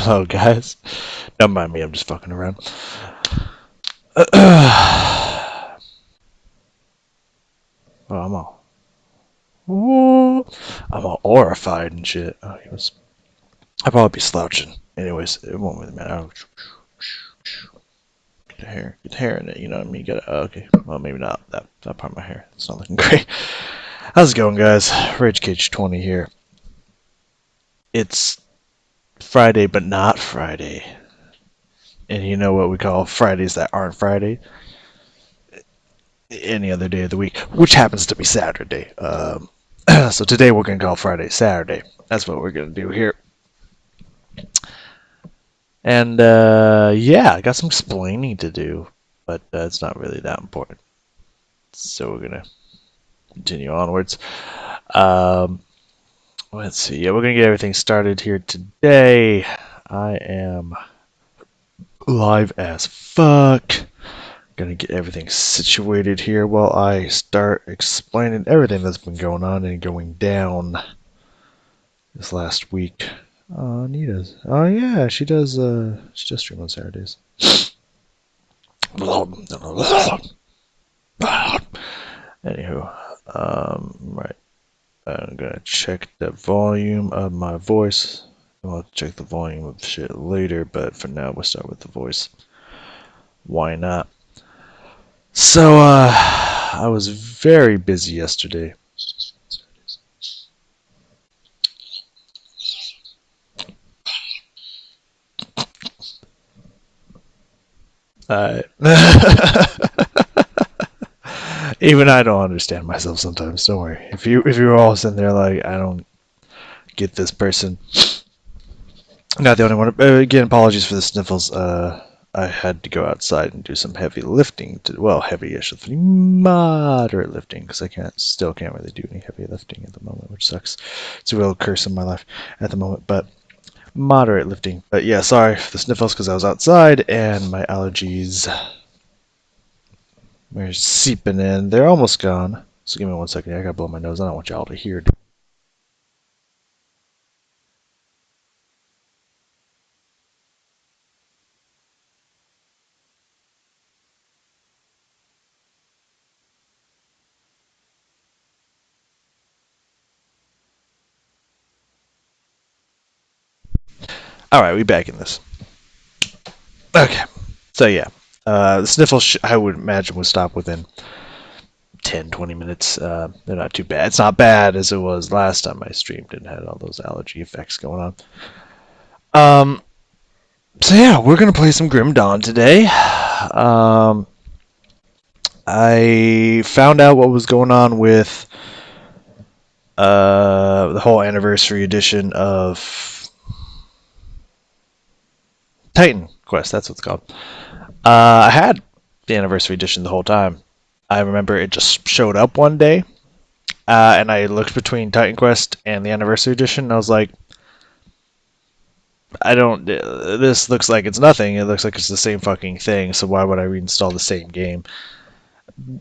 Hello, guys. Don't mind me, I'm just fucking around. Oh, I'm all horrified and shit. Oh, I'd probably be slouching. Anyways, it won't really matter. Get the hair in it, you know what I mean? You gotta, okay. Well, maybe not that part of my hair. It's not looking great. How's it going, guys? Rage Cage 20 here. It's Friday, but not Friday. And you know what we call Fridays that aren't Friday? Any other day of the week, which happens to be Saturday. So today we're going to call Friday Saturday. That's what we're going to do here. And yeah, I got some explaining to do, but it's not really that important. So we're going to continue onwards. Let's see. Yeah, we're going to get everything started here today. I am live as fuck. Gonna get everything situated here while I start explaining everything that's been going on and going down this last week. Anita's. Oh yeah, she does stream on Saturdays. Anywho, right. I'm gonna check the volume of my voice. I'll check the volume of shit later, but for now we'll start with the voice. Why not? So, I was very busy yesterday. Even I don't understand myself sometimes. Don't worry. If you're all sitting there like I don't get this person, not the only one. Again, apologies for the sniffles. I had to go outside and do some heavy lifting. Heavy-ish, moderate lifting, because I still can't really do any heavy lifting at the moment, which sucks. It's a real curse in my life at the moment, but moderate lifting. But yeah, sorry for the sniffles because I was outside and my allergies are seeping in. They're almost gone. So give me 1 second. I gotta blow my nose. I don't want y'all to hear. All right, we back in this. Okay, so yeah, the sniffles I would imagine would stop within 10-20 minutes. They're not too bad. It's not bad as it was last time I streamed and had all those allergy effects going on. So yeah, we're gonna play some Grim Dawn today. I found out what was going on with the whole anniversary edition of Titan Quest. That's what it's called. I had the anniversary edition the whole time. I remember it just showed up one day, and I looked between Titan Quest and the anniversary edition, and I was like, I don't. This looks like it's nothing. It looks like it's the same fucking thing. So why would I reinstall the same game?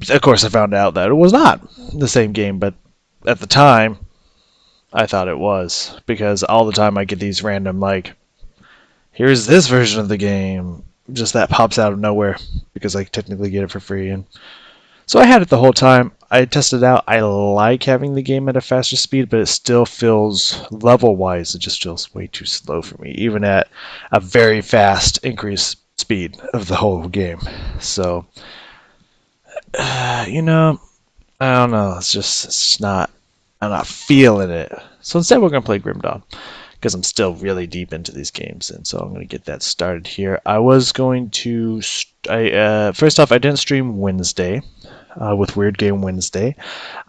Of course, I found out that it was not the same game, but at the time, I thought it was because all the time I get these random like, here's this version of the game, just that pops out of nowhere because I technically get it for free, and so I had it the whole time. I tested it out. I like having the game at a faster speed, but it still feels, level-wise, it just feels way too slow for me, even at a very fast increased speed of the whole game. So, you know, I don't know. It's not, I'm not feeling it. So instead we're going to play Grim Dawn, because I'm still really deep into these games, and so I'm going to get that started here. I was going to, first off, I didn't stream Wednesday. With Weird Game Wednesday.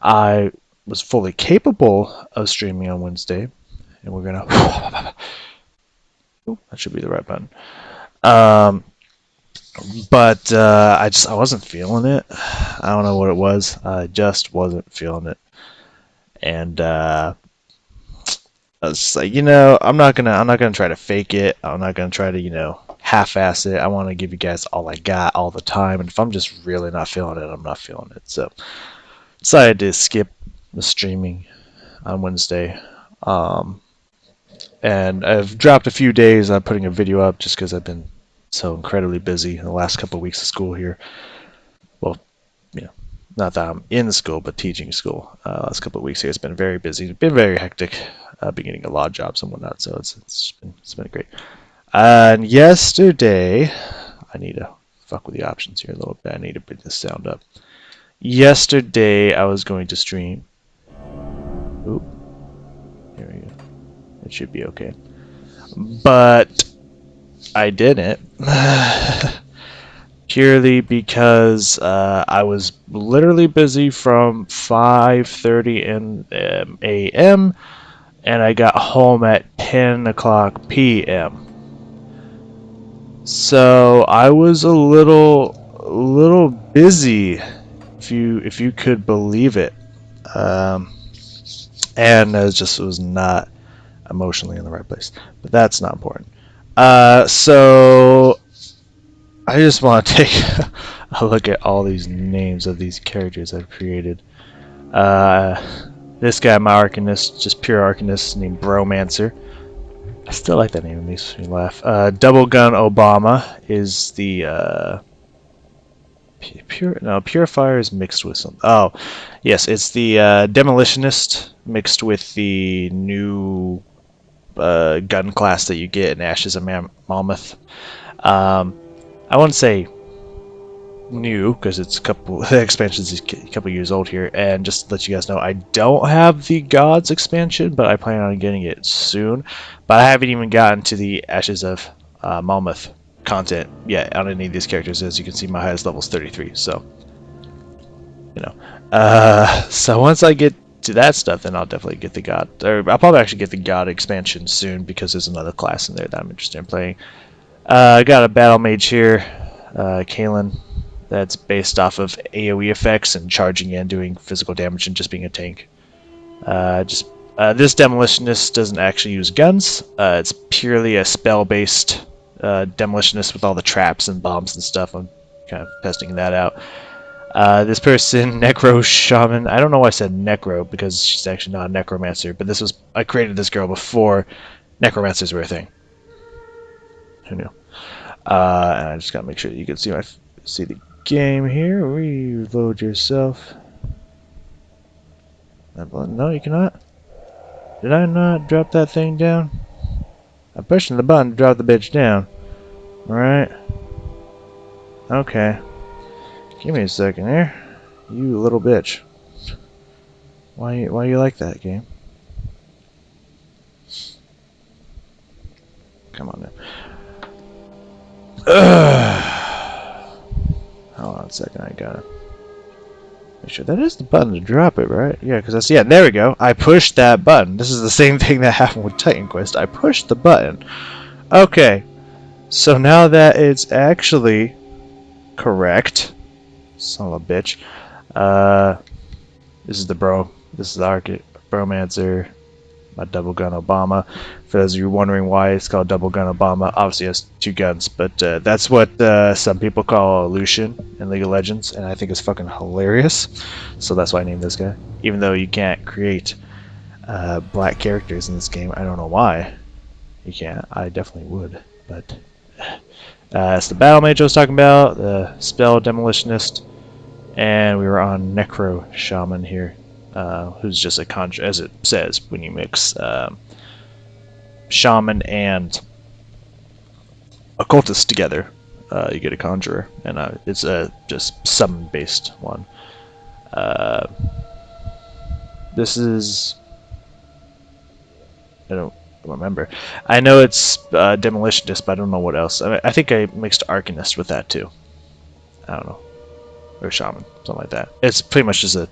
I was fully capable of streaming on Wednesday, and we're gonna. Ooh, that should be the right button. But I wasn't feeling it. I don't know what it was. I just wasn't feeling it, and I was just like, I'm not gonna try to fake it. I'm not gonna try to, half-ass it. I want to give you guys all I got all the time, and if I'm just really not feeling it, I'm not feeling it. So decided to skip the streaming on Wednesday. And I've dropped a few days on putting a video up just because I've been so incredibly busy in the last couple of weeks of school here. Well, you know, not that I'm in school, but teaching school. Last couple of weeks here, it's been very busy, been very hectic. Been getting a lot of jobs and whatnot, so it's been great. And yesterday, I need to fuck with the options here a little bit. I need to bring this sound up. Yesterday, I was going to stream. Oop, here we go. It should be okay. But I didn't. Purely because I was literally busy from 5:30 a.m. and I got home at 10 o'clock p.m. So I was a little busy, if you could believe it, and it just was not emotionally in the right place. But that's not important. So I just want to take a look at all these names of these characters I've created. This guy, my Arcanist, just pure Arcanist, named Bromancer. I still like that name, it makes me laugh. Double Gun Obama is the Purifier is mixed with some. Oh, yes, it's the Demolitionist mixed with the new gun class that you get in Ashes of Mammoth. I wouldn't say new because it's a couple the expansions is a couple years old here, and just to let you guys know, I don't have the Gods expansion, but I plan on getting it soon. But I haven't even gotten to the Ashes of Mammoth content yet on any of these characters. As you can see, my highest level is 33, so you know. So once I get to that stuff, then I'll definitely get the God, or I'll probably actually get the God expansion soon because there's another class in there that I'm interested in playing. I got a battle mage here, Kalen. That's based off of AoE effects and charging in, doing physical damage, and just being a tank. This Demolitionist doesn't actually use guns. It's purely a spell-based Demolitionist with all the traps and bombs and stuff. I'm kind of testing that out. This person, Necro Shaman. I don't know why I said Necro, because she's actually not a Necromancer, but I created this girl before Necromancers were a thing. Who knew? And I just gotta make sure you can see the game here. Reload yourself. No, you cannot. Did I not drop that thing down? I'm pushing the button to drop the bitch down. Alright. Okay. Give me a second here. You little bitch. Why you like that, game? Come on now. Hold on a second, I gotta make sure that is the button to drop it, right? Yeah, because yeah, there we go. I pushed that button. This is the same thing that happened with Titan Quest. I pushed the button. Okay, so now that it's actually correct, son of a bitch. This is the Bromancer, my Double Gun Obama. For those of you wondering why it's called Double Gun Obama, obviously it has two guns, but that's what some people call Lucian in League of Legends, and I think it's fucking hilarious. So that's why I named this guy. Even though you can't create black characters in this game, I don't know why you can't. I definitely would, but it's the Battle Mage I was talking about, the Spell Demolitionist, and we were on Necro Shaman here. Who's just a Conjure, as it says, when you mix Shaman and Occultist together, you get a Conjurer, and it's a just summon-based one. This is... I don't remember. I know it's Demolitionist, but I don't know what else. I think I mixed Arcanist with that, too. I don't know. Or Shaman, something like that. It's pretty much just a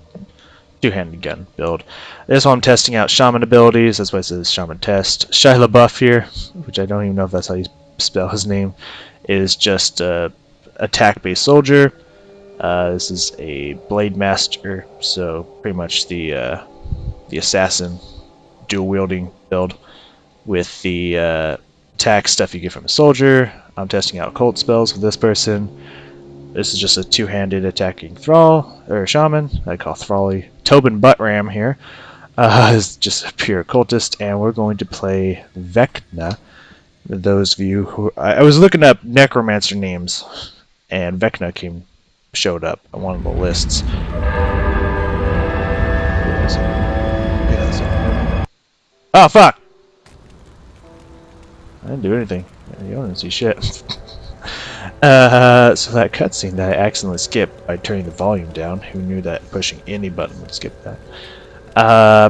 two-handed gun build. This one I'm testing out Shaman abilities. That's why it says Shaman Test. Shia LaBeouf here, which I don't even know if that's how you spell his name, is just a attack-based soldier. This is a Blade Master, so pretty much the assassin dual-wielding build with the attack stuff you get from a soldier. I'm testing out occult spells with this person. This is just a two-handed attacking Thrall, or Shaman, I call Thrally. Tobin Buttram here. Is just a pure cultist, and we're going to play Vecna. Those of you who I was looking up Necromancer names, and Vecna showed up on one of the lists. Oh fuck! I didn't do anything. You don't see shit. So that cutscene that I accidentally skipped by turning the volume down. Who knew that pushing any button would skip that?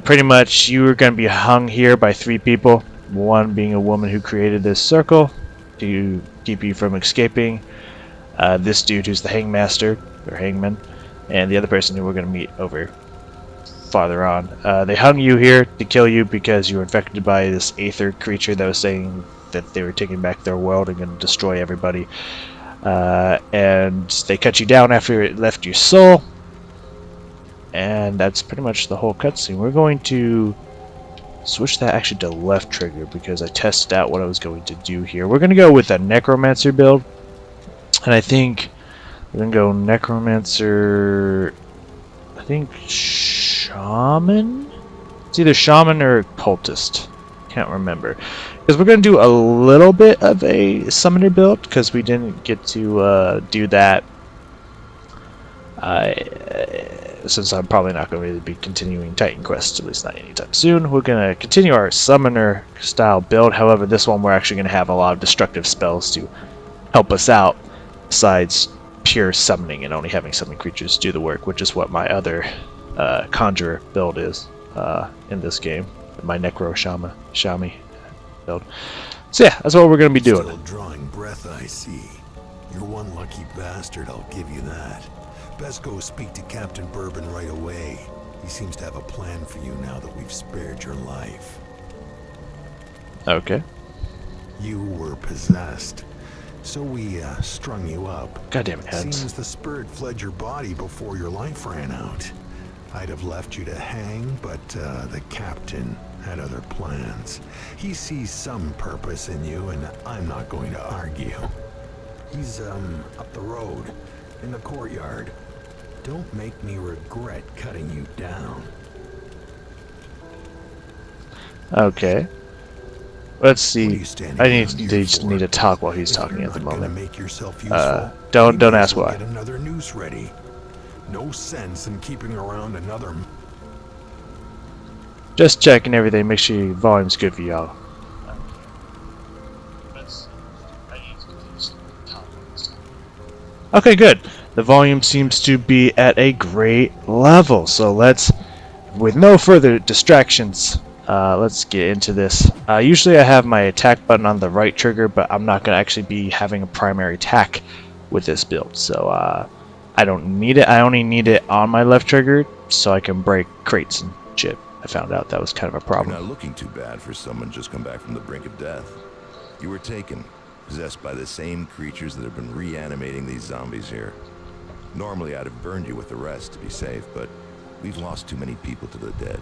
Pretty much, you were going to be hung here by 3 people. One being a woman who created this circle to keep you from escaping. This dude who's the hangmaster, or hangman, and the other person who we're going to meet over farther on. They hung you here to kill you because you were infected by this aether creature that was saying that they were taking back their world and going to destroy everybody. And they cut you down after it left your soul. And that's pretty much the whole cutscene. We're going to switch that actually to left trigger because I tested out what I was going to do here. We're going to go with a Necromancer build. And I think we're going to go Necromancer... I think Shaman? It's either Shaman or Cultist. Can't remember. Because we're going to do a little bit of a Summoner build because we didn't get to do that. Since I'm probably not going to be continuing Titan quests, at least not anytime soon, we're going to continue our Summoner style build. However, this one we're actually going to have a lot of destructive spells to help us out, besides pure summoning and only having summoning creatures do the work, which is what my other Conjure build is in this game. My Shami build. So yeah, that's what we're going to be doing. Still drawing breath, I see. You're one lucky bastard, I'll give you that. Best go speak to Captain Bourbon right away. He seems to have a plan for you now that we've spared your life. Okay. You were possessed, so we strung you up. Goddamn it, heads. Seems the spirit fled your body before your life ran out. I'd have left you to hang, but the captain had other plans. He sees some purpose in you, and I'm not going to argue. He's up the road, in the courtyard. Don't make me regret cutting you down. Okay. Let's see. I just need to talk while he's talking at the moment. Make yourself useful, don't ask why. Get another noose ready. No sense in keeping around another. Just checking everything. Make sure your volume's good for y'all. Okay, good. The volume seems to be at a great level. So let's, with no further distractions, let's get into this. Usually I have my attack button on the right trigger, but I'm not going to actually be having a primary attack with this build. So I don't need it. I only need it on my left trigger so I can break crates and shit. I found out that was kind of a problem. You're not looking too bad for someone just come back from the brink of death. You were taken, possessed by the same creatures that have been reanimating these zombies here. Normally I'd have burned you with the rest to be safe, but we've lost too many people to the dead.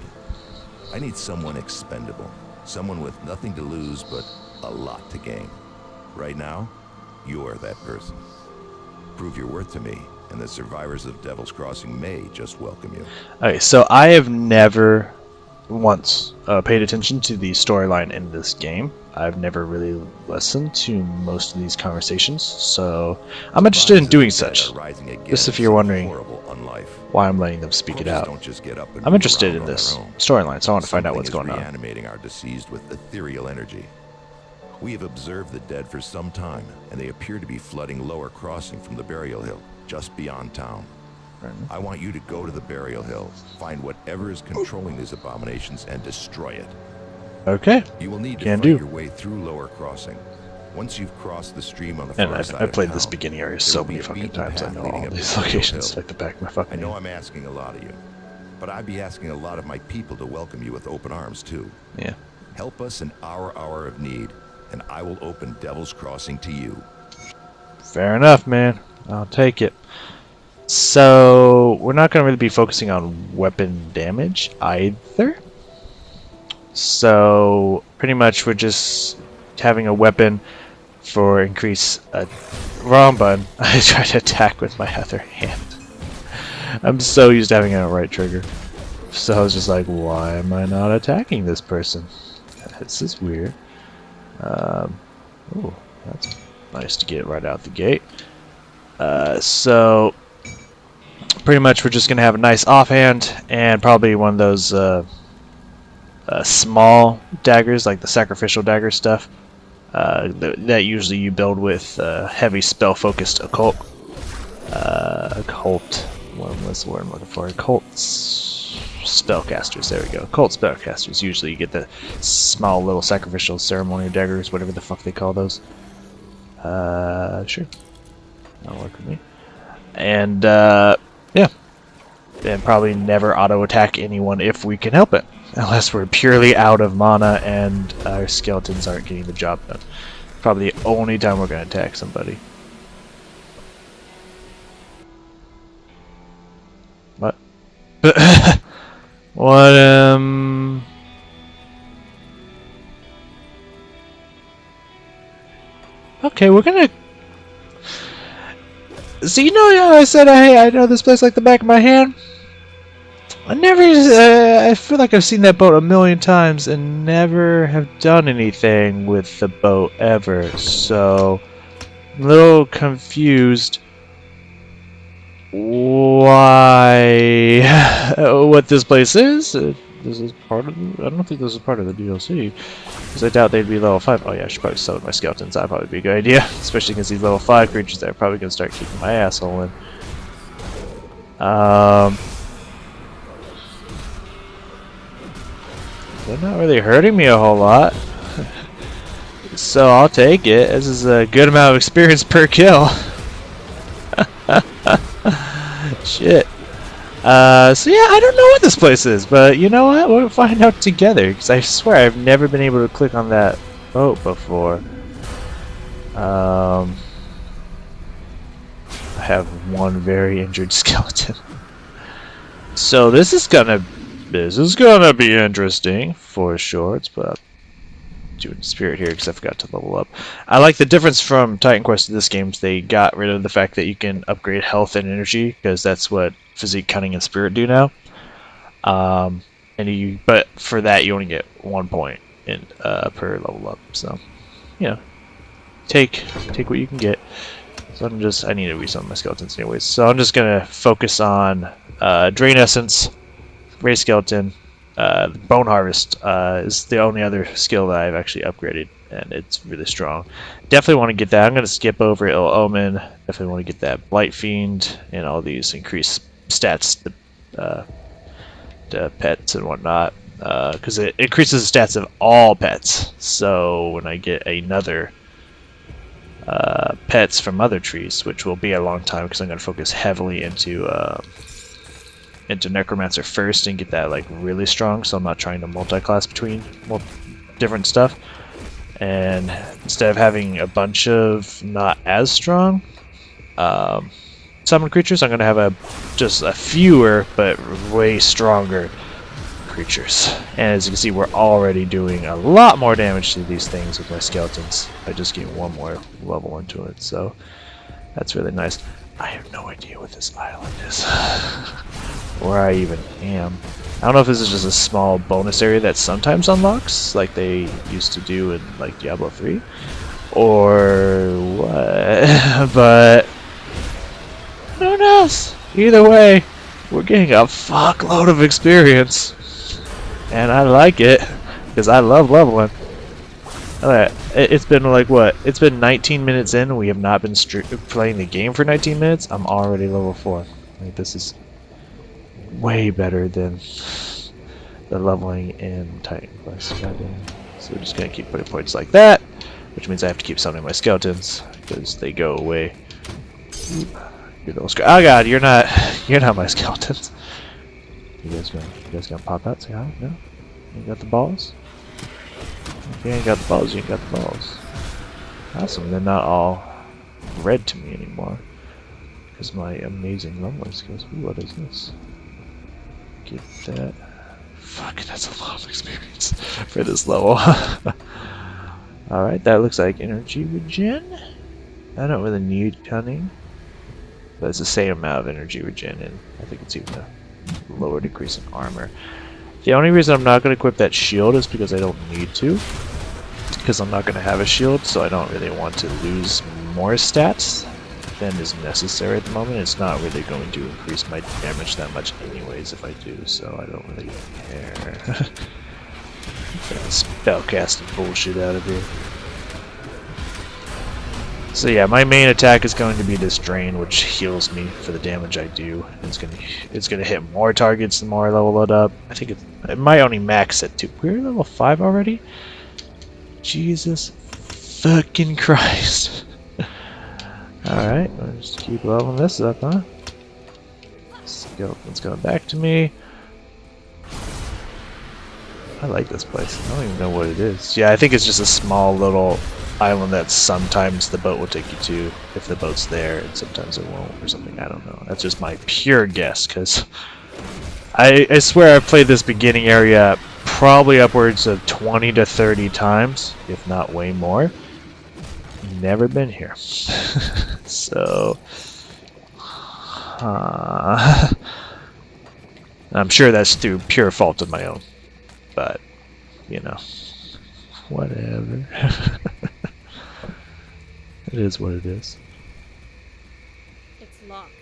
I need someone expendable, someone with nothing to lose but a lot to gain. Right now, you're that person. Prove your worth to me, and the survivors of Devil's Crossing may just welcome you. Okay, so I have never once paid attention to the storyline in this game. I've never really listened to most of these conversations, so I'm interested in doing such. Just if you're wondering why I'm letting them speak it out. I'm interested in this storyline, so I want to find out what's going on. Reanimating our deceased with ethereal energy. We have observed the dead for some time, and they appear to be flooding Lower Crossing from the Burial Hill, just beyond town. I want you to go to the Burial Hill, find whatever is controlling these abominations, and destroy it. Okay. You will need to find your way through Lower Crossing. Once you've crossed the stream on the far side I played of this town, beginning area so many fucking times. I know all these locations like the back of my fucking I know I'm asking a lot of you, but I'd be asking a lot of my people to welcome you with open arms too. Yeah. Help us in our hour of need, and I will open Devil's Crossing to you. Fair enough, man. I'll take it. So we're not going to really be focusing on weapon damage either. So pretty much we're just having a weapon for increase. Wrong button. I tried to attack with my other hand. I'm so used to having it on right trigger. So I was just like, why am I not attacking this person? This is weird. Oh, that's nice to get right out the gate. So pretty much we're just gonna have a nice offhand and probably one of those small daggers, like the sacrificial dagger stuff. That usually you build with heavy spell-focused occult. What's the word I'm looking for? Occult spellcasters. There we go. Occult spellcasters. Usually you get the small little sacrificial ceremonial daggers, whatever the fuck they call those. Sure. That'll work with me. And yeah, and probably never auto attack anyone if we can help it. Unless we're purely out of mana and our skeletons aren't getting the job done. Probably the only time we're going to attack somebody. What? What, Okay, we're gonna... So you know how I said, hey, I know this place like the back of my hand? I feel like I've seen that boat a million times and never have done anything with the boat ever, so I'm a little confused why, what this place is. This is part of, I don't think this is part of the DLC, because I doubt they'd be level 5. Oh yeah, I should probably summon my skeletons, that'd probably be a good idea, especially against these level 5 creatures that are probably going to start kicking my asshole in. They're not really hurting me a whole lot. So I'll take it. This is a good amount of experience per kill. Shit. So yeah, I don't know what this place is, but you know what? We'll find out together, because I swear I've never been able to click on that boat before. I have one very injured skeleton. So this is gonna be interesting for sure. Let's put up doing spirit here because I forgot to level up. I like the difference from Titan Quest to this game. They got rid of the fact that you can upgrade health and energy, because that's what physique, cunning, and spirit do now. But for that you only get 1 point in per level up. So you know, take what you can get. So I need to resummon my skeletons anyways. So I'm just gonna focus on Drain Essence, Ray Skeleton. Bone Harvest is the only other skill that I've actually upgraded, and it's really strong. Definitely want to get that. I'm going to skip over Ill Omen. Definitely want to get that Blight Fiend and all these increased stats to pets and whatnot, because it increases the stats of all pets. So when I get another pets from other trees, which will be a long time because I'm going to focus heavily into Necromancer first and get that like really strong, so I'm not trying to multi-class between different stuff. And instead of having a bunch of not as strong summon creatures, I'm going to have just a fewer but way stronger creatures. And as you can see, we're already doing a lot more damage to these things with my skeletons by just getting one more level into it, so that's really nice. I have no idea what this island is. Where I even am. I don't know if this is just a small bonus area that sometimes unlocks, like they used to do in like Diablo 3, or what, but who knows? Either way, we're getting a fuckload of experience, and I like it, because I love leveling. Alright, it's been like what? It's been 19 minutes in, and we have not been playing the game for 19 minutes. I'm already level 4. Like, this is way better than the leveling in Titan Quest. So we're just gonna keep putting points like that, which means I have to keep summoning my skeletons because they go away. Oh god, you're not my skeletons. You guys gonna pop out? Say hi? No? You got the balls? If you ain't got the balls, you ain't got the balls. Awesome, they're not all red to me anymore because my amazing leveling skills. Ooh, what is this? Get that. Fuck, that's a lot of experience for this level. Alright, that looks like energy regen. I don't really need cunning, but it's the same amount of energy regen, and I think it's even lower decrease in armor. The only reason I'm not going to equip that shield is because I don't need to. Because I'm not going to have a shield, so I don't really want to lose more stats than is necessary at the moment. It's not really going to increase my damage that much anyways if I do, so I don't really care. Get the spellcasting bullshit out of here. So yeah, my main attack is going to be this drain, which heals me for the damage I do. It's gonna hit more targets the more I level it up. I think it might only max at 2. We're level 5 already? Jesus fucking Christ. Alright, let's just keep leveling this up, huh? Skeleton's coming back to me. I like this place. I don't even know what it is. Yeah, I think it's just a small little island that sometimes the boat will take you to if the boat's there, and sometimes it won't, or something. I don't know. That's just my pure guess, because I swear I've played this beginning area probably upwards of 20 to 30 times, if not way more. Never been here. So I'm sure that's through pure fault of my own, but you know, whatever. It is what it is. It's locked.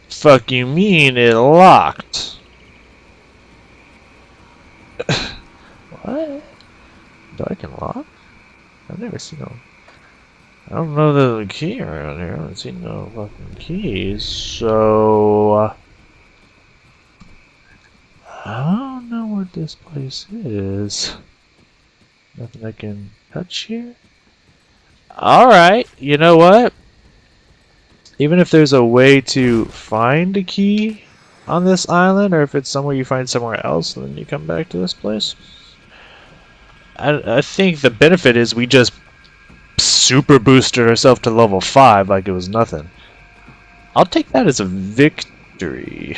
Fuck you mean it locked? What? Door can lock? I've never seen no. I don't know there's a key around here. I haven't seen no fucking keys, so I don't know what this place is. Nothing I can touch here? Alright, you know what? Even if there's a way to find a key on this island, or if it's somewhere you find somewhere else and then you come back to this place, I think the benefit is we just super boosted ourselves to level 5 like it was nothing. I'll take that as a victory.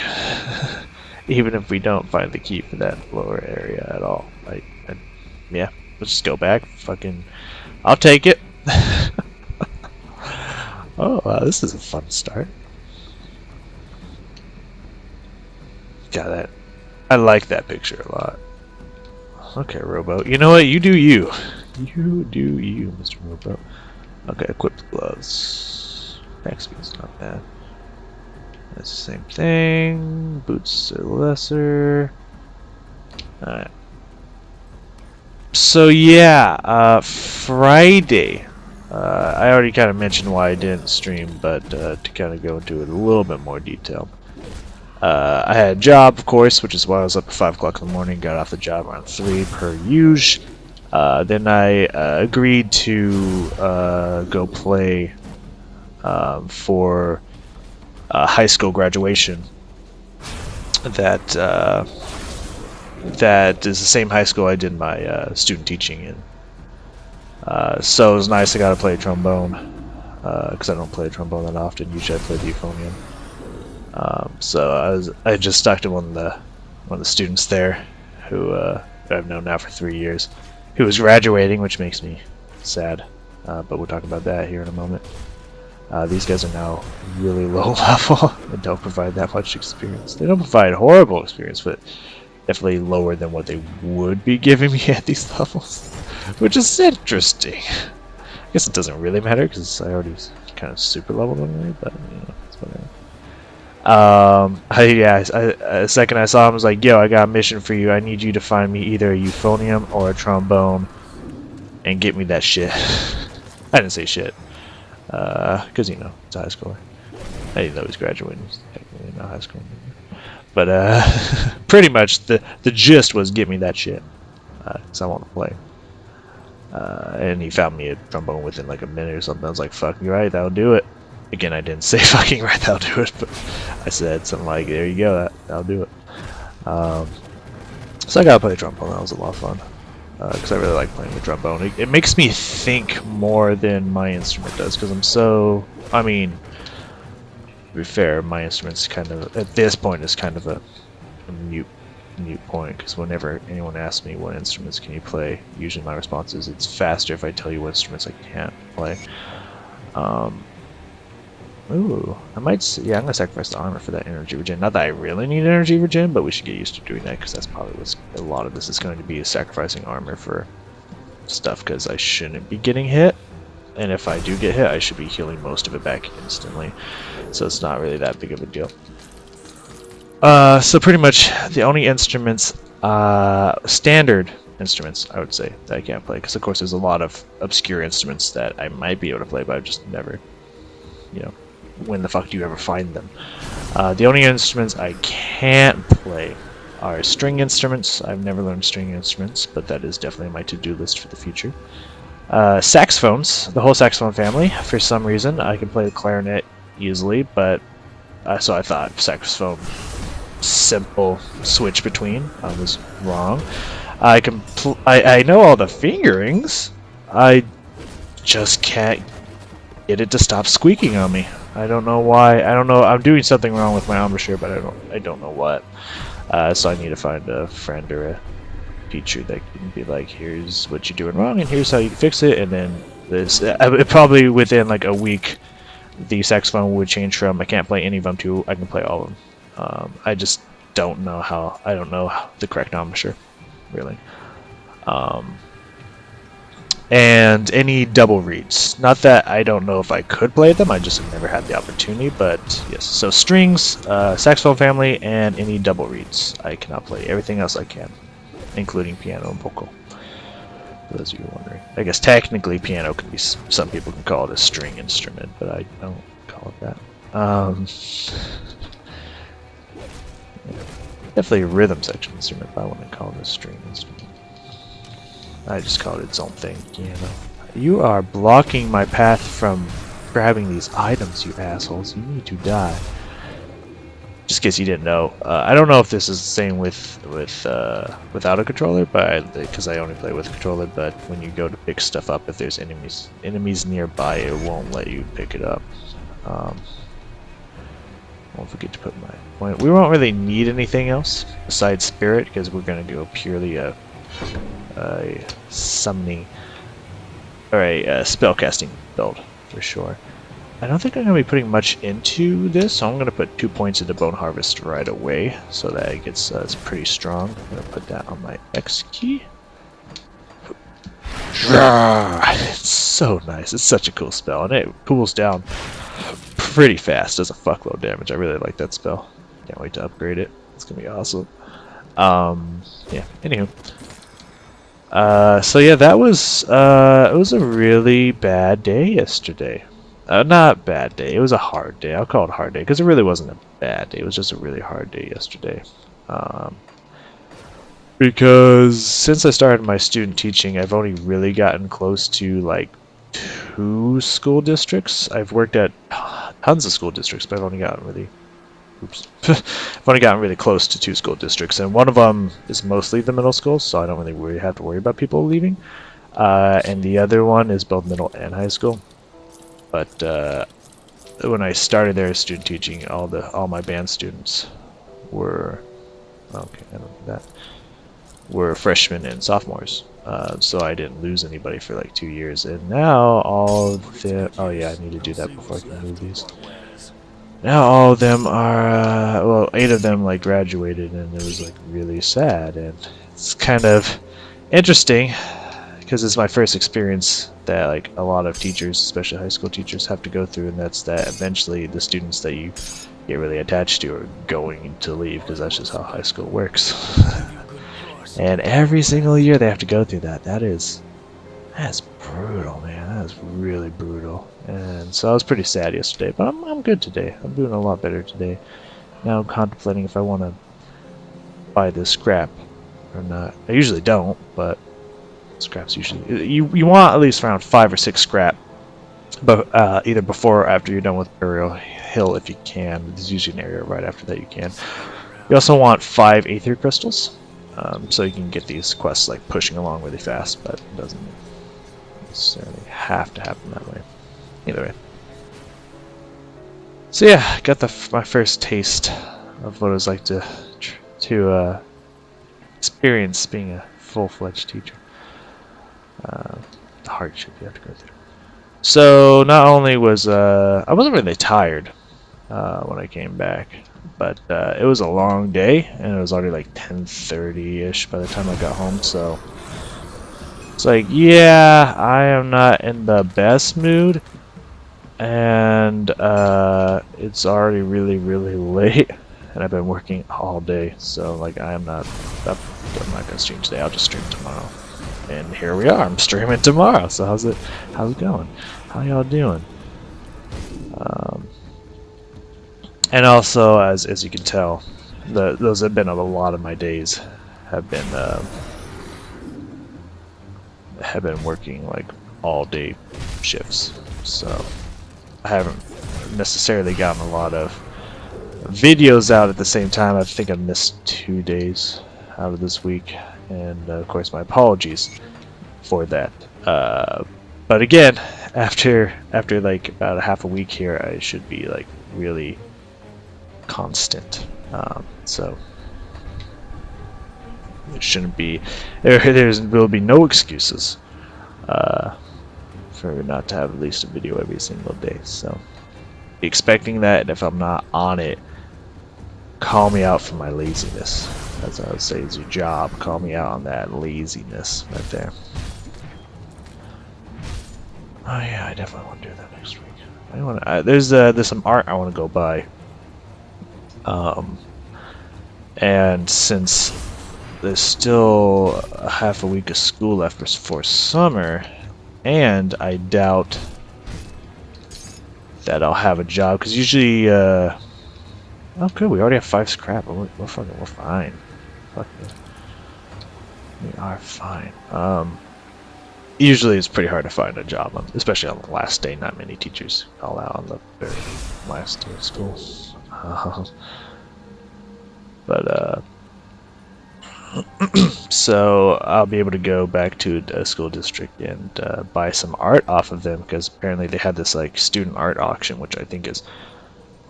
Even if we don't find the key for that lower area at all. Yeah, let's just go back. Fucking, I'll take it. Oh, wow, this is a fun start. Got that. I like that picture a lot. Okay, Robo. You know what? You do you. You do you, Mr. Robo. Okay, equip the gloves. Back speed's not bad. That's the same thing. Boots are lesser. Alright. So yeah, Friday. I already kind of mentioned why I didn't stream, but to kind of go into it a little bit more detail. I had a job, of course, which is why I was up at 5 o'clock in the morning. Got off the job around 3 per usual. Then I agreed to go play for high school graduation. That is the same high school I did my student teaching in. So it was nice. I got to play trombone because I don't play trombone that often. Usually I play the euphonium. So I just talked to one of the students there who I've known now for 3 years, who was graduating, which makes me sad. But we'll talk about that here in a moment. These guys are now really low level and don't provide that much experience. They don't provide horrible experience, but definitely lower than what they would be giving me at these levels, which is interesting. I guess it doesn't really matter because I already kind of super leveled anyway, but you know, it's whatever. The second I saw him, I was like, yo, I got a mission for you. I need you to find me either a euphonium or a trombone and get me that shit. I didn't say shit. Because, you know, it's a high schooler. I didn't know he was graduating. He's technically not high school anymore. But, pretty much the gist was get me that shit. Because I want to play. And he found me a trombone within like a minute or something. I was like, fuck, you're right, that'll do it. Again, I didn't say fucking right, that'll do it, but I said something like, there you go, that'll do it. So I gotta play trombone. That was a lot of fun. Because I really like playing the trombone. It makes me think more than my instrument does, because I'm so... I mean, to be fair, my instrument's kind of... At this point, is kind of a mute point, because whenever anyone asks me what instruments can you play, usually my response is it's faster if I tell you what instruments I can't play. Ooh, I might. Yeah, I'm gonna sacrifice the armor for that energy regen. Not that I really need energy regen, but we should get used to doing that because that's probably what a lot of this is going to be: is sacrificing armor for stuff. Because I shouldn't be getting hit, and if I do get hit, I should be healing most of it back instantly. So it's not really that big of a deal. So pretty much the only instruments, standard instruments, I would say, that I can't play. Because of course there's a lot of obscure instruments that I might be able to play, but I've just never, you know, when the fuck do you ever find them? The only instruments I can't play are string instruments. I've never learned string instruments, but that is definitely my to-do list for the future. Saxophones, the whole saxophone family. For some reason, I can play the clarinet easily, but so I thought saxophone simple switch between. I was wrong. I know all the fingerings. I just can't get it to stop squeaking on me. I don't know why. I don't know. I'm doing something wrong with my embouchure, but I don't know what. So I need to find a friend or a teacher that can be like, here's what you're doing wrong, and here's how you can fix it. And then this, probably within like a week, the saxophone would change from I can't play any of them to I can play all of them. I just don't know how. I don't know the correct embouchure, really. And any double reeds. Not that I don't know if I could play them, I just have never had the opportunity, but yes. So strings, saxophone family, and any double reeds. I cannot play. Everything else I can, including piano and vocal. For those of you wondering. I guess technically piano can be, some people can call it a string instrument, but I don't call it that. Yeah. Definitely a rhythm section instrument, but I wouldn't call it a string instrument. I just called it its own thing, you know. You are blocking my path from grabbing these items, you assholes. You need to die. Just in case you didn't know, I don't know if this is the same without a controller, but because I only play with a controller. But when you go to pick stuff up, if there's enemies nearby, it won't let you pick it up. Won't forget to put my point. We won't really need anything else besides spirit because we're gonna go purely a summoning or a spellcasting build for sure. I don't think I'm going to be putting much into this, so I'm going to put 2 points into Bone Harvest right away so that it gets it's pretty strong. I'm going to put that on my X key. It's so nice. It's such a cool spell, and it cools down pretty fast. Does a fuckload of damage. I really like that spell. Can't wait to upgrade it. It's going to be awesome. Yeah, anywho. So yeah, that was it was a really bad day yesterday. Not bad day. It was a hard day. I'll call it a hard day because it really wasn't a bad day. It was just a really hard day yesterday. Because since I started my student teaching, I've only really gotten close to like 2 school districts. I've worked at tons of school districts, but I've only gotten really I've only gotten really close to 2 school districts, and one of them is mostly the middle schools, so I don't really have to worry about people leaving. And the other one is both middle and high school. But when I started there as student teaching, all my band students were were freshmen and sophomores. So I didn't lose anybody for like 2 years, and now all of them. Oh yeah, I need to do that before I can move these. Now all of them are, well, 8 of them like graduated, and it was like really sad, and it's kind of interesting because it's my first experience that like a lot of teachers, especially high school teachers, have to go through, and that's that eventually the students that you get really attached to are going to leave because that's just how high school works. And every single year they have to go through that. That's brutal, man. That is really brutal. And so I was pretty sad yesterday, but I'm good today. I'm doing a lot better today. Now I'm contemplating if I want to buy this scrap or not. I usually don't, but scraps usually you want at least around 5 or 6 scrap, but either before or after you're done with Burial Hill if you can. There's usually an area right after that you can. You also want 5 Aether Crystals, so you can get these quests like pushing along really fast, but it doesn't necessarily have to happen that way. Either way. So yeah, got my first taste of what it was like to experience being a full-fledged teacher. The hardship you have to go through. So not only was I wasn't really tired when I came back, but it was a long day, and it was already like 10:30ish by the time I got home. So it's like, yeah, I am not in the best mood, and it's already really, really late, and I've been working all day. So like, I'm not gonna stream today. I'll just stream tomorrow. And here we are. I'm streaming tomorrow. So how's it going? How y'all doing? And also, as you can tell, those have been a lot of my days have been working like all day shifts. So I haven't necessarily gotten a lot of videos out at the same time. I think I've missed 2 days out of this week, and of course my apologies for that. But again, after like about a half a week here, I should be like really constant. So it shouldn't be there will be no excuses for not to have at least a video every single day. So be expecting that, and if I'm not on it, call me out for my laziness. That's what I would say is your job. Call me out on that laziness right there. Oh yeah, I definitely want to do that next week. There's some art I want to go buy. And since there's still a half a week of school left for summer, and I doubt that I'll have a job, because usually, oh good, we already have 5 scrap. We're fine. Fuck it. We are fine. Usually it's pretty hard to find a job, especially on the last day. Not many teachers call out on the very last day of school. But so I'll be able to go back to a school district and buy some art off of them, because apparently they had this like student art auction, which I think is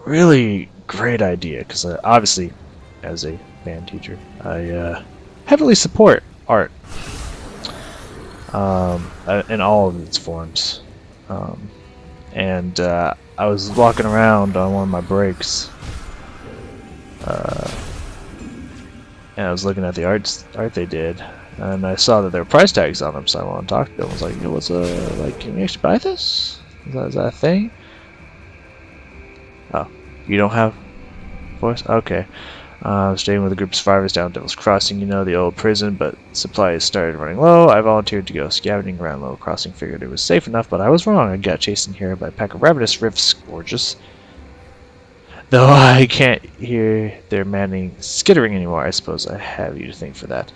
really great idea, because obviously as a band teacher I heavily support art in all of its forms, and I was walking around on one of my breaks, and I was looking at the art they did, and I saw that there were price tags on them, so I wanted to talk to them. I was like, yo, what's like, can we actually buy this? Is that a thing? Oh, you don't have voice? Okay. Staying with a group of survivors down Devil's Crossing, the old prison, but supplies started running low. I volunteered to go scavenging around Little Crossing, figured it was safe enough, but I was wrong. I got chased in here by a pack of ravenous rift scourges. Though I can't hear their manning skittering anymore, I suppose I have you to thank for that.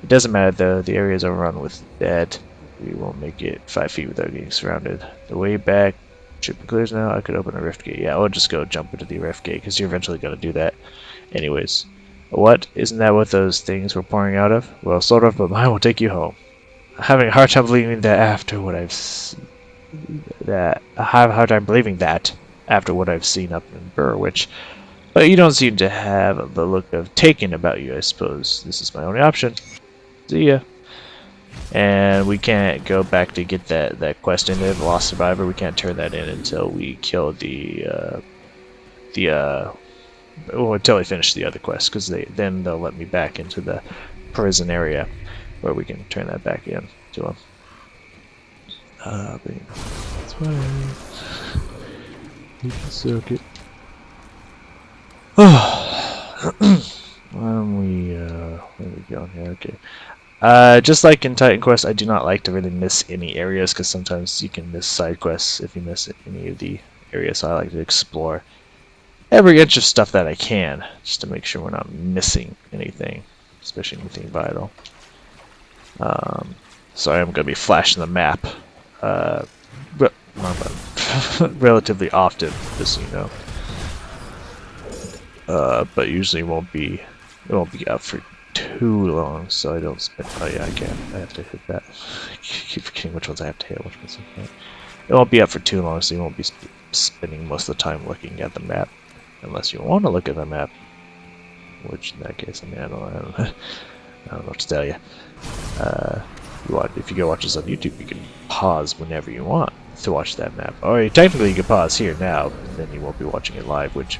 It doesn't matter though, the area is overrun with dead. We won't make it 5 feet without getting surrounded. The way back should be clear now. I could open a rift gate. Yeah, I'll just go jump into the rift gate, because you're eventually going to do that. Anyways. What? Isn't that what those things were pouring out of? Well, sort of, but mine will take you home. I'm having a hard time believing that after what I've seen up in Burwich. But you don't seem to have the look of taken about you, I suppose. This is my only option. See ya. And we can't go back to get that quest in there, the Lost Survivor. We can't turn that in until we kill until I finish the other quest, because then they'll let me back into the prison area where we can turn that back in to them. But yeah, that's fine. You can soak it. Where are we going here? Okay. Just like in Titan Quest, I do not like to really miss any areas, because sometimes you can miss side quests if you miss any of the areas, so I like to explore every inch of stuff that I can, just to make sure we're not missing anything, especially anything vital. So I am going to be flashing the map relatively often, just so you know. But usually it won't be up for too long, so I don't spend. Oh yeah, I can. I have to hit that. I keep forgetting which ones I have to hit, which ones I can't. It won't be up for too long, so you won't be spending most of the time looking at the map. Unless you want to look at the map, which in that case, I mean, I don't know what to tell you. If you go watch this on YouTube, you can pause whenever you want. to watch that map. Or technically you could pause here now, and then you won't be watching it live, which,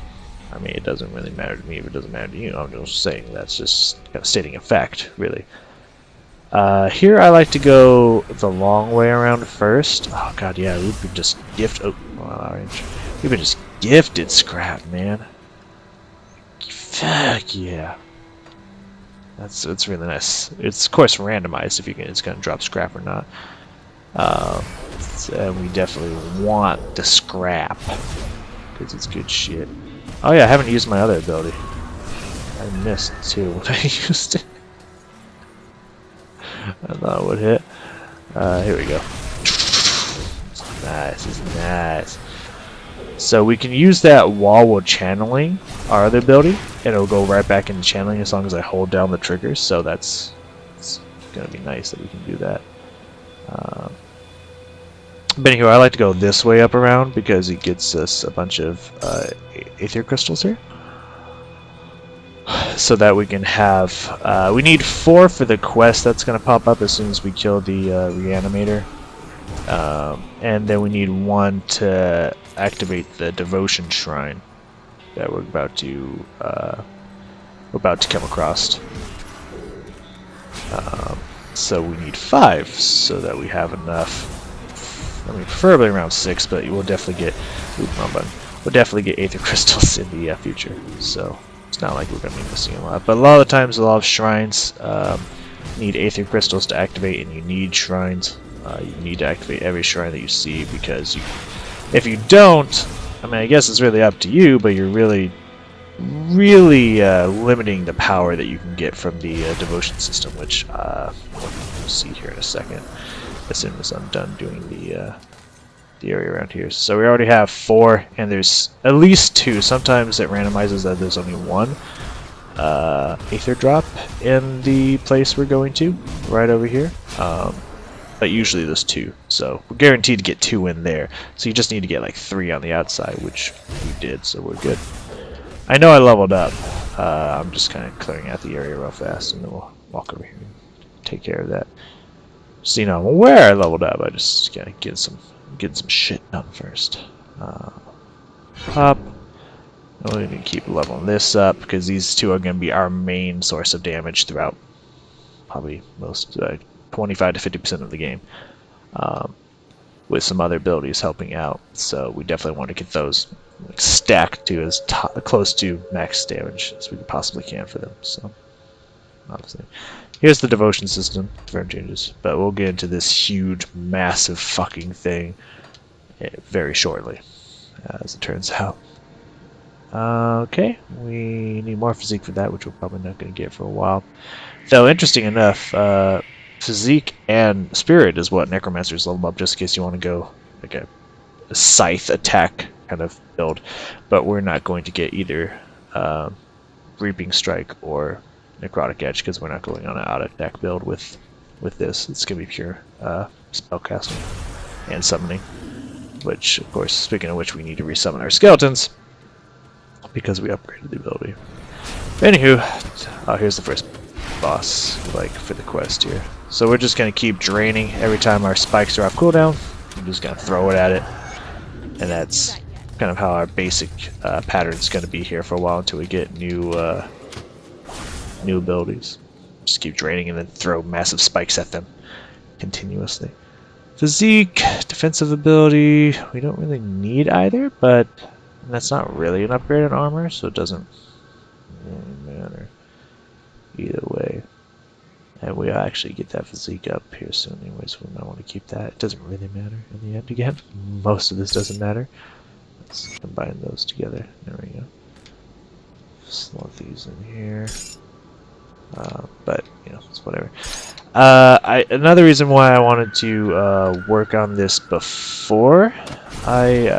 I mean, it doesn't really matter to me if it doesn't matter to you. I'm just saying that's just kind of stating a fact, really. Here I like to go the long way around first. Oh god, yeah, we've been just orange. We've been just gifted scrap, man. Fuck yeah. It's really nice. It's of course randomized if it's gonna drop scrap or not. And we definitely want the scrap because it's good shit. Oh yeah, I haven't used my other ability. I missed too when I used it. I thought it would hit. Here we go. Nice, it's nice. So we can use that while channeling our other ability, and it'll go right back into channeling as long as I hold down the triggers. So it's gonna be nice that we can do that. But anyway, I like to go this way up around because it gets us a bunch of aether crystals here. So that we can have, we need 4 for the quest that's going to pop up as soon as we kill the reanimator. And then we need 1 to activate the devotion shrine that we're about to come across. So we need 5 so that we have enough. I mean, preferably around 6, but we'll definitely get. Oops, wrong button. We'll definitely get aether crystals in the future. So it's not like we're going to be missing a lot. But a lot of the times, a lot of shrines need aether crystals to activate, and you need shrines. You need to activate every shrine that you see because if you don't, I mean, I guess it's really up to you, but you're really limiting the power that you can get from the devotion system, which we'll see here in a second. As soon as I'm done doing the area around here. So we already have 4, and there's at least 2. Sometimes it randomizes that there's only 1 aether drop in the place we're going to, right over here. But usually there's 2, so we're guaranteed to get 2 in there. So you just need to get like 3 on the outside, which we did, so we're good. I know I leveled up. I'm just kind of clearing out the area real fast, and then we'll walk over here and take care of that. So, you know, I'm aware I leveled up. I just gotta get some shit done first. Pop. We're gonna keep leveling this up because these 2 are gonna be our main source of damage throughout probably most 25 to 50% of the game, with some other abilities helping out. So we definitely want to get those stacked to as close to max damage as we possibly can for them. So obviously. Here's the devotion system, different changes, but we'll get into this huge, massive fucking thing very shortly, as it turns out. Okay, we need more physique for that, which we're probably not going to get for a while. Though, interesting enough, physique and spirit is what Necromancers level up, just in case you want to go like a scythe attack kind of build, but we're not going to get either Reaping Strike or Necrotic Edge because we're not going on an auto attack build with this. It's going to be pure spellcasting and summoning, which, of course, speaking of which, we need to resummon our skeletons because we upgraded the ability. Anywho, here's the first boss, like, for the quest here. So we're just going to keep draining every time our spikes are off cooldown. We're just going to throw it at it, and that's kind of how our basic pattern's going to be here for a while until we get new abilities. Just keep draining and then throw massive spikes at them continuously. Physique, defensive ability, we don't really need either, but that's not really an upgrade in armor, so it doesn't really matter either way. And we'll actually get that physique up here soon anyway, so we might want to keep that. It doesn't really matter in the end again. Most of this doesn't matter. Let's combine those together. There we go. Slot these in here. But, you know, it's whatever. Another reason why I wanted to work on this before I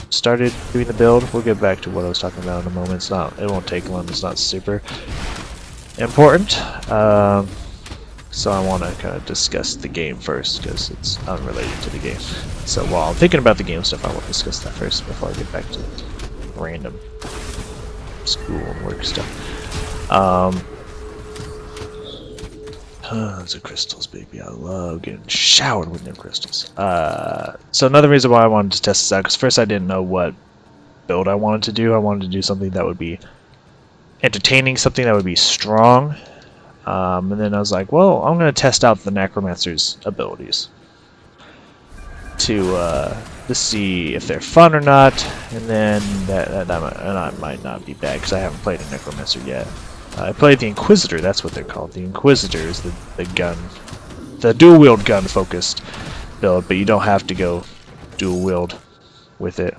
started doing the build, we'll get back to what I was talking about in a moment. It won't take long. It's not super important. So I want to kind of discuss the game first because it's unrelated to the game. So while I'm thinking about the game stuff, I will discuss that first before I get back to random school and work stuff. Tons of crystals, baby. I love getting showered with them crystals. So another reason why I wanted to test this out, because first I didn't know what build I wanted to do. I wanted to do something that would be entertaining, something that would be strong. And then I was like, well, I'm going to test out the Necromancer's abilities to see if they're fun or not. And then that might not be bad, because I haven't played a Necromancer yet. I played the Inquisitor, that's what they're called. The Inquisitor is the gun, the dual-wield gun-focused build, but you don't have to go dual-wield with it.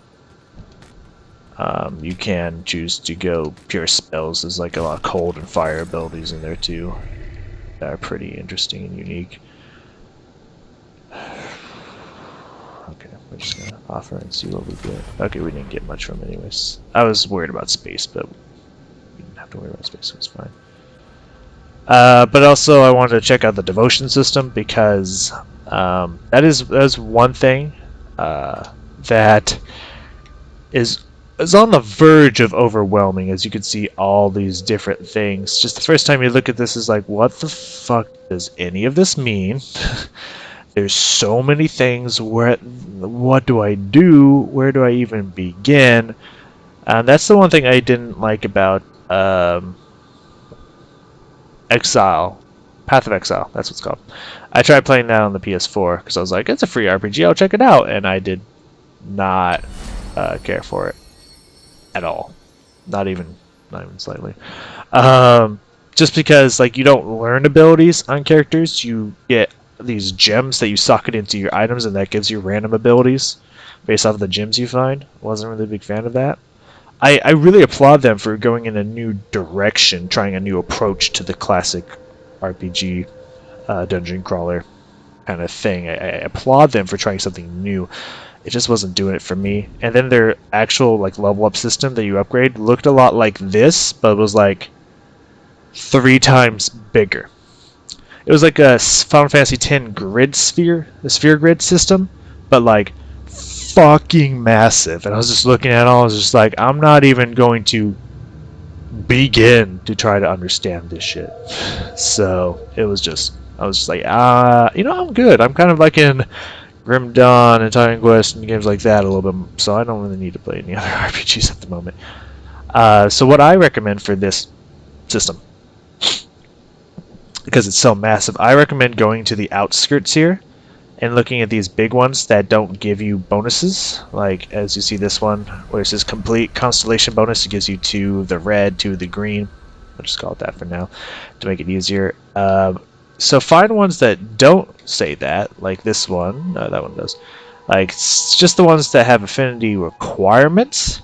You can choose to go pure spells. There's like a lot of cold and fire abilities in there too that are pretty interesting and unique. Okay, we're just gonna offer and see what we get. Okay, we didn't get much from it anyways. I was worried about space, but we didn't have to worry about space, so it's fine. But also I wanted to check out the devotion system, because that is one thing that is on the verge of overwhelming, as you can see all these different things. Just the first time you look at this is like, what the fuck does any of this mean? There's so many things. What do I do? Where do I even begin? And that's the one thing I didn't like about Exile. Path of Exile, that's what it's called. I tried playing that on the PS4 because I was like, it's a free RPG, I'll check it out. And I did not care for it at all. Not even slightly. Just because like you don't learn abilities on characters, you get these gems that you socket into your items, and that gives you random abilities based off of the gems you find. Wasn't really a big fan of that. I really applaud them for going in a new direction, trying a new approach to the classic RPG dungeon crawler kind of thing. I applaud them for trying something new. It just wasn't doing it for me. And then their actual like level up system that you upgrade looked a lot like this, but was like 3 times bigger. It was like a Final Fantasy X grid sphere, the sphere grid system, but like fucking massive. And I was just looking at it all, I was just like, I'm not even going to begin to try to understand this shit. So it was just, I was just like, I'm good. I'm kind of like in Grim Dawn and Titan Quest and games like that a little bit, so I don't really need to play any other RPGs at the moment. So what I recommend for this system, because it's so massive, I recommend going to the outskirts here and looking at these big ones that don't give you bonuses. Like, as you see this one, where it says complete constellation bonus, it gives you 2 of the red, 2 of the green. I'll just call it that for now, to make it easier. So find ones that don't say that, like this one. No, that one does. Like, it's just the ones that have affinity requirements.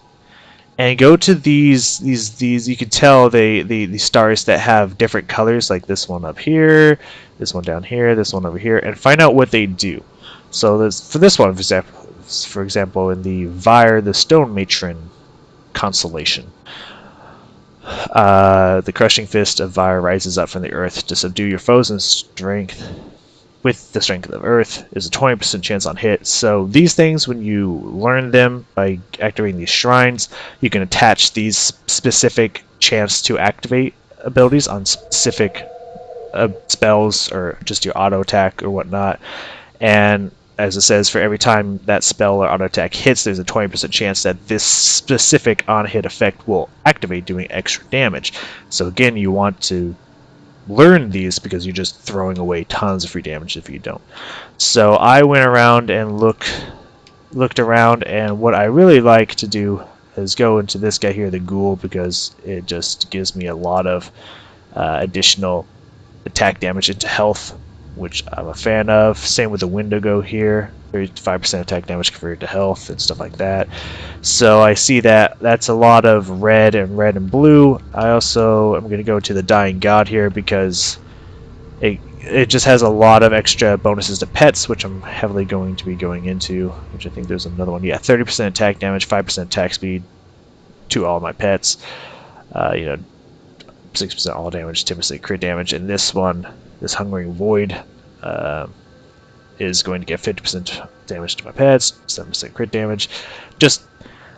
And go to these you can tell the stars that have different colors, like this one up here, this one down here, this one over here, and find out what they do. So for this one, for example, in the Vyre, the Stone Matron constellation, the crushing fist of Vyre rises up from the earth to subdue your foes in strength. With the strength of Earth is a 20% chance on hit. So these things, when you learn them by activating these shrines, you can attach these specific chance to activate abilities on specific spells or just your auto attack or whatnot. And as it says, for every time that spell or auto attack hits, there's a 20% chance that this specific on-hit effect will activate, doing extra damage. So again, you want to learn these because you're just throwing away tons of free damage if you don't. So I went around and looked around, and what I really like to do is go into this guy here, the Ghoul, because it just gives me a lot of additional attack damage into health, which I'm a fan of. Same with the Wendigo here, 35% attack damage converted to health and stuff like that. So I see that that's a lot of red and blue. I also am going to go to the Dying God here because it just has a lot of extra bonuses to pets, which I'm heavily going to be going into, which I think there's another one. Yeah, 30% attack damage, 5% attack speed to all my pets. 6% all damage, 10% crit damage, and this one, this Hungering Void, is going to get 50% damage to my pets, 7% crit damage. Just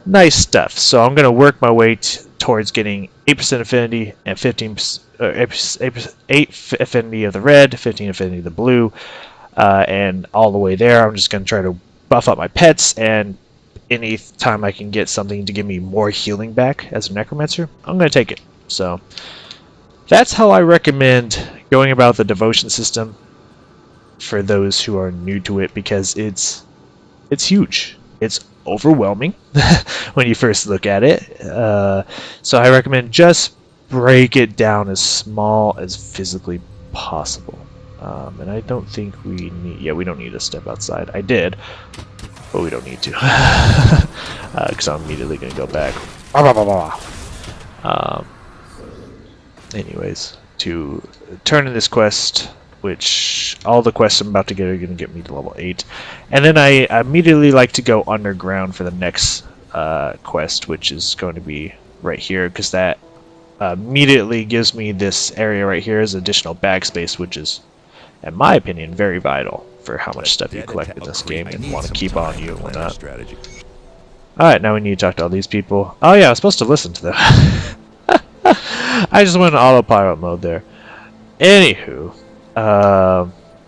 nice stuff. So I'm going to work my way towards getting 8% affinity and 8 affinity of the red, 15 affinity of the blue, and all the way there. I'm just going to try to buff up my pets, and any time I can get something to give me more healing back as a necromancer, I'm going to take it. So that's how I recommend going about the devotion system for those who are new to it, because it's huge. It's overwhelming when you first look at it. So I recommend just break it down as small as physically possible. And I don't think we need... Yeah, we don't need to step outside. I did, but we don't need to. Because I'm immediately going to go back. Anyways, to turn in this quest, which all the quests I'm about to get are going to get me to level 8. And then I immediately like to go underground for the next quest, which is going to be right here, because that immediately gives me this area right here as additional bag space, which is, in my opinion, very vital for how much stuff you collect in this game and want to keep on you and whatnot. Alright, now we need to talk to all these people. Oh yeah, I was supposed to listen to them. I just went in autopilot mode there. Anywho,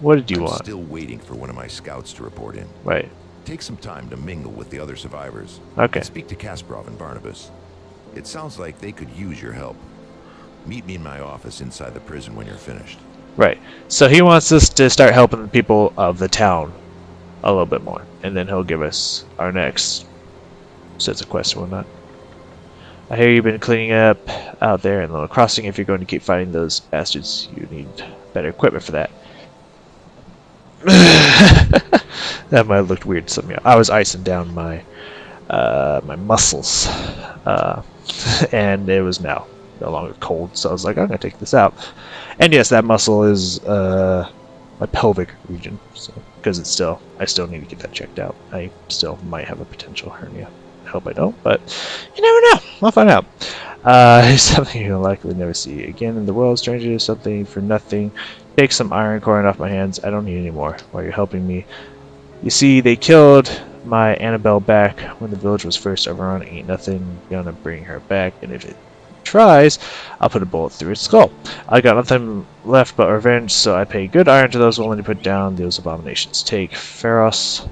what did you want? Still waiting for one of my scouts to report in. Right. Take some time to mingle with the other survivors. Okay. Speak to Kasparov and Barnabas. It sounds like they could use your help. Meet me in my office inside the prison when you're finished. Right. So he wants us to start helping the people of the town a little bit more, and then he'll give us our next sets of quests and whatnot. I hear you've been cleaning up out there in Little Crossing. If you're going to keep fighting those bastards, you need better equipment for that. That might have looked weird to some of you. I was icing down my my muscles, and it was now no longer cold, so I was like, I'm going to take this out. And yes, that muscle is my pelvic region, so because it's still, I still need to get that checked out. I still might have a potential hernia. I hope I don't, but you never know. I'll find out. It's something you'll likely never see again in the world. Stranger, something for nothing. Take some iron core off my hands. I don't need any more while you're helping me. You see, they killed my Annabelle back when the village was first overrun. Ain't nothing gonna bring her back, and if it tries, I'll put a bullet through its skull. I got nothing left but revenge, so I pay good iron to those willing to put down those abominations. Take Pharos,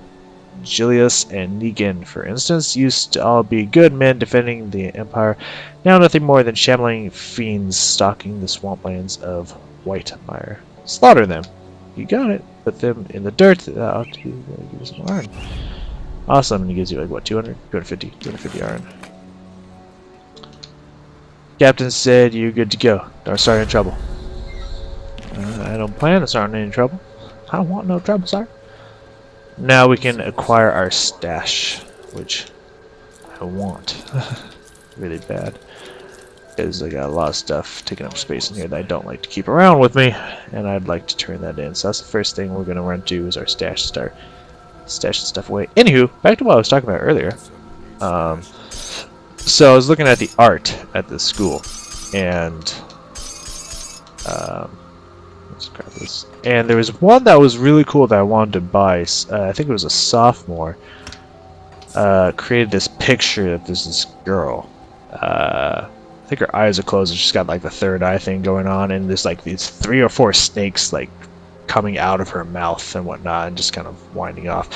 Julius, and Negan, for instance, used to all be good men defending the Empire. Now nothing more than shambling fiends stalking the swamplands of Whitemire. Slaughter them. You got it. Put them in the dirt. I'll give you some iron. Awesome. And he gives you like what, 200? 250 iron. Captain said you're good to go. Don't start any trouble. I don't plan to start any trouble. I don't want no trouble, sir. Now we can acquire our stash, which I want really bad, because I got a lot of stuff taking up space in here that I don't like to keep around with me, and I'd like to turn that in. So that's the first thing we're going to run to is our stash, start stashing stuff away. Anywho, back to what I was talking about earlier. So I was looking at the art at this school, and let's grab this. And there was one that was really cool that I wanted to buy. I think it was a sophomore. Created this picture of this girl. I think her eyes are closed and she's got like the third eye thing going on, and there's like these 3 or 4 snakes like coming out of her mouth and whatnot, and just kind of winding off.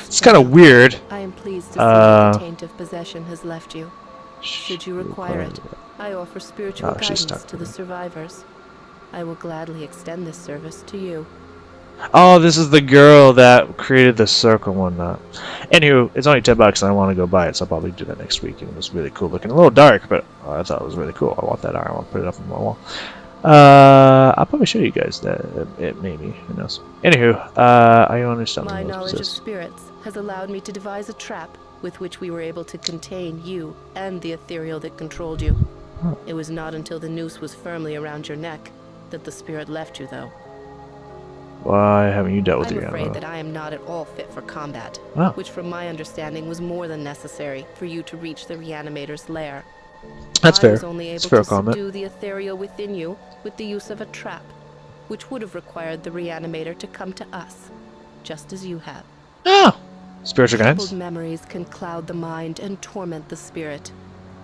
It's kind of weird. I am pleased to see that the taint of possession has left you. Should you require it, I offer spiritual guidance to the survivors. I will gladly extend this service to you. Oh, this is the girl that created the circle and whatnot. Anywho, it's only $10 and I want to go buy it, so I'll probably do that next week. And it was really cool looking. A little dark, but I thought it was really cool. I want that iron. I want to put it up on my wall. I'll probably show you guys that. It maybe. Who knows? Anywho, I understand. My knowledge of spirits has allowed me to devise a trap with which we were able to contain you and the ethereal that controlled you. Huh. It was not until the noose was firmly around your neck that the spirit left you, though. Why haven't you dealt with I'm your afraid that I am not at all fit for combat, Oh. which from my understanding was more than necessary for you to reach the Reanimator's lair. That's I fair. was only able It's fair to comment. subdue the ethereal within you with the use of a trap, which would have required the Reanimator to come to us, just as you have. Oh! Spiritual guidance? Troubled memories can cloud the mind and torment the spirit.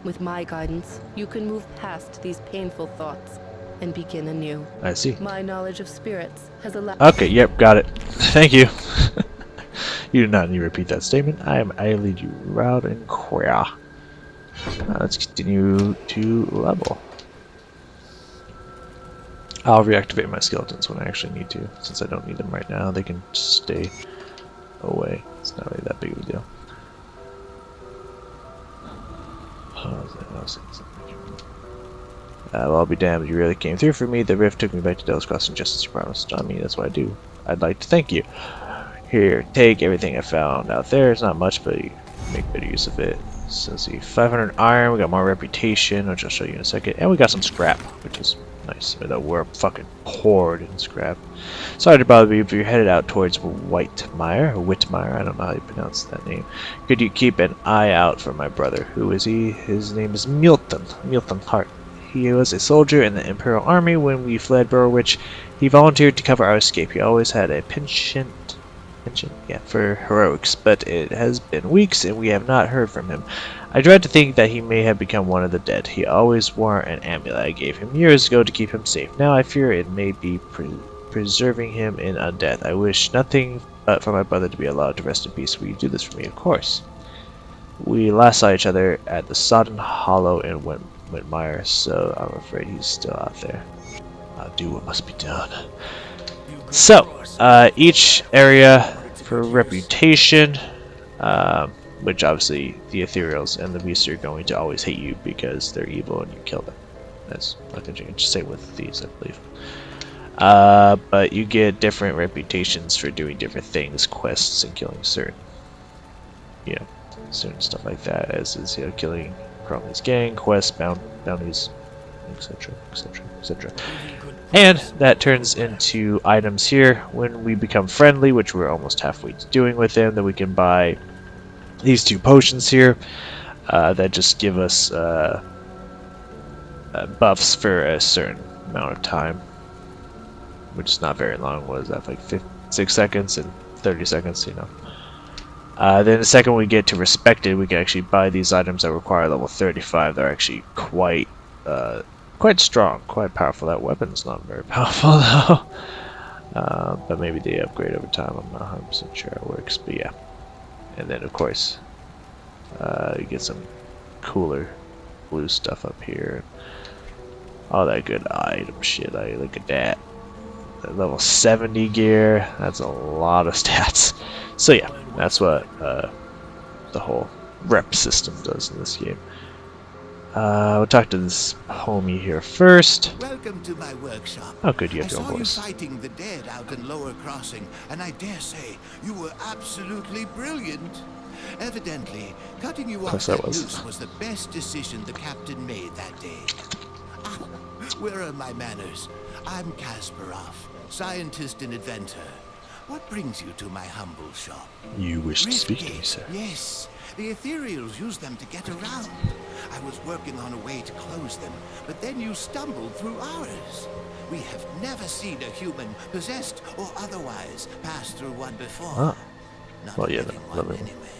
With my guidance, you can move past these painful thoughts and begin anew. I see. My knowledge of spirits has allowed... Okay, yep, got it. Thank you. You do not need to repeat that statement. I lead you loud and clear. Let's continue to level. I'll reactivate my skeletons when I actually need to. Since I don't need them right now, they can stay away. It's not really that big of a deal. Well, I'll be damned, you really came through for me. The rift took me back to Delos Crossing just as you promised. I mean, that's what I do. I'd like to thank you. Here, take everything I found out there. It's not much, but you make better use of it. So let's see, 500 iron, we got more reputation, which I'll show you in a second, and we got some scrap, which is nice. Although we're fucking poured in scrap. Sorry to bother you, but you're headed out towards Whitmire, I don't know how you pronounce that name. Could you keep an eye out for my brother? Who is he? His name is Milton Hart. He was a soldier in the Imperial Army when we fled Burwich. He volunteered to cover our escape. He always had a penchant for heroics, but it has been weeks and we have not heard from him. I dread to think that he may have become one of the dead. He always wore an amulet I gave him years ago to keep him safe. Now I fear it may be preserving him in undeath. I wish nothing but for my brother to be allowed to rest in peace. Will you do this for me? Of course. We last saw each other at the Sodden Hollow in Whitmire, so I'm afraid he's still out there. I'll do what must be done. So, each area for reputation, which obviously the ethereals and the beasts are going to always hate you because they're evil and you kill them. That's nothing you can say with these, I believe. But you get different reputations for doing different things, quests, and killing certain stuff like that, as is killing Cromley's gang, quests, bounties, etc., etc., etc. And that turns into items here when we become friendly, which we're almost halfway to doing with them. Then we can buy these 2 potions here that just give us buffs for a certain amount of time, which is not very long. What is that, like 6 seconds and 30 seconds, Then the second we get to Respected, we can actually buy these items that require level 35. They're actually quite strong, quite powerful. That weapon's not very powerful though. But maybe they upgrade over time. I'm not 100% sure how it works, but yeah. And then of course, you get some cooler blue stuff up here. All that good item shit. Look at that. Level 70 gear. That's a lot of stats. So yeah, that's what the whole rep system does in this game. We'll talk to this homie here first. Welcome to my workshop. Oh, good, you have your own I saw voice. you fighting the dead out in Lower Crossing, and I dare say you were absolutely brilliant. Evidently, cutting you off that noose was the best decision the captain made that day. Ah, where are my manners? I'm Kasparov, scientist and inventor. What brings you to my humble shop? You wish to speak to me, sir. Yes, the ethereals use them to get around. I was working on a way to close them, but then you stumbled through ours. We have never seen a human, possessed or otherwise, pass through one before. Ah. Not Well, yeah, one anyway.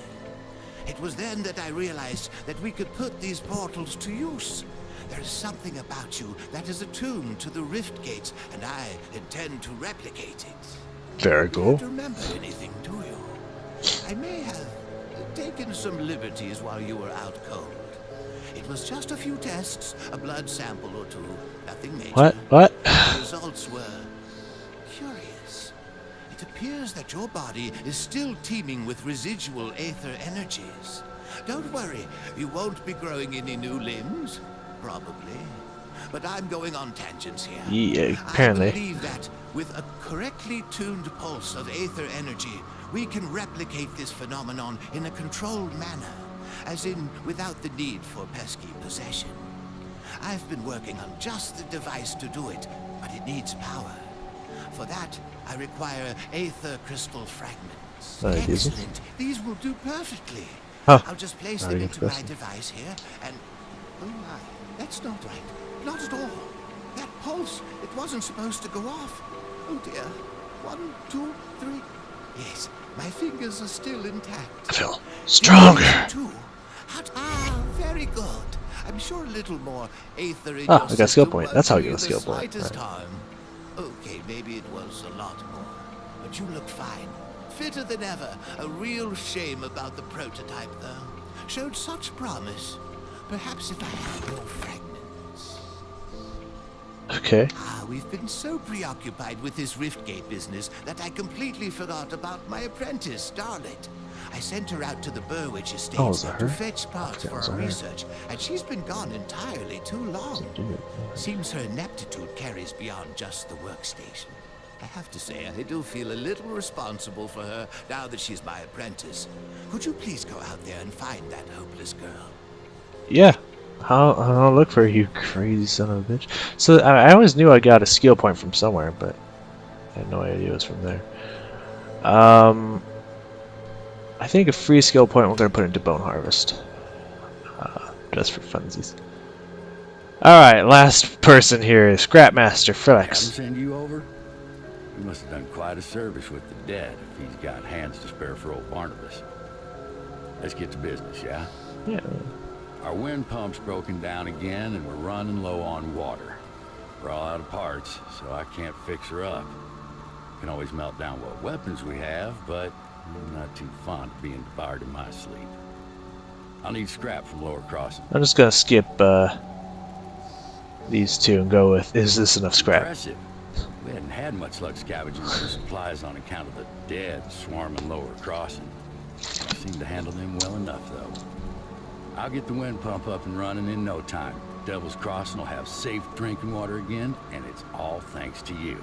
It was then that I realized that we could put these portals to use. There is something about you that is attuned to the rift gates, and I intend to replicate it. Very cool. You don't remember anything, do you? I may have taken some liberties while you were out cold. It was just a few tests, a blood sample or 2, nothing major. What? The results were curious. It appears that your body is still teeming with residual aether energies. Don't worry, you won't be growing any new limbs. Probably. But I'm going on tangents here. Yeah, apparently. I believe that with a correctly tuned pulse of aether energy, we can replicate this phenomenon in a controlled manner, as in without the need for pesky possession. I've been working on just the device to do it, but it needs power. For that, I require aether crystal fragments. Excellent. These will do perfectly. Huh. I'll just place them into my device here, and... Oh my, that's not right. Not at all. That pulse, it wasn't supposed to go off. Oh dear. 1, 2, 3. Yes, my fingers are still intact. I feel stronger. Ah, very good. I'm sure a little more aether in Ah, your I got a skill system point. won't That's how do you get a the skill point. slightest Right. harm. Okay, maybe it was a lot more, but you look fine. Fitter than ever. A real shame about the prototype, though. Showed such promise. Perhaps if I had more fragments. Okay. We've been so preoccupied with this Riftgate business that I completely forgot about my apprentice, Starlet. I sent her out to the Burwitch Oh, Estates is that to her? fetch parts Okay, for was our that her? research, and she's been gone entirely too long. Dude. Seems her ineptitude carries beyond just the workstation. I have to say, I do feel a little responsible for her now that she's my apprentice. Could you please go out there and find that hopeless girl? Yeah. I'll look for you, crazy son of a bitch. So I always knew I got a skill point from somewhere, but I had no idea it was from there. I think a free skill point we're gonna put into Bone Harvest, just for funsies. All right, last person here is Scrapmaster Captain Felix. send you over? He must have done quite a service with the dead if he's got hands to spare for old Barnabas. Let's get to business, yeah? Yeah. Our wind pump's broken down again and we're running low on water. We're all out of parts, so I can't fix her up. Can always melt down what weapons we have, but I'm not too fond of being devoured in my sleep. I'll need scrap from Lower Crossing. I'm just gonna skip these two and go with, is this enough scrap? Impressive. We hadn't had much luck scavenging for supplies on account of the dead swarming Lower Crossing. We seem to handle them well enough, though. I'll get the wind pump up and running in no time. Devil's Crossing will have safe drinking water again, and it's all thanks to you.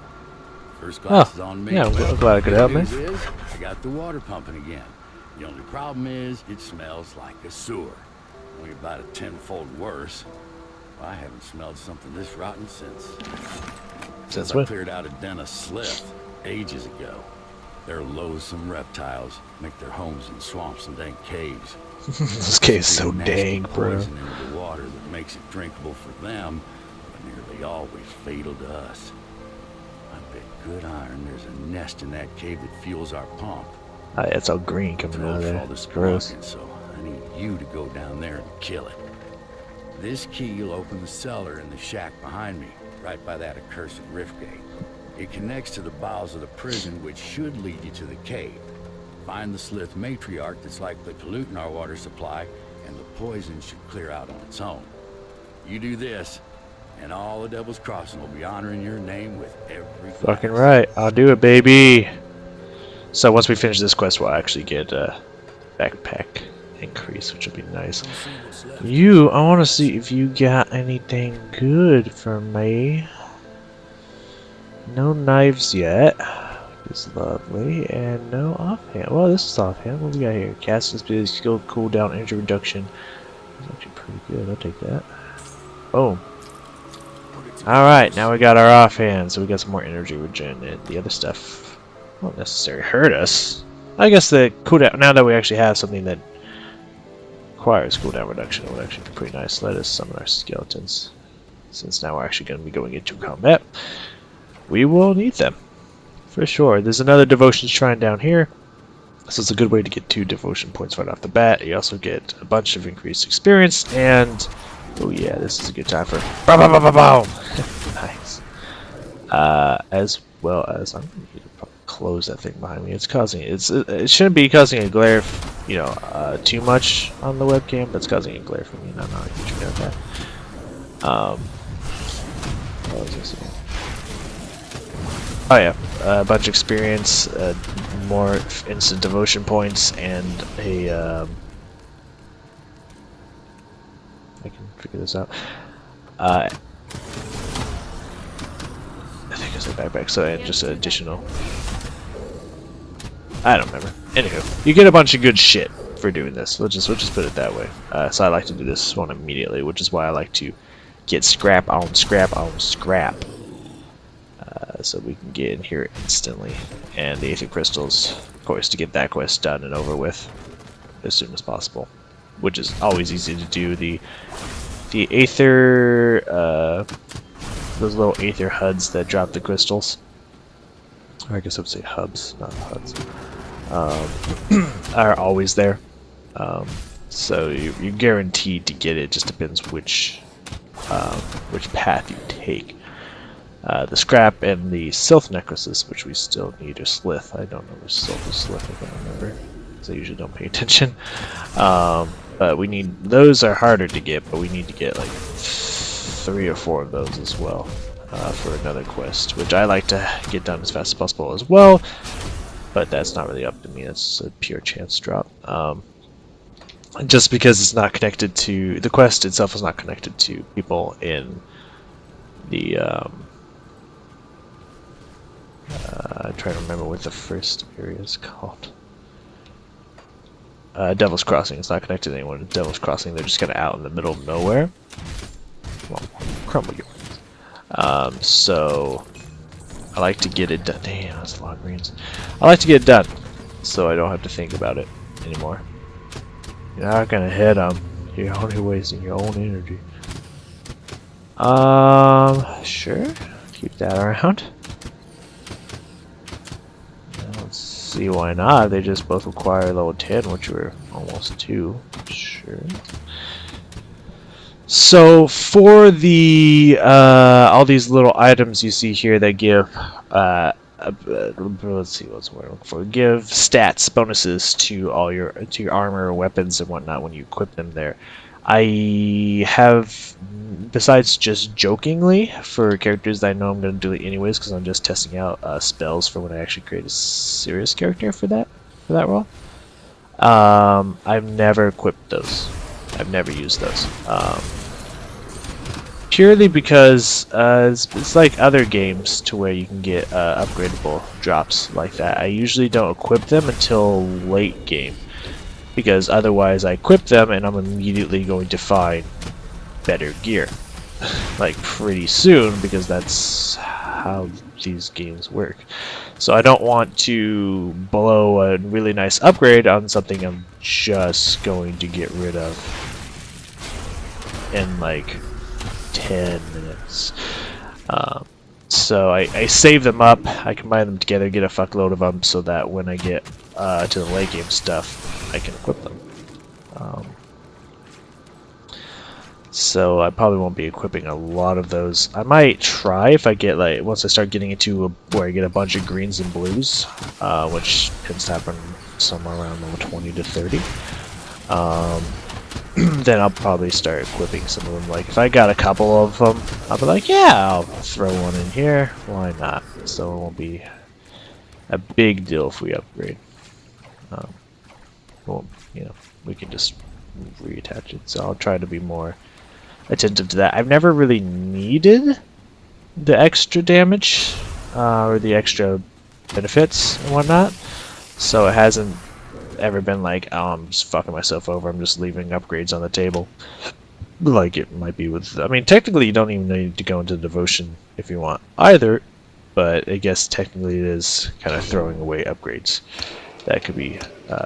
First class is on me. Yeah, I'm glad I could help, man. The news is, I got the water pumping again. The only problem is, it smells like a sewer. Only about a tenfold worse. I haven't smelled something this rotten since I when? cleared out a den of slith ages ago. They're loathsome reptiles, make their homes in swamps and dank caves. This cave's so Nasty dang, bro. poison into the water that makes it drinkable for them, but nearly always fatal to us. I bet good iron there's a nest in that cave that fuels our pump. It's all green coming out of For there. all this Gross. spelunking, so I need you to go down there and kill it. This key will open the cellar in the shack behind me, right by that accursed rift gate. It connects to the bowels of the prison, which should lead you to the cave. Find the slith matriarch that's likely polluting our water supply, and the poison should clear out on its own. You do this, and all the Devil's Crossing will be honoring your name with every Fucking glass. right. I'll do it, baby. So once we finish this quest, we'll actually get a backpack increase, which will be nice. I want to see if you got anything good for me. No knives yet. It's lovely. And no offhand. Well, this is offhand. What we got here? Casting speed, skill cooldown, energy reduction. That's actually pretty good. I'll take that. Boom. Alright, now we got our offhand, so we got some more energy regen, and the other stuff won't necessarily hurt us. I guess the cooldown, now that we actually have something that requires cooldown reduction, it would actually be pretty nice. Let us summon our skeletons. Since now we're actually going to be going into combat, we will need them. For sure. There's another devotion shrine down here, so it's a good way to get 2 devotion points right off the bat. You also get a bunch of increased experience, and oh yeah, this is a good time for boom. Nice. As well as I'm gonna need to probably close that thing behind me. It's causing it shouldn't be causing a glare, you know, too much on the webcam, but it's causing a glare for me, and I'm not a huge fan of that. What was I saying? Oh yeah, a bunch of experience, more instant devotion points, and a I can figure this out. I think it's a backpack, so and just an additional. I don't remember. Anywho, you get a bunch of good shit for doing this. We'll just put it that way. So I like to do this one immediately, which is why I like to get scrap on scrap on scrap. So we can get in here instantly, and the Aether Crystals, of course, to get that quest done and over with as soon as possible, which is always easy to do. The Aether, those little Aether HUDs that drop the crystals, or I guess I would say hubs, not HUDs, are always there. So you're guaranteed to get it. Just depends which path you take. The scrap and the Sylph necklaces, which we still need, or Slith. I don't know which Sylph or Slith, I can't remember, because I usually don't pay attention. But we need, those are harder to get, but we need to get like 3 or 4 of those as well for another quest, which I like to get done as fast as possible as well, but that's not really up to me. That's a pure chance drop. Just because it's not connected to, the quest itself is not connected to people in the I'm trying to remember what the first area is called. Devil's Crossing. It's not connected to anyone in Devil's Crossing. They're just kind of out in the middle of nowhere. Well, crumble your wings. So I like to get it done. Damn, that's a lot of greens. I like to get it done, so I don't have to think about it anymore. You're not gonna hit them. You're only wasting your own energy. Sure. Keep that around. See why not. They just both require level 10, which we're almost 2. Sure. So for the all these little items you see here that give let's see what's what I'm looking for. Give stats bonuses to all your armor, weapons, and whatnot when you equip them there. I have, besides just jokingly, for characters that I know I'm going to delete anyways because I'm just testing out spells for when I actually create a serious character for that role. I've never equipped those. I've never used those. Purely because it's like other games to where you can get upgradable drops like that. I usually don't equip them until late game, because otherwise I equip them and I'm immediately going to find better gear like pretty soon, because that's how these games work. So I don't want to blow a really nice upgrade on something I'm just going to get rid of in like 10 minutes. So I save them up, I combine them together, get a fuckload of them, so that when I get to the late game stuff, I can equip them. So I probably won't be equipping a lot of those. I might try if I get, like, once I start getting into where I get a bunch of greens and blues, which tends to happen somewhere around level 20 to 30. Then I'll probably start equipping some of them. Like, if I got a couple of them, I'll be like, yeah, I'll throw one in here. Why not? So it won't be a big deal if we upgrade. Well, you know, we can just reattach it. So I'll try to be more attentive to that. I've never really needed the extra damage or the extra benefits and whatnot, so it hasn't ever been like, oh, I'm just fucking myself over, I'm just leaving upgrades on the table like it might be with, I mean, technically you don't even need to go into devotion if you want either, but I guess technically it is kind of throwing away upgrades that could be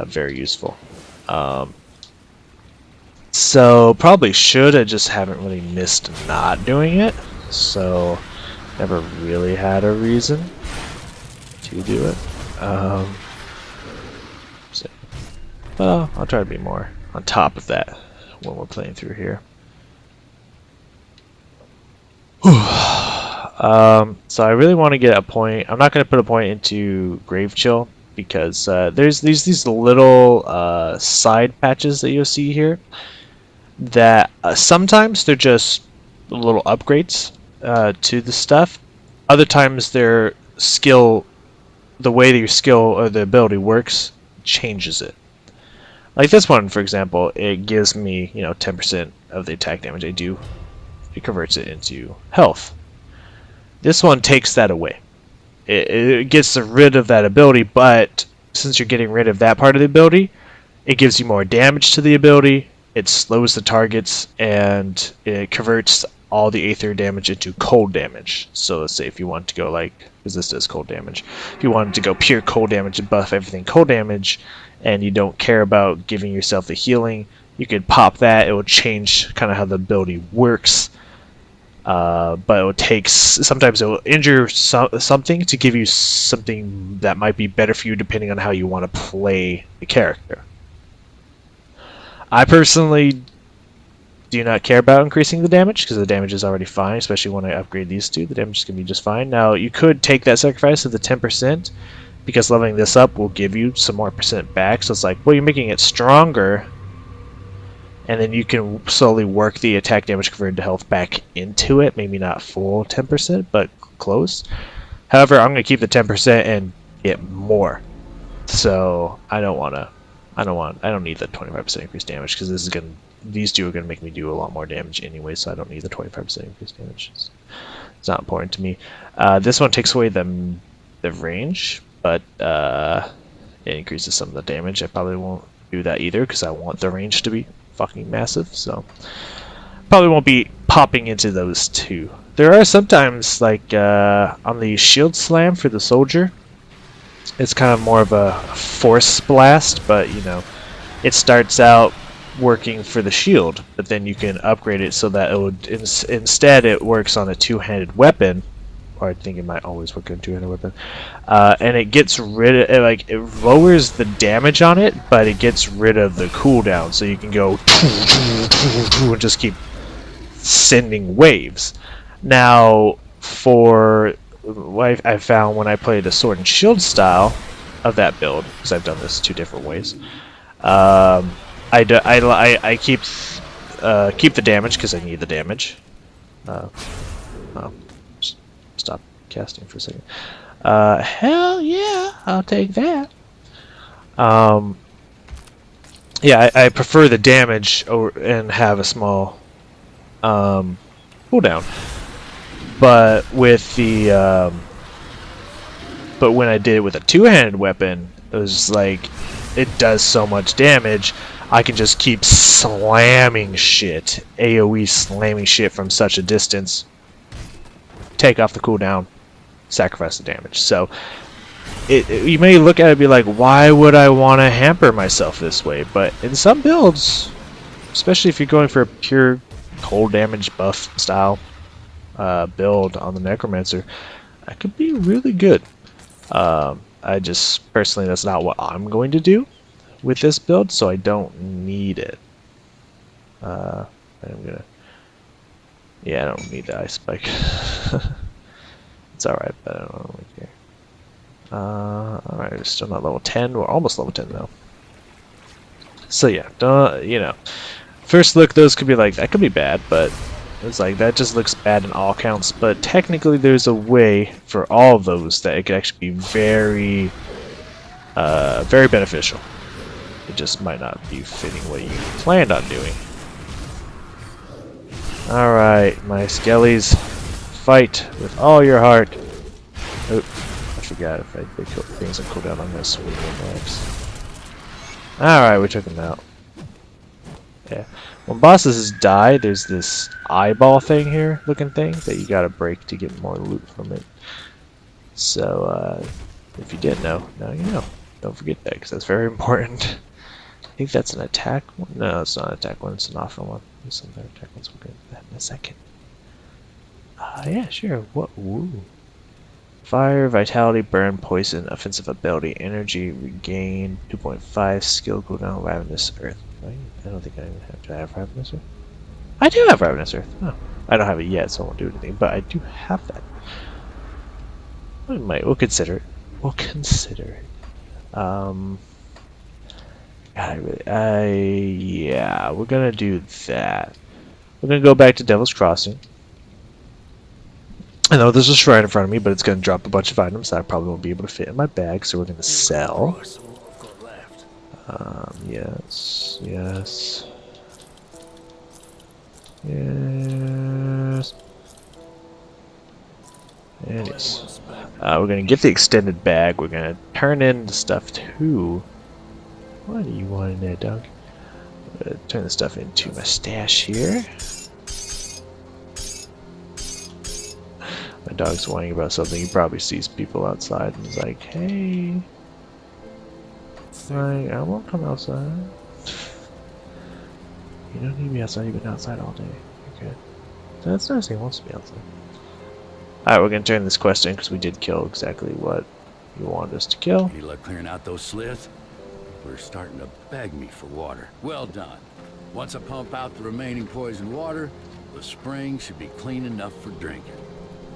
very useful. So probably should, I just haven't really missed not doing it, so never really had a reason to do it. Well, I'll try to be more on top of that when we're playing through here. So I really want to get a point. I'm not going to put a point into Grave Chill because there's these little side patches that you'll see here that sometimes they're just little upgrades to the stuff. Other times their skill, the way that your skill or the ability works, changes it. Like this one, for example, it gives me, 10% of the attack damage I do. It converts it into health. This one takes that away. It gets rid of that ability, but since you're getting rid of that part of the ability, it gives you more damage to the ability, it slows the targets, and it converts all the aether damage into cold damage. So let's say if you want to go like, because this does cold damage, if you wanted to go pure cold damage and buff everything cold damage, and you don't care about giving yourself the healing, you could pop that. It will change kind of how the ability works. But it will take, sometimes it will injure something to give you something that might be better for you depending on how you want to play the character. I personally do not care about increasing the damage because the damage is already fine, especially when I upgrade these two. The damage is going to be just fine. Now, you could take that sacrifice of the 10% because leveling this up will give you some more percent back. So it's like, well, you're making it stronger, and then you can slowly work the attack damage converted to health back into it. Maybe not full 10%, but close. However, I'm going to keep the 10% and get more. So I don't need the 25% increased damage because these two are gonna make me do a lot more damage anyway. So I don't need the 25% increased damage. It's not important to me. This one takes away the range, but it increases some of the damage. I probably won't do that either because I want the range to be fucking massive. So probably won't be popping into those two. There are sometimes like on the shield slam for the soldier. It's kind of more of a force blast, but you know, it starts out working for the shield, but then you can upgrade it so that it would instead it works on a two-handed weapon, or I think it might always work on a two-handed weapon, and it gets rid of it lowers the damage on it, but it gets rid of the cooldown, so you can go and just keep sending waves. Now, for what I found when I played a sword and shield style of that build, because I've done this two different ways, I keep the damage because I need the damage. Stop casting for a second. Hell yeah, I'll take that. Yeah, I prefer the damage and have a small cooldown. But with the but when I did it with a two-handed weapon, it was like it does so much damage. I can just keep slamming shit, AoE slamming shit from such a distance. Take off the cooldown, sacrifice the damage. So you may look at it and be like, why would I want to hamper myself this way? But in some builds, especially if you're going for a pure cold damage buff style build on the Necromancer, that could be really good. I just personally, that's not what I'm going to do with this build, so I don't need it. I don't need the ice spike. It's alright, but I don't really care. Alright, we're still not level 10. We're almost level 10 though. So yeah, first look, those could be like, that could be bad, but it's like, that just looks bad in all counts. But technically there's a way for all of those that it could actually be very, very beneficial. It just might not be fitting what you planned on doing. Alright, my skellies, fight with all your heart. Oop, I forgot if I did things on cooldown, I'm gonna swing them next. Alright, we took him out. Yeah. When bosses die, there's this eyeball thing here, looking thing, that you gotta break to get more loot from it. So, if you didn't know, now you know. Don't forget that, because that's very important. I think that's an attack one. No, it's not an attack one, it's an offer one. There's some better attack ones, we'll get into that in a second. Yeah, sure. What? Ooh. Fire, vitality, burn, poison, offensive ability, energy, regain, 2.5, skill cooldown, ravenous earth. I don't think I even have to have Ravenous Earth. I do have Ravenous Earth. Oh, I don't have it yet, so I won't do anything. But I do have that. We'll consider it. We'll consider it. Yeah, we're gonna do that. We're gonna go back to Devil's Crossing. I know there's a shrine in front of me, but it's gonna drop a bunch of items that I probably won't be able to fit in my bag, so we're gonna sell. Yes. Yes. And yes. We're gonna get the extended bag. We're gonna turn in the stuff too. What do you want in there, dog? I'm gonna turn the stuff into my stash here. My dog's whining about something. He probably sees people outside and is like, hey. Like, I won't come outside. You don't need me outside, you've been outside all day. You're good. So that's nice, he wants to be outside. Alright, we're gonna turn this quest in because we did kill exactly what you wanted us to kill. Any luck clearing out those sliths? We're starting to beg me for water. Well done. Once I pump out the remaining poison water, the spring should be clean enough for drinking.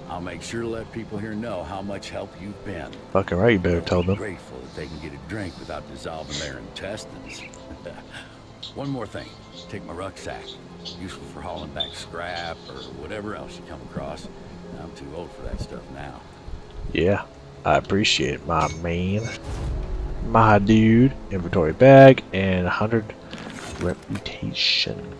I'll make sure to let people here know how much help you've been. Fucking right, you better They'll tell be them. grateful that they can get a drink without dissolving their intestines. One more thing. Take my rucksack. Useful for hauling back scrap or whatever else you come across. I'm too old for that stuff now. Yeah, I appreciate it, my man. My dude. Inventory bag and 100 reputation.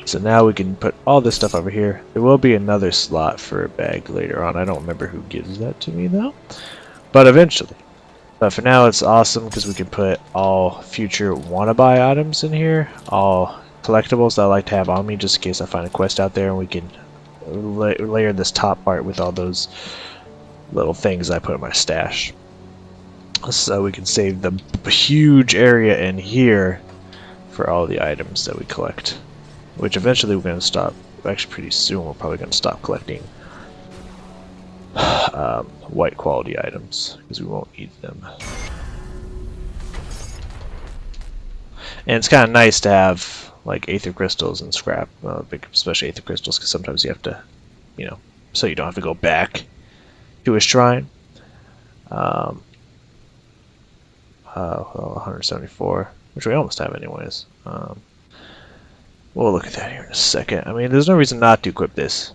So now we can put all this stuff over here. There will be another slot for a bag later on. I don't remember who gives that to me though. But eventually. But for now it's awesome because we can put all future wanna-buy items in here. All collectibles that I like to have on me just in case I find a quest out there, and we can layer this top part with all those little things I put in my stash. So we can save the huge area in here for all the items that we collect. Which eventually we're going to stop, actually pretty soon we're probably going to stop collecting white quality items because we won't need them. And it's kind of nice to have like aether crystals and scrap, especially aether crystals, because sometimes you have to, you know, so you don't have to go back to a shrine. 174, which we almost have anyways. We'll look at that here in a second. I mean, there's no reason not to equip this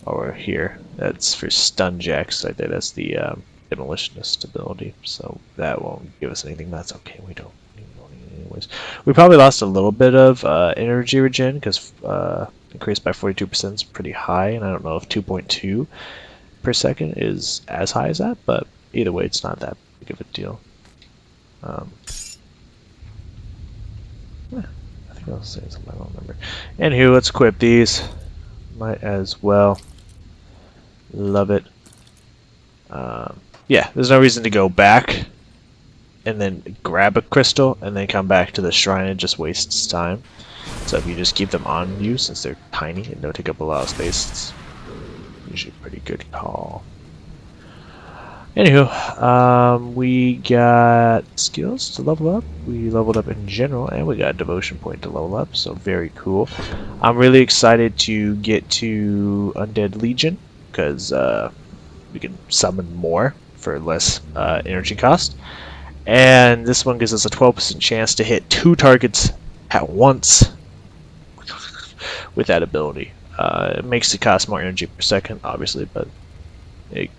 over here. That's for stun jacks right there. That's the demolitionist ability, so that won't give us anything. That's okay. We don't need it anyways. We probably lost a little bit of energy regen because increased by 42% is pretty high, and I don't know if 2.2 per second is as high as that, but either way, it's not that big of a deal. Yeah, I think I was saying something, I don't remember. Anywho, let's equip these. Might as well. Love it. Yeah, there's no reason to go back and then grab a crystal and then come back to the shrine. It just wastes time. So if you just keep them on you, since they're tiny and don't take up a lot of space, it's usually a pretty good call. Anywho, we got skills to level up. We leveled up in general, and we got a devotion point to level up, so very cool. I'm really excited to get to Undead Legion, because we can summon more for less energy cost. And this one gives us a 12% chance to hit 2 targets at once with that ability. It makes it cost more energy per second, obviously, but it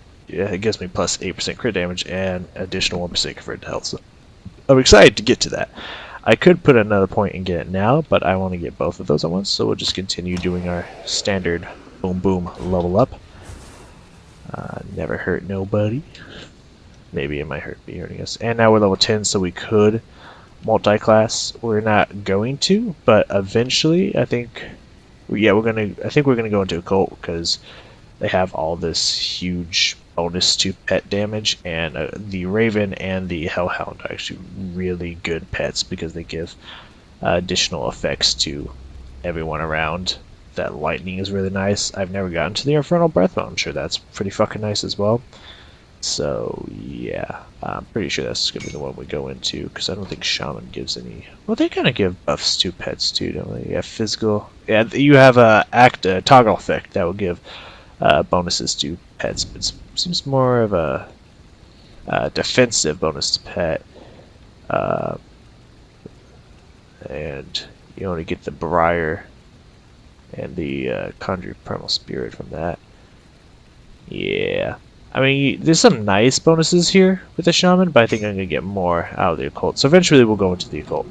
gives me plus 8% crit damage and additional 1% converted to health. So I'm excited to get to that. I could put another point and get it now, but I want to get both of those at once, so we'll just continue doing our standard boom boom level up. Never hurt nobody. Maybe it might be hurting us. And now we're level 10, so we could multi-class. We're not going to, but eventually I think we're gonna go into occult because they have all this huge bonus to pet damage, and the Raven and the Hellhound are actually really good pets because they give additional effects to everyone around. That lightning is really nice. I've never gotten to the Infernal Breath, but I'm sure that's pretty fucking nice as well. So yeah, I'm pretty sure that's gonna be the one we go into because I don't think Shaman gives any. Well, they kind of give buffs to pets too, don't they? Yeah, physical. Yeah, you have a toggle effect that will give bonuses to pets, but it seems more of a defensive bonus to pet. And you only get the Briar and the Conjure Primal Spirit from that. Yeah. I mean, there's some nice bonuses here with the Shaman, but I think I'm going to get more out of the Occult. So eventually we'll go into the Occult.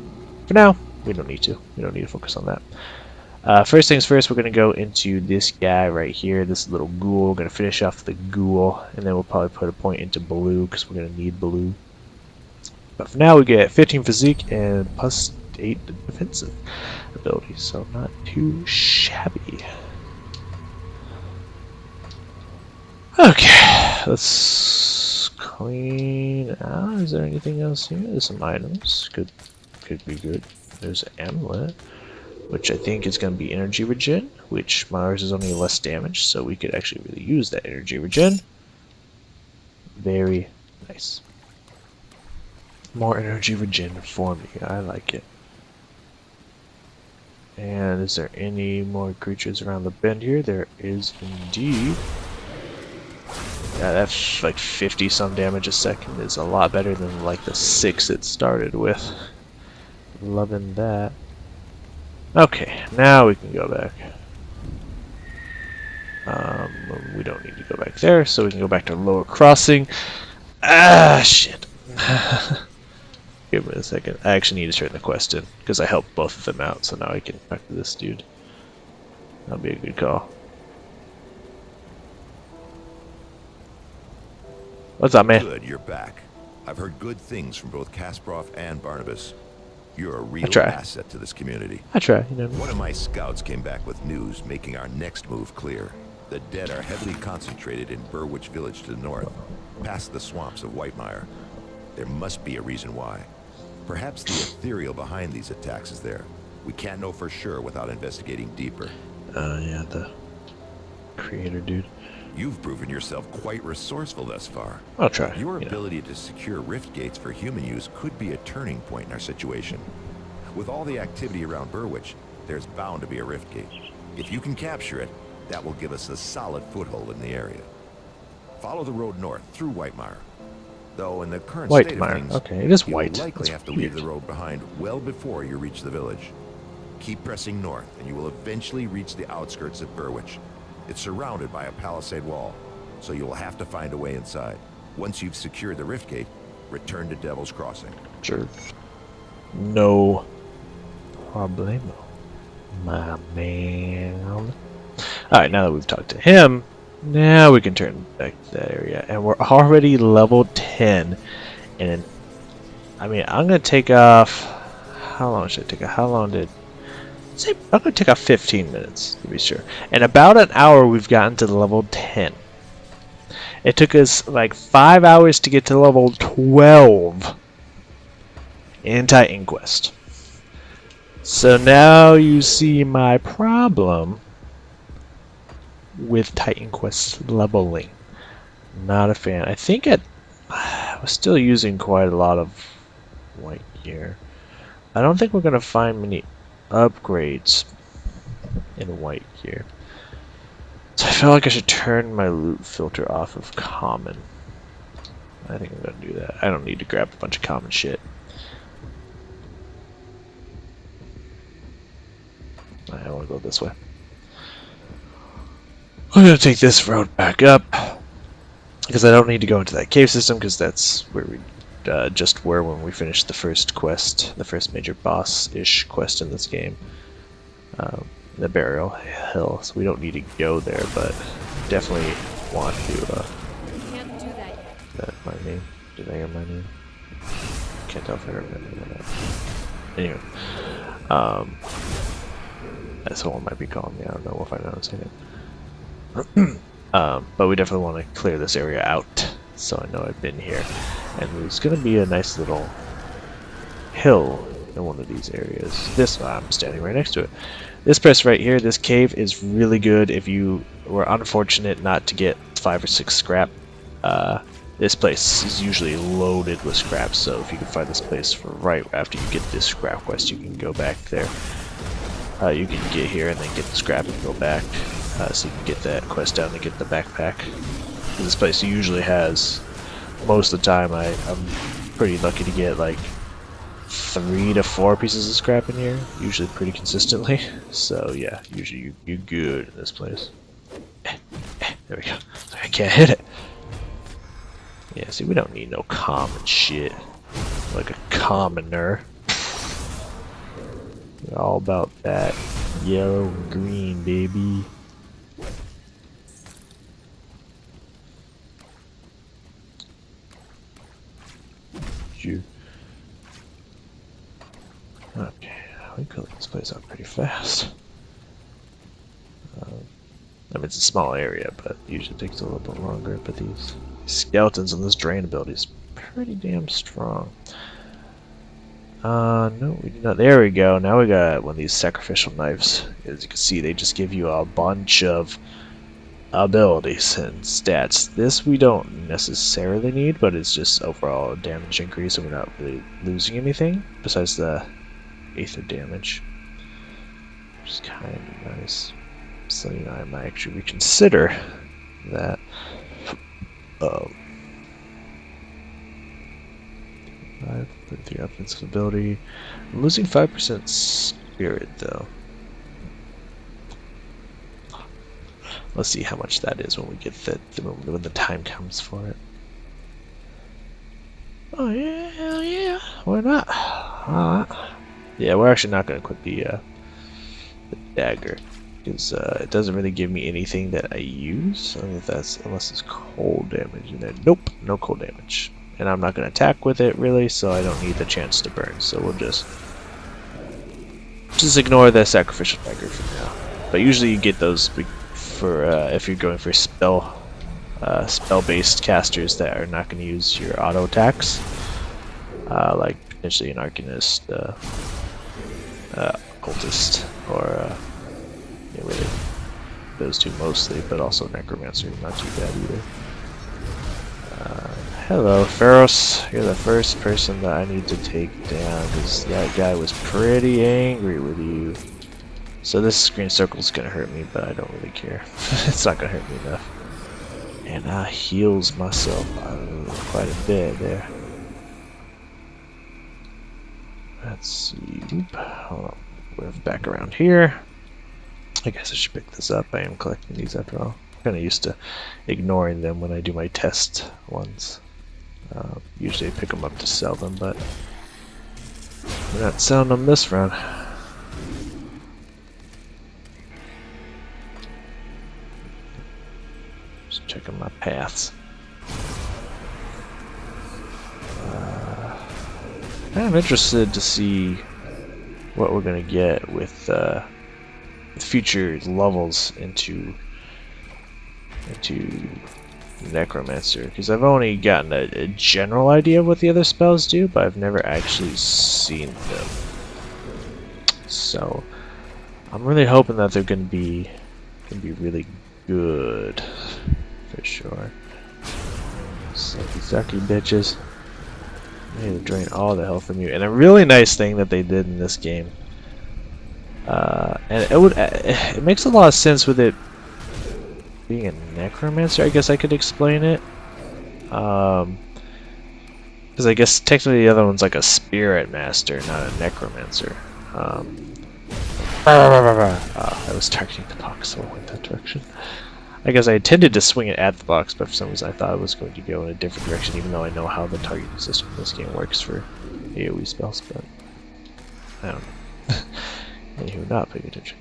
For now, we don't need to. We don't need to focus on that. First things first, we're going to go into this guy right here, this little ghoul. We're going to finish off the ghoul, and then we'll probably put a point into blue, because we're going to need blue. But for now, we get 15 physique and plus 8 defensive ability, so not too shabby. Okay, let's clean out. Is there anything else here? There's some items. Could be good. There's an amulet, which I think is going to be energy regen, which Mars is only less damage, so we could actually really use that energy regen. Very nice. More energy regen for me. I like it. And is there any more creatures around the bend here? There is indeed. Yeah, that's like 50 some damage a second is a lot better than like the 6 it started with. Loving that. Okay, now we can go back. We don't need to go back there, so we can go back to Lower Crossing. Ah, shit. Give me a second. I actually need to turn the quest in, because I helped both of them out, so now I can talk to this dude. That'll be a good call. What's up, man? Good, you're back. I've heard good things from both Kasparov and Barnabas. You're a real try. asset to this community. I try, you know. One of my scouts came back with news making our next move clear. The dead are heavily concentrated in Burwich Village to the north, past the swamps of Whitemire. There must be a reason why. Perhaps the ethereal behind these attacks is there. We can't know for sure without investigating deeper. Yeah, the creator dude. You've proven yourself quite resourceful thus far. I'll try. Your ability to secure rift gates for human use could be a turning point in our situation. With all the activity around Burwich, there's bound to be a rift gate. If you can capture it, that will give us a solid foothold in the area. Follow the road north through Whitemire. Though in the current state of things, okay, it is you'll white. likely That's have to weird. leave the road behind well before you reach the village. Keep pressing north, and you will eventually reach the outskirts of Burwich. It's surrounded by a palisade wall, so you will have to find a way inside. Once you've secured the rift gate, return to Devil's Crossing. Sure. No problemo, my man. Alright, now that we've talked to him, now we can turn back to that area. And we're already level 10. And, I mean, I'm going to take off... How long should I take off? How long did... Say, I'm going to take off 15 minutes, to be sure. In about an hour, we've gotten to level 10. It took us like 5 hours to get to level 12 in Titan Quest. So now you see my problem with Titan Quest leveling. Not a fan. I think I was still using quite a lot of white gear. I don't think we're going to find many upgrades in white gear. So I feel like I should turn my loot filter off of common. I think I'm going to do that. I don't need to grab a bunch of common shit. I want to go this way. I'm going to take this road back up because I don't need to go into that cave system because that's where we just were when we finished the first quest, the first major boss-ish quest in this game. The Burial Hill, so we don't need to go there, but definitely want to... Can't do that yet. Is that my name? Did I hear my name? Can't tell if I remember that. Anyway. That's what one might be calling me. I don't know if I know I'm saying it. But we definitely want to clear this area out, so I know I've been here. And there's going to be a nice little hill in one of these areas. I'm standing right next to it. This place right here, this cave, is really good if you were unfortunate not to get 5 or 6 scrap. This place is usually loaded with scrap, so if you can find this place for right after you get this scrap quest, you can go back there. You can get here and then get the scrap and go back, so you can get that quest down to get the backpack. This place usually has, most of the time, I'm pretty lucky to get like 3 to 4 pieces of scrap in here, usually pretty consistently. So yeah, usually you're good in this place. There we go. I can't hit it. Yeah, see, we don't need no common shit. Like a commoner. We're all about that yellow and green, baby. Shoot. Okay, we cleared this place out pretty fast. I mean, it's a small area, but usually takes a little bit longer. But these skeletons and this drain ability is pretty damn strong. No, we do not. There we go. Now we got one of these sacrificial knives. As you can see, they just give you a bunch of abilities and stats. This we don't necessarily need, but it's just overall damage increase, so we're not really losing anything besides the aether damage. which is kind of nice. So, you know, I might actually reconsider that. 33 offensive ability. I'm losing 5% spirit though. Let's see how much that is when we get when the time comes for it. Oh yeah, hell yeah, why not? Yeah, we're actually not going to equip the dagger because it doesn't really give me anything that I use unless it's cold damage. And then nope, no cold damage. And I'm not going to attack with it really, so I don't need the chance to burn. So we'll just ignore the sacrificial dagger for now. But usually you get those for if you're going for spell-based casters that are not going to use your auto attacks, like potentially an Arcanist, Cultist, or really those two mostly, but also Necromancer, not too bad either. Hello, Pharos. You're the first person that I need to take down because that guy was pretty angry with you. So this green circle's gonna hurt me, but I don't really care. It's not gonna hurt me enough. And I heals myself quite a bit there. Let's see. Oop. Hold on. We're back around here. I guess I should pick this up. I am collecting these after all. I'm kind of used to ignoring them when I do my test ones. Usually I pick them up to sell them, but we're not selling them this round. Just checking my paths. Kind of interested to see what we're gonna get with future levels into Necromancer, because I've only gotten a general idea of what the other spells do, but I've never actually seen them. So I'm really hoping that they're gonna be really good for sure. Sucky bitches. I need to drain all the health from you. And a really nice thing that they did in this game, and it makes a lot of sense with it being a Necromancer, I guess I could explain it. Because I guess technically the other one's like a Spirit Master, not a Necromancer. I was targeting the box, so I went that direction. I guess I intended to swing it at the box, but for some reason I thought it was going to go in a different direction, even though I know how the targeting system in this game works for AoE spells, but I don't know. Anywho, not paying attention.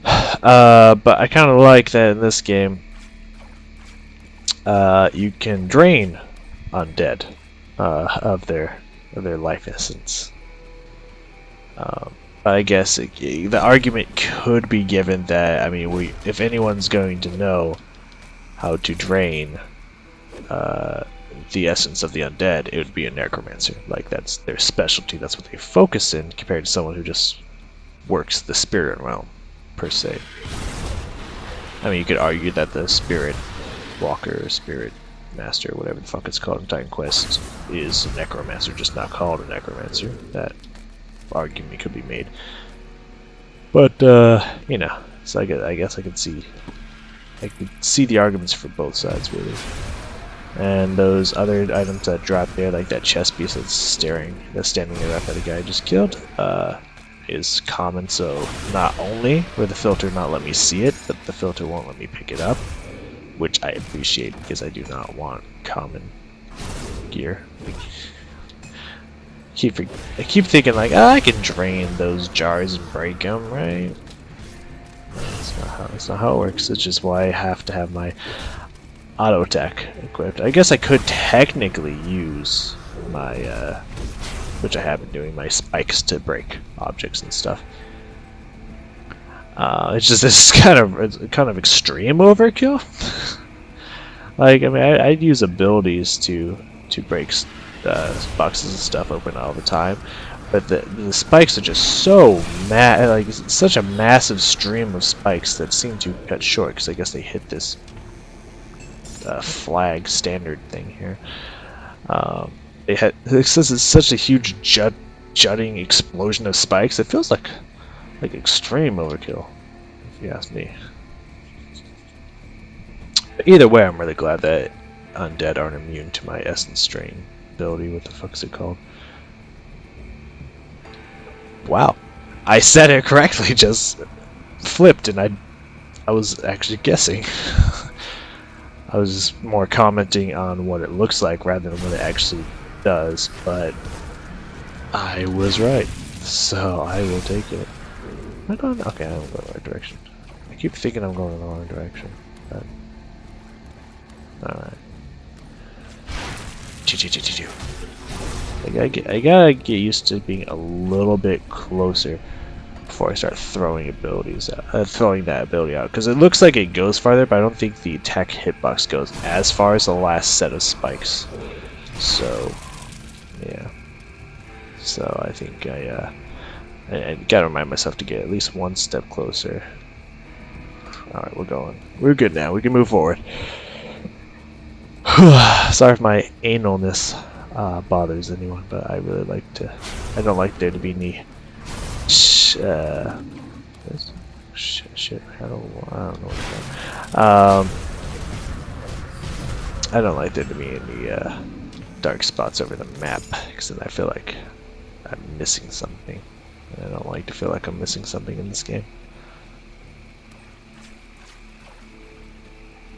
But I kind of like that in this game you can drain undead of their life essence. But I guess the argument could be given that, I mean, if anyone's going to know how to drain the essence of the undead, it would be a Necromancer. Like, that's their specialty, that's what they focus in, compared to someone who just works the spirit realm, per se. I mean, you could argue that the Spirit Walker, or Spirit Master, whatever the fuck it's called in Titan Quest, is a Necromancer, just not called a Necromancer. That argument could be made. But, you know, so I guess I could see the arguments for both sides, really. And those other items that drop there, like that chest piece that's standing there after the guy I just killed, is common. So not only will the filter not let me see it, but the filter won't let me pick it up, which I appreciate because I do not want common gear. I keep thinking like, I can drain those jars and break them, right? That's not how it works. It's just why I have to have my auto attack equipped. I guess I could technically use my, which I have been doing, my spikes to break objects and stuff. It's just it's kind of extreme overkill. Like, I mean, I'd use abilities to break boxes and stuff open all the time, but the spikes are just so like it's such a massive stream of spikes that seem to cut short, because I guess they hit this flag standard thing here. Since it's such a huge jutting explosion of spikes, it feels like Like extreme overkill, if you ask me. But either way, I'm really glad that undead aren't immune to my essence drain ability. What the fuck is it called? Wow, I said it correctly. Just flipped, and I was actually guessing. I was more commenting on what it looks like rather than what it actually does, but I was right. So I will take it. Am I going? Okay, I'm going the right direction. I keep thinking I'm going in the wrong direction, but alright. I gotta get used to being a little bit closer before I start throwing abilities out, throwing that ability out, because it looks like it goes farther, but I don't think the attack hitbox goes as far as the last set of spikes. So yeah. So I think I gotta remind myself to get at least one step closer. Alright, we're going. We're good now. We can move forward. Sorry if my analness bothers anyone, but I really like to. I don't like there to be any. Shit. I don't know what I don't like there to be any dark spots over the map, because then I feel like I'm missing something. And I don't like to feel like I'm missing something in this game.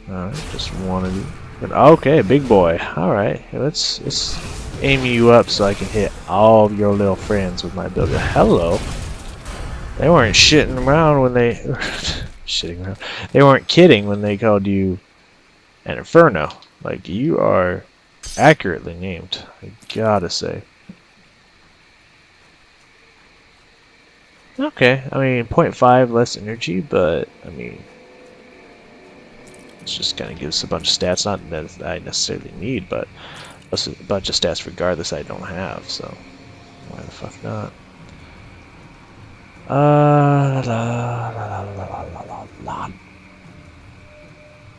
Alright, just one of you. Okay, big boy. Alright, let's aim you up so I can hit all of your little friends with my ability. Hello. They weren't shitting around when they shitting around. They weren't kidding when they called you an Inferno. Like, you are accurately named, I gotta say. Okay, I mean 0.5 less energy, but I mean it just kind of gives a bunch of stats, not that I necessarily need, but a bunch of stats regardless I don't have, so why the fuck not?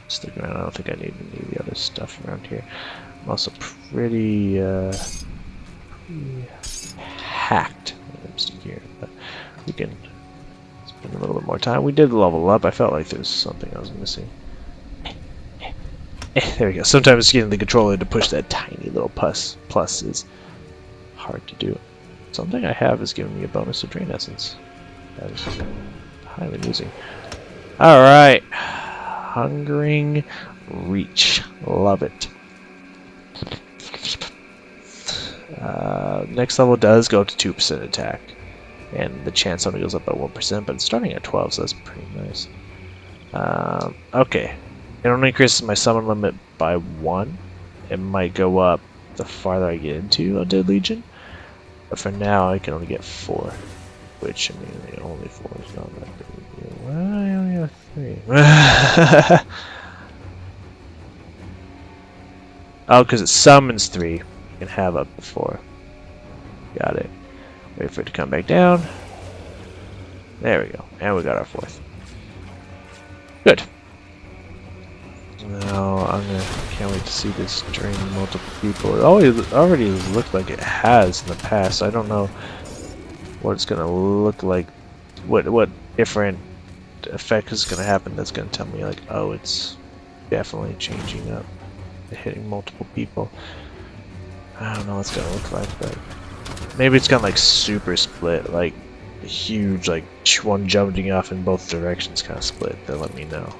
Stick around, I don't think I need any of the other stuff around here. I'm also pretty hacked when I'm still here, but we can spend a little bit more time. We did level up. I felt like there's something I was missing. There we go. Sometimes getting the controller to push that tiny little plus is hard to do. Something I have is giving me a bonus to drain essence. That is highly amusing. Alright. Hungering Reach. Love it. Next level does go to 2% attack. And the chance only goes up by 1%, but it's starting at 12, so that's pretty nice. Okay. It only increases my summon limit by 1. It might go up the farther I get into Undead Legion. But for now, I can only get 4. Which, I mean, only 4 is not that big a deal. Well, I only have 3. Oh, because it summons 3. You can have up to 4. Got it. Wait for it to come back down. There we go. And we got our 4th. Good. Now, can't wait to see this drain multiple people. It already looked like it has in the past. I don't know what it's going to look like. What different effect is going to happen that's going to tell me, like, oh, it's definitely changing up. Hitting multiple people. I don't know what it's going to look like, but maybe it's gonna like super split, like a huge, like one jumping off in both directions kind of split. They'll let me know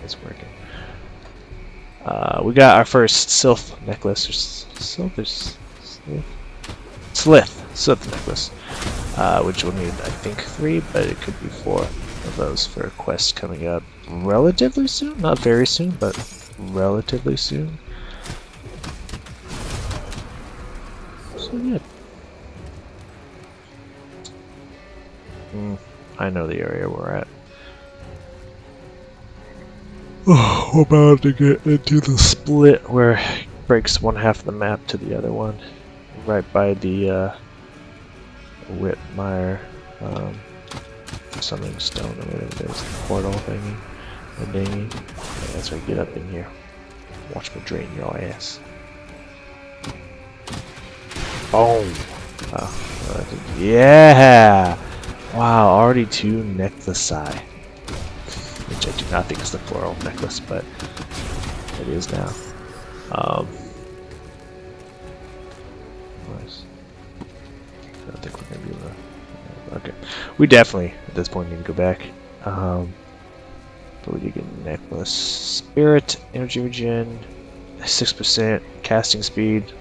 it's working. We got our first Sylph necklace, or Sylph necklace, which will need, I think, 3, but it could be 4 of those for a quest coming up relatively soon. Not very soon, but relatively soon. So good. I know the area we're at. Oh, we're about to get into the split where it breaks one half of the map to the other one. Right by the Whitmire something stone or whatever it is. The portal thingy. The dingy. Yeah, that's right, get up in here. Watch me drain your ass. Boom! Oh, yeah! Wow, already 2 necklaci. Which I do not think is the floral necklace, but it is now. Nice. I don't think we're gonna be able to. Okay, we definitely at this point need to go back. But we did get a necklace. Spirit, energy regen, 6% casting speed.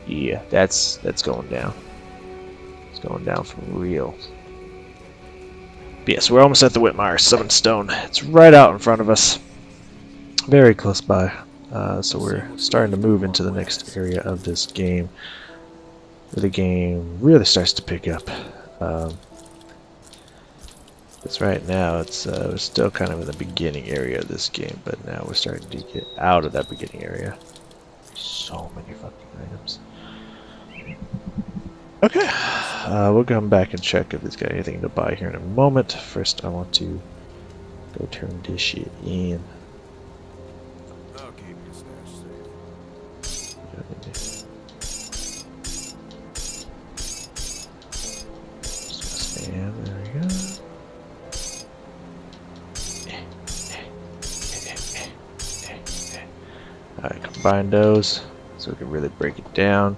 Yeah, that's going down. It's going down for real. But yes, we're almost at the Whitmire Summon Stone. It's right out in front of us. Very close by. So we're starting to move into the next area of this game, where the game really starts to pick up. Because right now it's we're still kind of in the beginning area of this game, but now we're starting to get out of that beginning area. So many fucking items. Okay, we'll come back and check if there's got anything to buy here in a moment. First, I want to go turn this shit in. I'll keep your stash safe. And there we go. Alright, combine those so we can really break it down.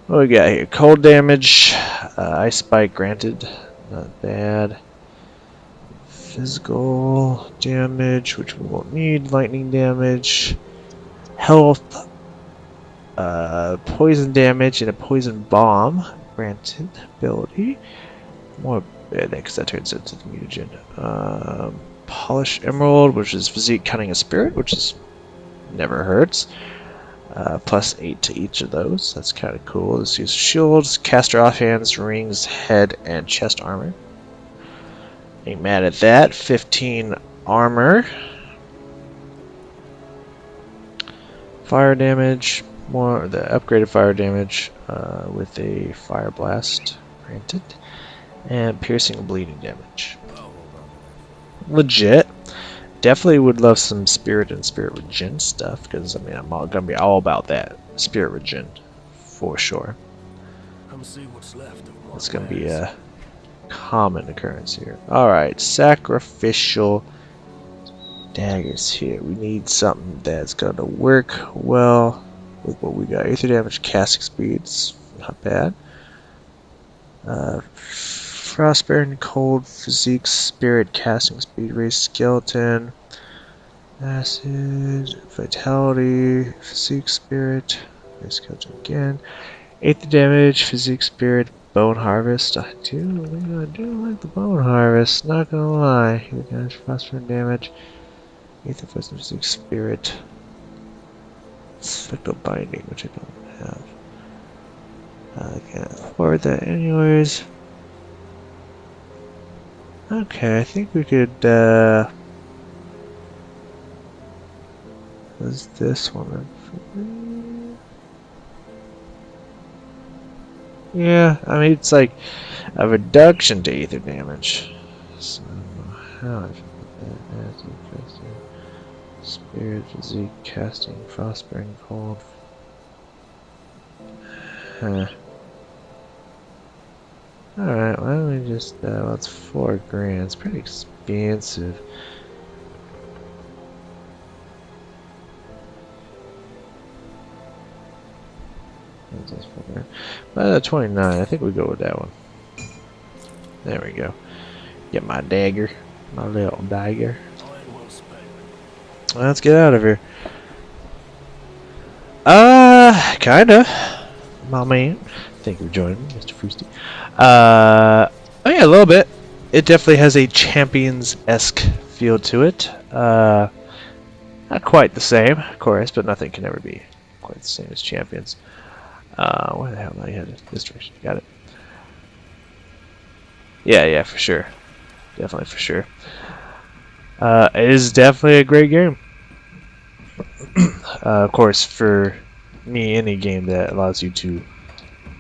What we got here? Cold damage, ice spike granted, not bad. Physical damage, which we won't need. Lightning damage, health, poison damage, and a poison bomb granted ability. More bad because that turns into the mutagen. Polish emerald, which is physique, cunning, and spirit, which is never hurts. Plus 8 to each of those. That's kind of cool. Let's use shields, caster offhands, rings, head, and chest armor. Ain't mad at that. 15 armor. Fire damage. More the upgraded fire damage with a fire blast granted. And piercing and bleeding damage. Legit. Definitely would love some spirit and spirit regen stuff, because I mean I'm gonna be all about that spirit regen for sure. Come see what's left of It's gonna be a common occurrence here. Alright, sacrificial daggers here. We need something that's gonna work well with what we got. Aether damage, casting speeds, not bad. Frostburn, cold, physique, spirit, casting speed, raise skeleton, acid, vitality, physique, spirit, raise skeleton again, aether damage, physique, spirit, bone harvest. I do like the bone harvest, not gonna lie. Aether damage, frostburn damage, aether physique, spirit, spectral binding, which I don't have. I can't afford that anyways. Okay, I think we could, what's this one? Yeah, I mean, it's like a reduction to ether damage. So, how I should put that? Spirit, physique, casting, frostburn, cold. Huh. Alright, why don't we just, well, it's $4 grand. It's pretty expensive. That's $4 grand. But 29, I think we go with that one. There we go. Get my dagger. My little dagger. Let's get out of here. Kinda. My man. Thank you for joining me, Mr. Foosty. Oh yeah, a little bit. It definitely has a Champions-esque feel to it. Not quite the same, of course, but nothing can ever be quite the same as Champions. Where the hell am I headed? This direction. Got it. Yeah, for sure. Definitely for sure. It is definitely a great game. Of course, for me, any game that allows you to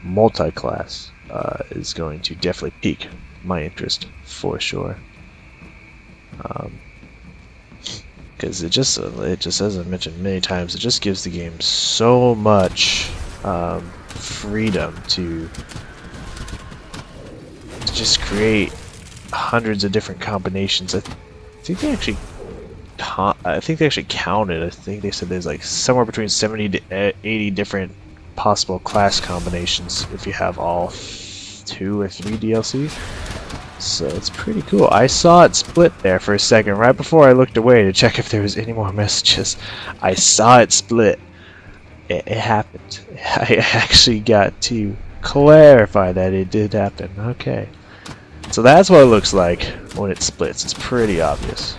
multi-class is going to definitely pique my interest for sure. Because it just as I mentioned many times, it just gives the game so much freedom to just create hundreds of different combinations. I think they actually counted. I think they said there's like somewhere between 70 to 80 different possible class combinations if you have all 2 or 3 DLC. So it's pretty cool. I saw it split there for a second right before I looked away to check if there was any more messages. I saw it split. It happened. I actually got to clarify that it did happen. Okay. So that's what it looks like when it splits. It's pretty obvious.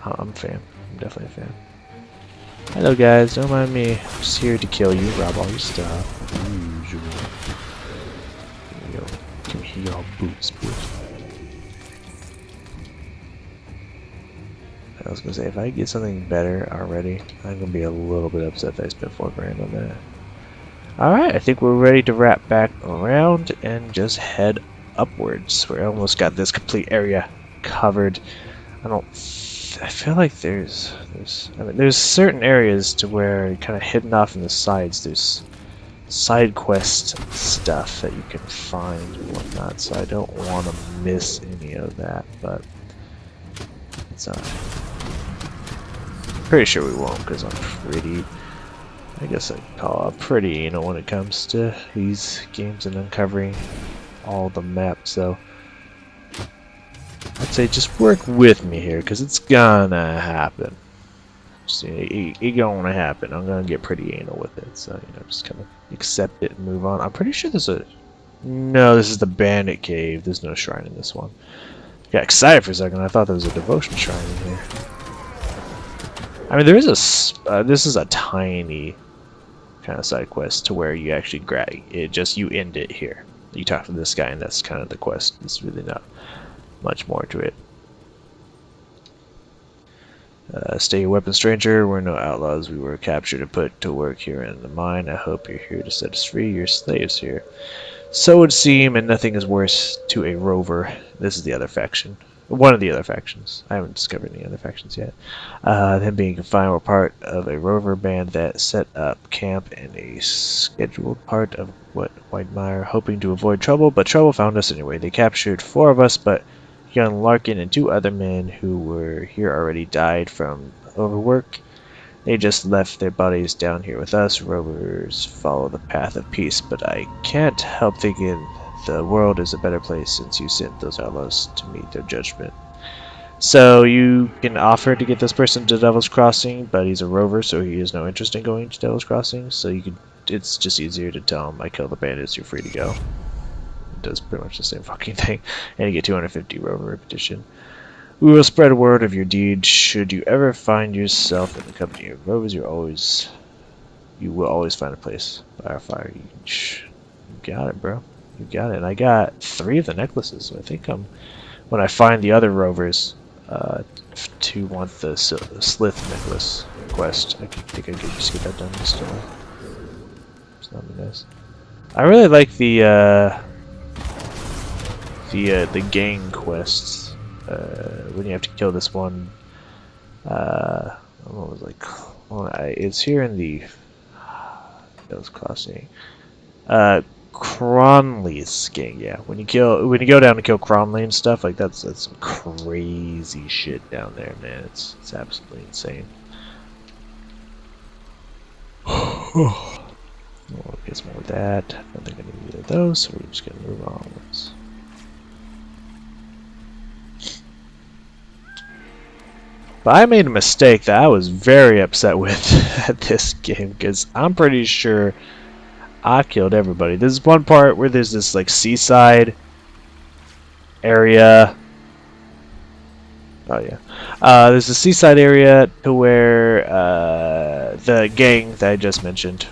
I'm a fan. I'm definitely a fan. Hello guys, don't mind me. I'm just here to kill you, rob all your stuff. Usual. Here you go. Give me your boots, bitch. I was gonna say, if I get something better already, I'm gonna be a little bit upset that I spent $4 grand on that. Alright, I think we're ready to wrap back around and just head upwards. We almost got this complete area covered. I feel like there's certain areas to where kind of hidden off in the sides. There's side quest stuff that you can find and whatnot. So I don't want to miss any of that, but it's pretty sure we won't because I'm pretty. I guess I'd call it pretty anal when it comes to these games and uncovering all the maps. So I'd say just work with me here, because it's gonna happen. It's gonna happen. I'm gonna get pretty anal with it, so just kind of accept it and move on. I'm pretty sure there's no, this is the Bandit Cave. There's no shrine in this one. Got excited for a second. I thought there was a devotion shrine in here. I mean, there is this is a tiny kind of side quest to where you actually you end it here. You talk to this guy, and that's kind of the quest. It's really not much more to it. Stay a weapon stranger. We're no outlaws. We were captured and put to work here in the mine. I hope you're here to set us free. You're slaves here. So it would seem, and nothing is worse to a rover. This is the other faction. One of the other factions. I haven't discovered any other factions yet. Them being confined were part of a rover band that set up camp in a scheduled part of Whitemire, hoping to avoid trouble, but trouble found us anyway. They captured 4 of us, but young Larkin and 2 other men who were here already died from overwork. They just left their bodies down here with us. Rovers follow the path of peace, but I can't help thinking the world is a better place since you sent those outlaws to meet their judgment. So you can offer to get this person to Devil's Crossing, but he's a rover, so he has no interest in going to Devil's Crossing. So it's just easier to tell him, I kill the bandits, you're free to go. It does pretty much the same fucking thing, and you get 250 rover repetition. We will spread word of your deed. Should you ever find yourself in the company of rovers, you will always find a place by our fire. You got it, bro. You got it. And I got 3 of the necklaces, so I think when I find the other rovers to want the Slith necklace quest, I think I could just get that done instantly. It's not nice. I really like the gang quests. When you have to kill this one, it's here in the Devil's Crossing. Cronley's gang, yeah. When you go down to kill Cronley and stuff, like that's some crazy shit down there, man. It's absolutely insane. We'll get some more of that. I don't think I need either of those, so we're just gonna move onwards. But I made a mistake that I was very upset with at this game, because I'm pretty sure I killed everybody. There's one part where there's this like seaside area. Oh yeah. There's a seaside area to where the gang that I just mentioned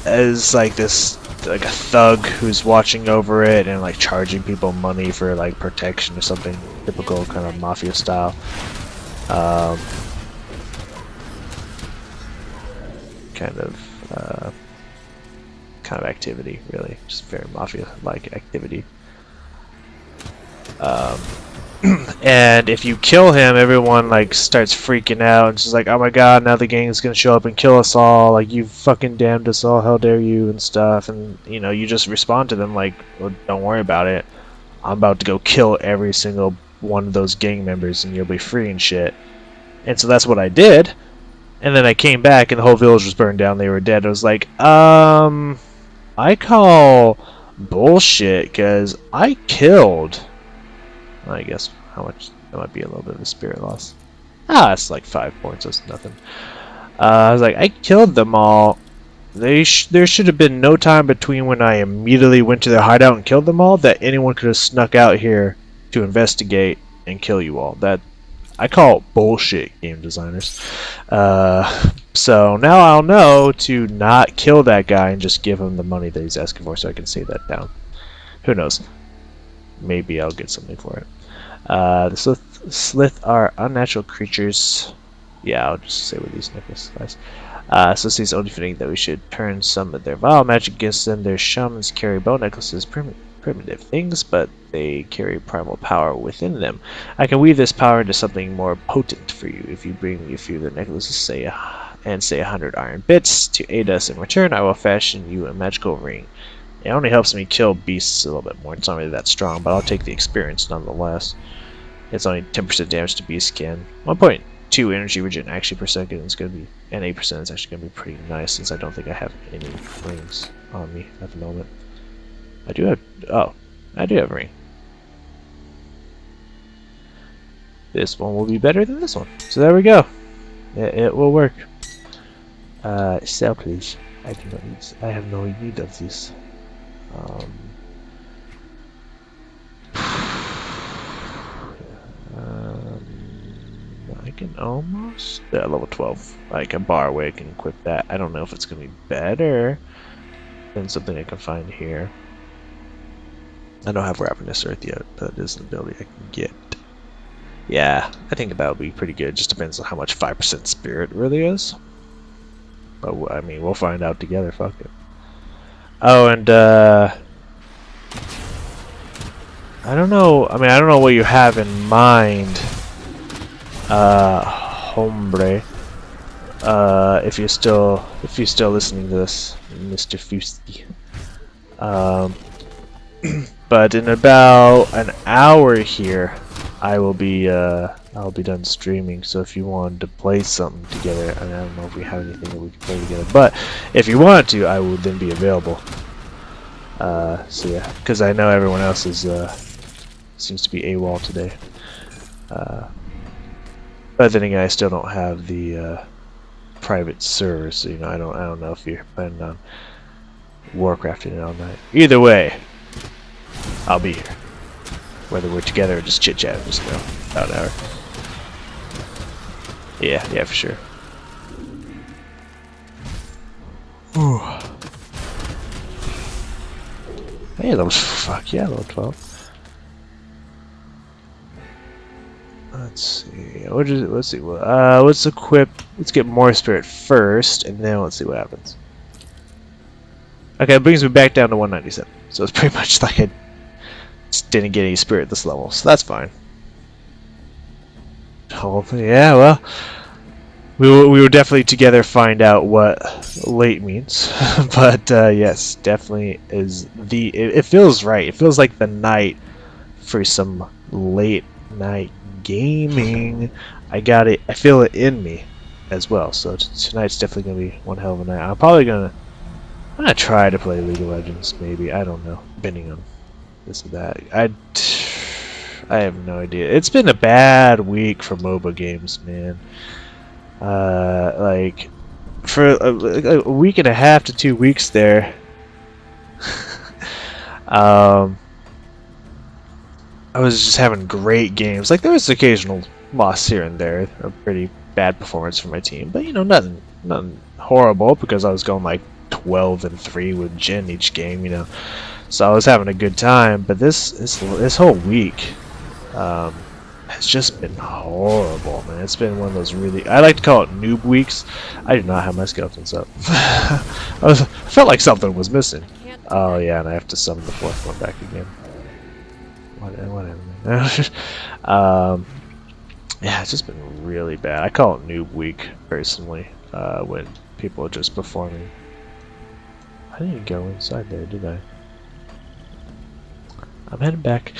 is like this, like a thug who's watching over it and like charging people money for like protection or something, typical kind of mafia style. Kind of activity, really, just very mafia-like activity. And if you kill him, everyone like starts freaking out and just like, oh my god, now the gang's gonna show up and kill us all. Like, you fucking damned us all, how dare you, and stuff. And you know, you just respond to them like, well, don't worry about it. I'm about to go kill every single one of those gang members, and you'll be free and shit. And so that's what I did. And then I came back, and the whole village was burned down. They were dead. I was like, I call bullshit, because I killed. I guess how much? That might be a little bit of a spirit loss. Ah, it's like 5 points. That's nothing. I was like, I killed them all. There should have been no time between when I immediately went to their hideout and killed them all that anyone could have snuck out here to investigate and kill you all. That I call bullshit, game designers. So now I'll know to not kill that guy and just give him the money that he's asking for, so I can save that down. Who knows? Maybe I'll get something for it. The Slith are unnatural creatures. Yeah, I'll just say with these necklace guys. So it seems only fitting that we should turn some of their vile magic against them. Their shamans carry bow necklaces, primitive things, but they carry primal power within them. I can weave this power into something more potent for you. If you bring me a few of their necklaces, say 100 iron bits to aid us in return, I will fashion you a magical ring. It only helps me kill beasts a little bit more. It's not really that strong, but I'll take the experience nonetheless. It's only 10% damage to beast skin. 1.2 energy regen actually per second is going to be, and 8% is actually going to be pretty nice since I don't think I have any rings on me at the moment. I do have, oh, I do have a ring. This one will be better than this one. So there we go. It will work. Sell please. I do not need, I have no need of this. I can almost level 12. Like a bar where I can equip that. I don't know if it's gonna be better than something I can find here. I don't have Ravenous Earth yet, but it is an ability I can get. Yeah, I think that would be pretty good. Just depends on how much 5% spirit really is. But I mean, we'll find out together. Fuck it. Oh, and I don't know. I mean, I don't know what you have in mind, hombre. If you're still listening to this, Mr. Fusty. But in about an hour here, I'll be done streaming. So if you wanted to play something together, I don't know if we have anything that we can play together. But if you wanted to, I would then be available. So yeah, because I know everyone else is seems to be AWOL today. But then again, I still don't have the private server, so you know, I don't know if you're planning on Warcrafting it all night. Either way, I'll be here. Whether we're together or just chit-chat, just about an hour. Yeah, for sure. Ooh. Hey, fuck yeah, level 12. Let's see. Let's see. Let's equip. Let's get more spirit first, and then let's see what happens. Okay, it brings me back down to 197. So it's pretty much like I didn't get any spirit at this level, so that's fine. Oh, yeah, well, we will definitely together find out what late means. But yes, definitely is the. It feels right. It feels like the night for some late night gaming. I got it. I feel it in me as well. So tonight's definitely gonna be one hell of a night. I'm gonna try to play League of Legends. Maybe, I don't know. Depending on this or that. I have no idea. It's been a bad week for MOBA games, man. Like for a week and a half to 2 weeks there. I was just having great games. Like, there was occasional loss here and there, a pretty bad performance from my team, but you know, nothing horrible, because I was going like 12-3 with Jin each game, you know. So I was having a good time. But this whole week has just been horrible, man. It's been one of those really, I like to call it noob weeks. I did not have my skeletons up. I felt like something was missing. Oh yeah, and I have to summon the fourth one back again. Whatever. Yeah, it's just been really bad. I call it Noob Week, personally, when people are just performing. I didn't go inside there, did I? I'm heading back.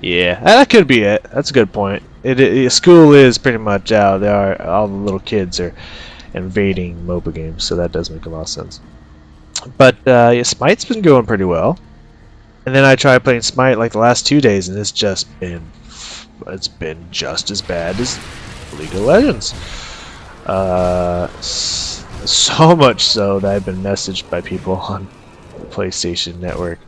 Yeah, that could be it. That's a good point. School is pretty much out. All the little kids are invading MOBA games, so that does make a lot of sense. But yeah, Smite's been going pretty well. And then I tried playing Smite like the last 2 days, and it's been just as bad as League of Legends. So much so that I've been messaged by people on the PlayStation Network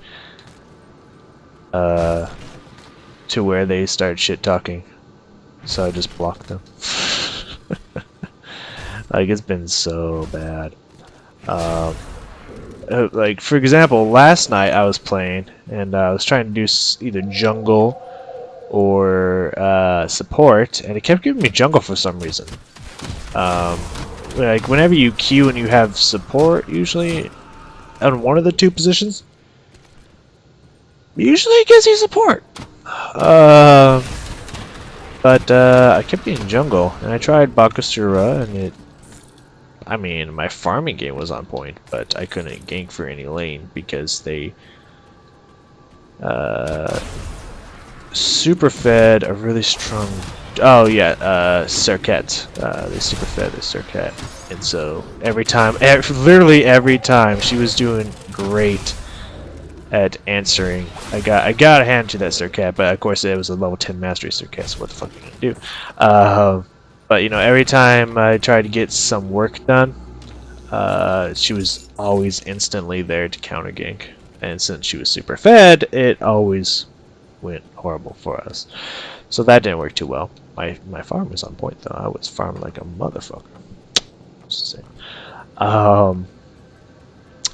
to where they start shit talking. So I just blocked them. Like, it's been so bad. Like, for example, last night I was playing and I was trying to do either jungle or support, and it kept giving me jungle for some reason. Like, whenever you queue and you have support, usually on one of the two positions, usually it gives you support. But I kept getting jungle, and I tried Bakasura, and I mean, my farming game was on point, but I couldn't gank for any lane because they super fed a really strong. Oh yeah, Serket. They super fed the Serket, and so literally every time, she was doing great at answering. I got a hand to that Serket, but of course it was a level 10 mastery Serket, so what the fuck are you gonna do? But you know, every time I tried to get some work done, she was always instantly there to counter gank, and since she was super fed, it always went horrible for us. So that didn't work too well. My farm was on point though. I was farming like a motherfucker. Just saying.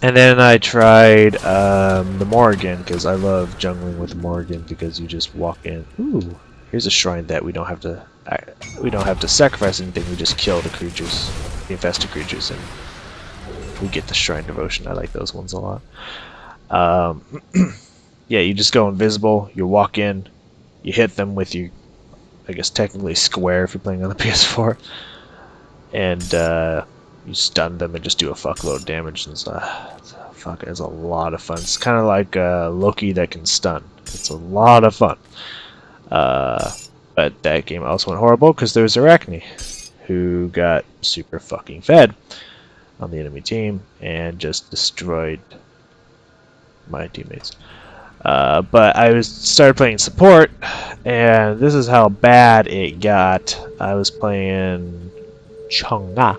And then I tried the Morrigan, because I love jungling with the Morrigan, because you just walk in. Ooh, here's a shrine that we don't have to sacrifice anything. We just kill the creatures, the infested creatures, and we get the shrine devotion. I like those ones a lot. Yeah, you just go invisible. You walk in, you hit them with your, I guess technically square if you're playing on the PS4, and you stun them and just do a fuckload of damage. And it's a lot of fun. It's kind of like Loki that can stun. It's a lot of fun. But that game also went horrible because there was Arachne, who got super fucking fed on the enemy team and just destroyed my teammates. But I started playing support, and this is how bad it got. I was playing Chang'e.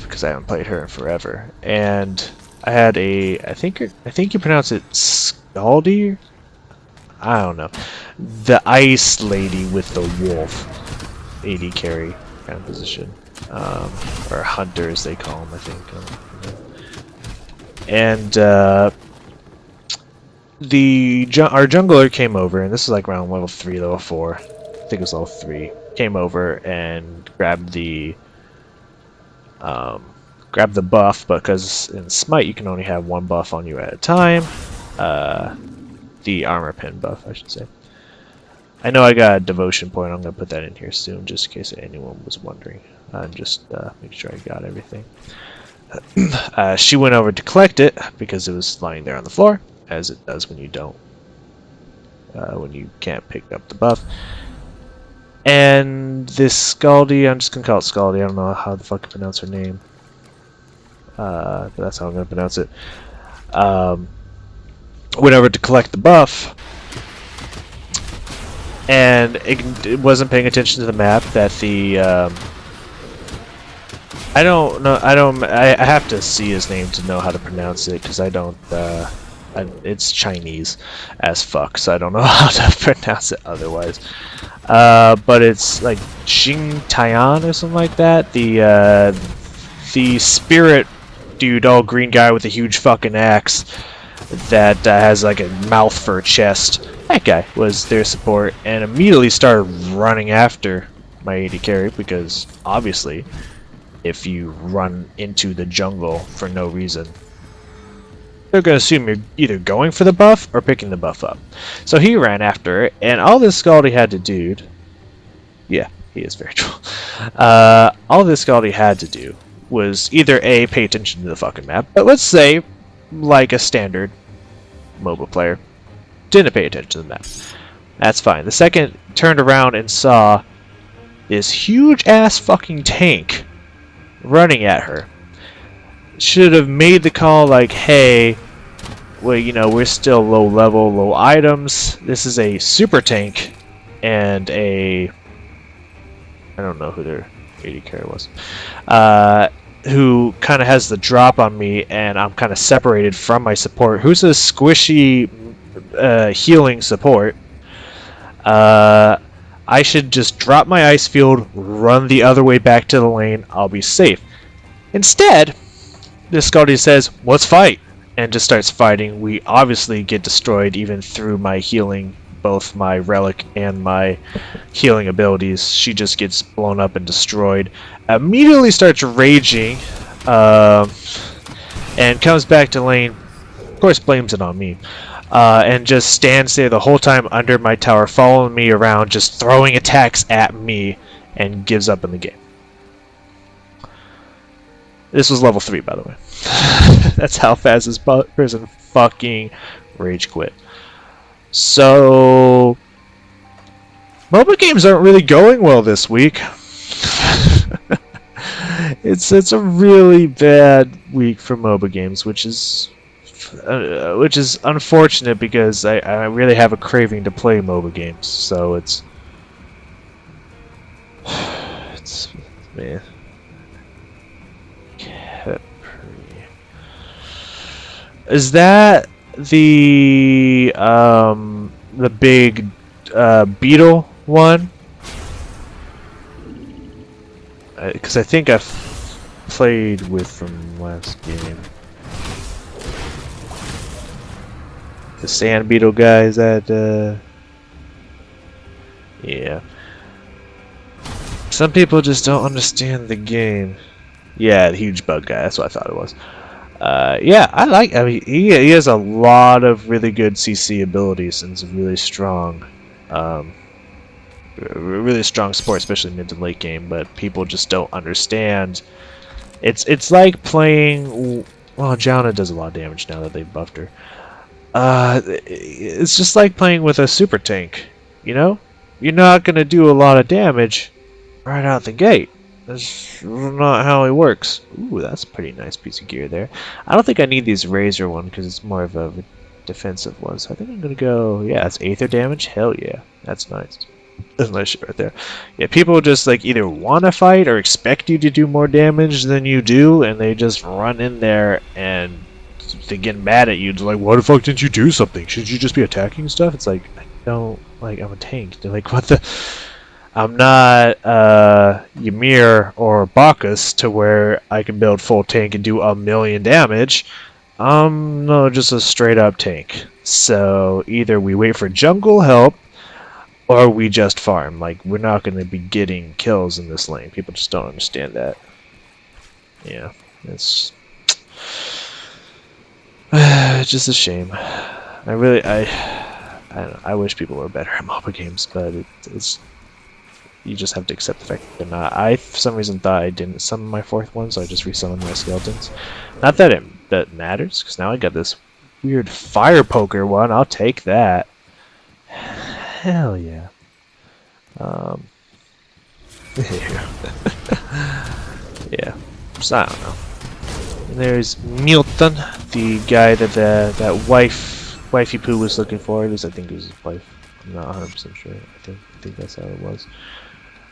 Because I haven't played her in forever, and I had I think you pronounce it Scaldi. I don't know, the ice lady with the wolf, AD carry kind of position, or hunter as they call them, I think. And our jungler came over, and this is like around level 3, level 4. I think it was level 3. Came over and grabbed the buff, because in Smite you can only have one buff on you at a time. The armor pin buff, I should say. I know I got a devotion point. I'm gonna put that in here soon, just in case anyone was wondering. Just make sure I got everything. She went over to collect it because it was lying there on the floor, as it does when you don't, when you can't pick up the buff. And this Scaldi, I'm just gonna call it Scaldi. I don't know how the fuck to pronounce her name, but that's how I'm gonna pronounce it. Went over to collect the buff, and it wasn't paying attention to the map that the I don't know. I have to see his name to know how to pronounce it, because I don't. It's Chinese as fuck, so I don't know how to pronounce it otherwise. But it's like Xing Tian or something like that. The spirit dude, all green guy with a huge fucking axe that has like a mouth for a chest. That guy was their support, and immediately started running after my AD carry, because obviously, if you run into the jungle for no reason, they're going to assume you're either going for the buff or picking the buff up. So he ran after it, and all this Scaldy had to do... Yeah, he is very troll. All this Scaldy had to do was either A, pay attention to the fucking map, but let's say, like a standard MOBA player, didn't pay attention to the map. That's fine. The second turned around and saw this huge-ass fucking tank running at her. Should have made the call like, hey, well, you know, we're still low level, low items. This is a super tank and a... I don't know who their 80 carry was. Who kind of has the drop on me, and I'm kind of separated from my support. Who's a squishy healing support? I should just drop my ice field, run the other way back to the lane. I'll be safe. Instead, this Scaldy says, let's fight, and just starts fighting. We obviously get destroyed even through my healing, both my relic and my healing abilities. She just gets blown up and destroyed. Immediately starts raging, and comes back to lane. Of course, blames it on me. And just stands there the whole time under my tower, following me around, just throwing attacks at me, and gives up in the game. This was level 3, by the way. That's how fast this person fucking rage quit. So, MOBA games aren't really going well this week. It's a really bad week for MOBA games, which is unfortunate because I really have a craving to play MOBA games. So it's man. Is that the big beetle one? Because I think I've played with from last game. The sand beetle guy, is that yeah. Some people just don't understand the game. Yeah, the huge bug guy, that's what I thought it was. Yeah, I mean, he has a lot of really good CC abilities and is really strong. Really strong support, especially mid to late game, but people just don't understand. It's like playing... Well, Jauna does a lot of damage now that they've buffed her. It's just like playing with a super tank, you know? You're not going to do a lot of damage right out the gate. That's not how it works. Ooh, that's a pretty nice piece of gear there. I don't think I need these razor one because it's more of a defensive one. So I think I'm gonna go. Yeah, it's aether damage. Hell yeah, that's nice. That's nice shit right there. Yeah, people just like either want to fight or expect you to do more damage than you do, and they just run in there and they get mad at you. They're like, "Why the fuck didn't you do something? Shouldn't you just be attacking stuff?" It's like, I don't like. I'm a tank. They're like, "What the." I'm not Ymir or Bacchus to where I can build full tank and do 1,000,000 damage. I'm no, just a straight up tank. So either we wait for jungle help or we just farm. Like, we're not going to be getting kills in this lane. People just don't understand that. Yeah, it's just a shame. I wish people were better at MOBA games, but it's you just have to accept the fact that they're not. I, for some reason, thought I didn't summon my 4th one, so I just resummoned my skeletons. Not that that matters, because now I got this weird fire poker one. I'll take that. Hell yeah. Yeah. So I don't know. And there's Milton, the guy that that wifey poo was looking for. At least I think it was his wife. I'm not 100% sure. I think that's how it was.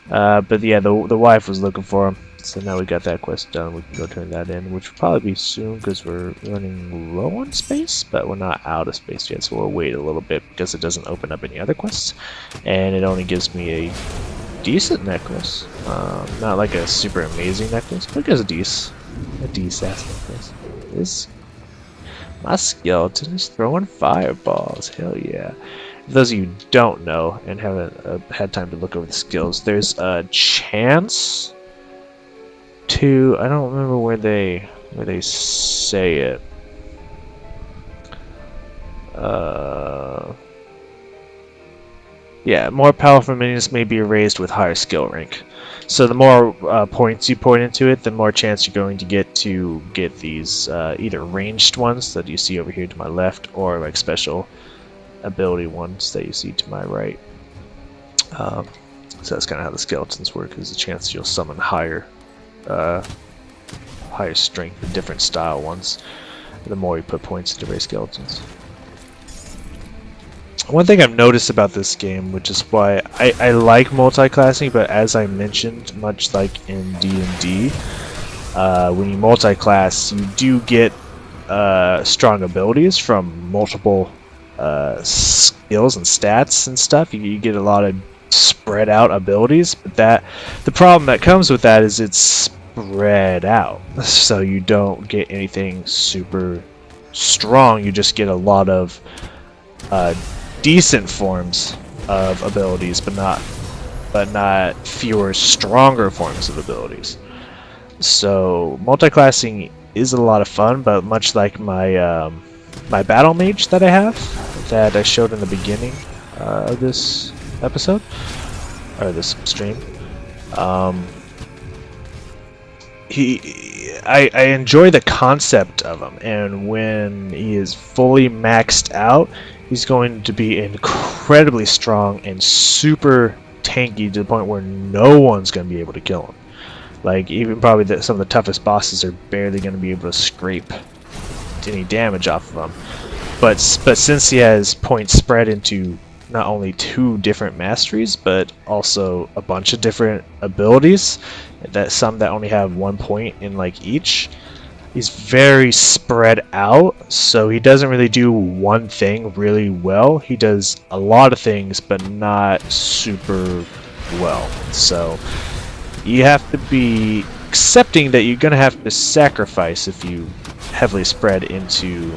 But yeah, the wife was looking for him, so now we got that quest done. We can go turn that in, which will probably be soon because we're running low on space, but we're not out of space yet, so we'll wait a little bit because it doesn't open up any other quests, and it only gives me a decent necklace. Not like a super amazing necklace, but it gives a decent ass necklace. My skeleton is throwing fireballs. Hell yeah. For those of you who don't know and haven't had time to look over the skills, there's a chance to... I don't remember where they say it. Yeah, more powerful minions may be raised with higher skill rank. So the more points you put into it, the more chance you're going to get these either ranged ones that you see over here to my left, or like special ability ones that you see to my right. So that's kind of how the skeletons work. There's a chance you'll summon higher strength and different style ones the more you put points into raise skeletons. One thing I've noticed about this game, which is why I like multi-classing, but as I mentioned, much like in D&D, when you multi-class, you do get strong abilities from multiple skills and stats and stuff. You get a lot of spread out abilities, but the problem that comes with that is it's spread out, so you don't get anything super strong. You just get a lot of decent forms of abilities, but not fewer stronger forms of abilities. So multi-classing is a lot of fun, but much like my my battle mage that I have, that I showed in the beginning of this episode or this stream, I enjoy the concept of him, and when he is fully maxed out, he's going to be incredibly strong and super tanky to the point where no one's going to be able to kill him. Like, even probably some of the toughest bosses are barely going to be able to scrape any damage off of him. But since he has points spread into not only 2 different masteries, but also a bunch of different abilities, some that only have 1 point in like each, he's very spread out, so he doesn't really do one thing really well. He does a lot of things, but not super well. So you have to be accepting that you're going to have to sacrifice if you heavily spread into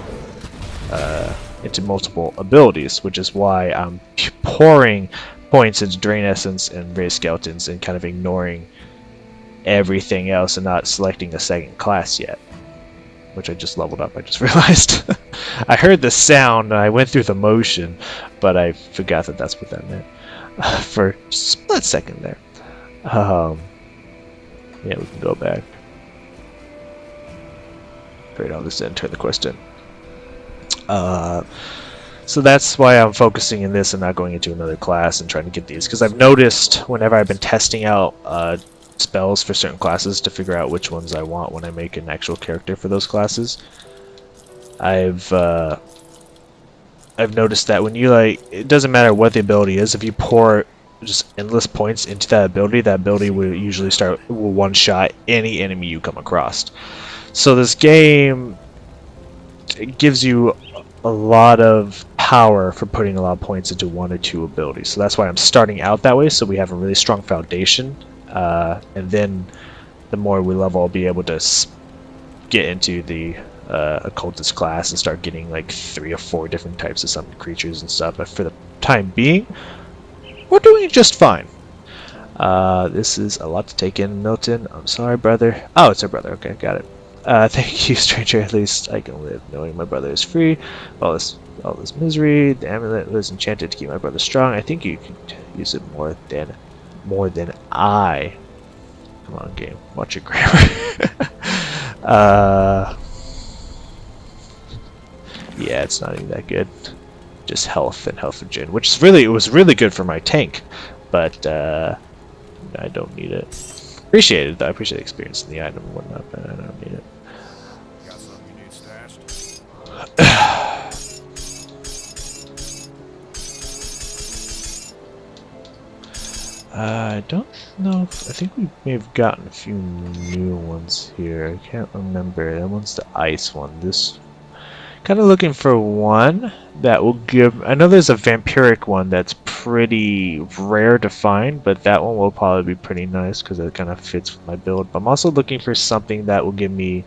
multiple abilities, which is why I'm pouring points into Drain Essence and Raise Skeletons and kind of ignoring everything else and not selecting a second class yet. Which I just leveled up, I just realized. I heard the sound and I went through the motion, but I forgot that that's what that meant. For a split second there. Yeah, we can go back. Great, I'll just turn the quest in. So that's why I'm focusing in this and not going into another class and trying to get these, because I've noticed whenever I've been testing out spells for certain classes to figure out which ones I want when I make an actual character for those classes, I've noticed that when you it doesn't matter what the ability is, if you pour just endless points into that ability will usually will one-shot any enemy you come across. So this game, it gives you a lot of power for putting a lot of points into 1 or 2 abilities. So that's why I'm starting out that way, so we have a really strong foundation. And then the more we level, I'll be able to get into the occultist class and start getting like 3 or 4 different types of summoned creatures and stuff. But for the time being, we're doing just fine. This is a lot to take in, Milton. I'm sorry, brother. Oh, it's our brother. Okay, got it. Thank you, stranger. At least I can live knowing my brother is free. All this misery. The amulet was enchanted to keep my brother strong. I think you could use it more than I. Come on, game. Watch your grammar. Yeah, it's not even that good. Just health and health regen, which is it was really good for my tank, but I don't need it. Appreciate it though. I appreciate the experience in the item and whatnot, but I don't need it. Got something you need stashed? I don't know. I think we may have gotten a few new ones here. I can't remember. That one's the ice one. This kind of looking for one that will give. I know there's a vampiric one that's pretty rare to find, but that one will probably be pretty nice because it kind of fits with my build. But I'm also looking for something that will give me,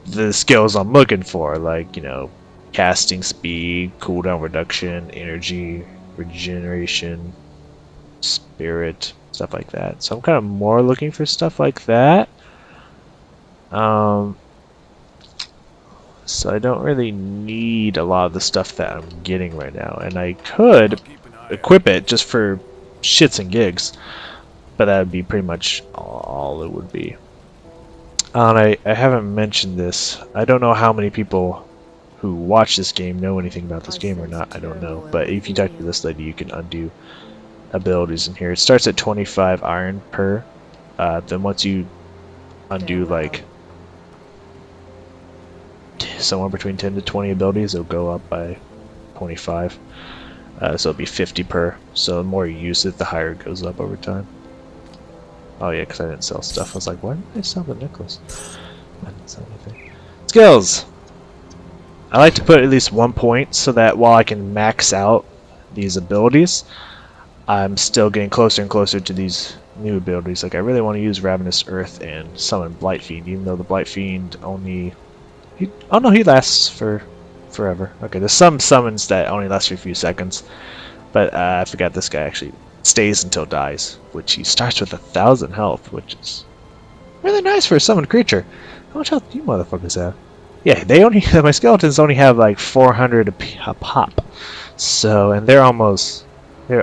the skills I'm looking for, like, casting speed, cooldown reduction, energy regeneration, spirit, stuff like that. So I'm kind of more looking for stuff like that. So I don't really need a lot of the stuff that I'm getting right now. And I could equip it just for shits and gigs. But that would be pretty much all it would be. And I haven't mentioned this. I don't know how many people who watch this game know anything about this game or not. I don't know. But if you talk to this lady, you can undo abilities in here. It starts at 25 iron per. Then once you undo like somewhere between 10 to 20 abilities, it'll go up by 25. So it'll be 50 per. So the more you use it, the higher it goes up over time. Oh yeah, because I didn't sell stuff. I was like, why didn't I sell the necklace? I didn't sell anything. Skills! I like to put at least 1 point so that while I can max out these abilities, I'm still getting closer and closer to these new abilities. Like, I really want to use Ravenous Earth and summon Blight Fiend, even though the Blight Fiend only... oh no, he lasts for forever. Okay, there's some summons that only last for a few seconds, but I forgot this guy actually stays until dies, which he starts with 1,000 health, which is really nice for a summoned creature. How much health do you motherfuckers have? Yeah, they only my skeletons only have like 400 a pop. So, and they're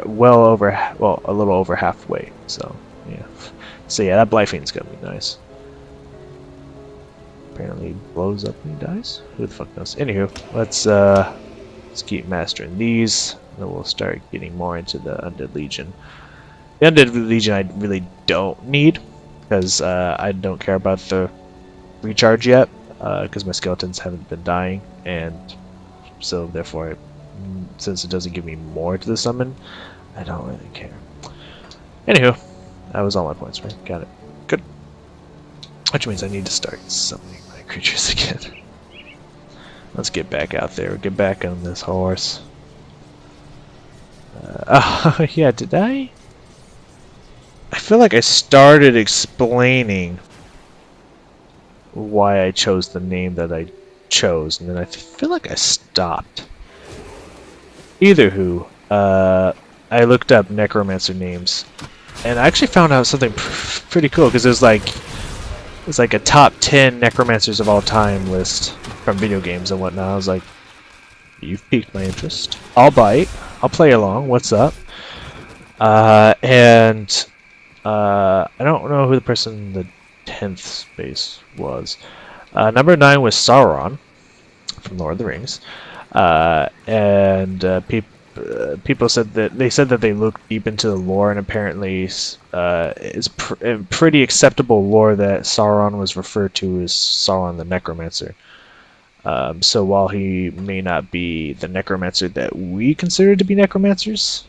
well over, well, a little over halfway. So, yeah. So yeah, that Blight Fiend's gonna be nice. Apparently he blows up when he dies. Who the fuck knows? Anywho, let's keep mastering these. Then we'll start getting more into the Undead Legion. The Undead Legion I really don't need, because I don't care about the recharge yet, because my skeletons haven't been dying, and so therefore, since it doesn't give me more to the summon, I don't really care. Anywho, that was all my points, right? Got it. Good. Which means I need to start summoning my creatures again. Let's get back out there. Get back on this horse. Oh, yeah, did I? I feel like I started explaining why I chose the name that I chose, and then I feel like I stopped. Either who, I looked up Necromancer names, and I actually found out something pretty cool, because it's like a top 10 Necromancers of all time list from video games and whatnot. I was like, you've piqued my interest. I'll bite. I'll play along. What's up? I don't know who the person in the 10th space was. Number 9 was Sauron from Lord of the Rings. People said that they looked deep into the lore, and apparently it's pretty acceptable lore that Sauron was referred to as Sauron the Necromancer. So while he may not be the necromancer that we consider to be necromancers,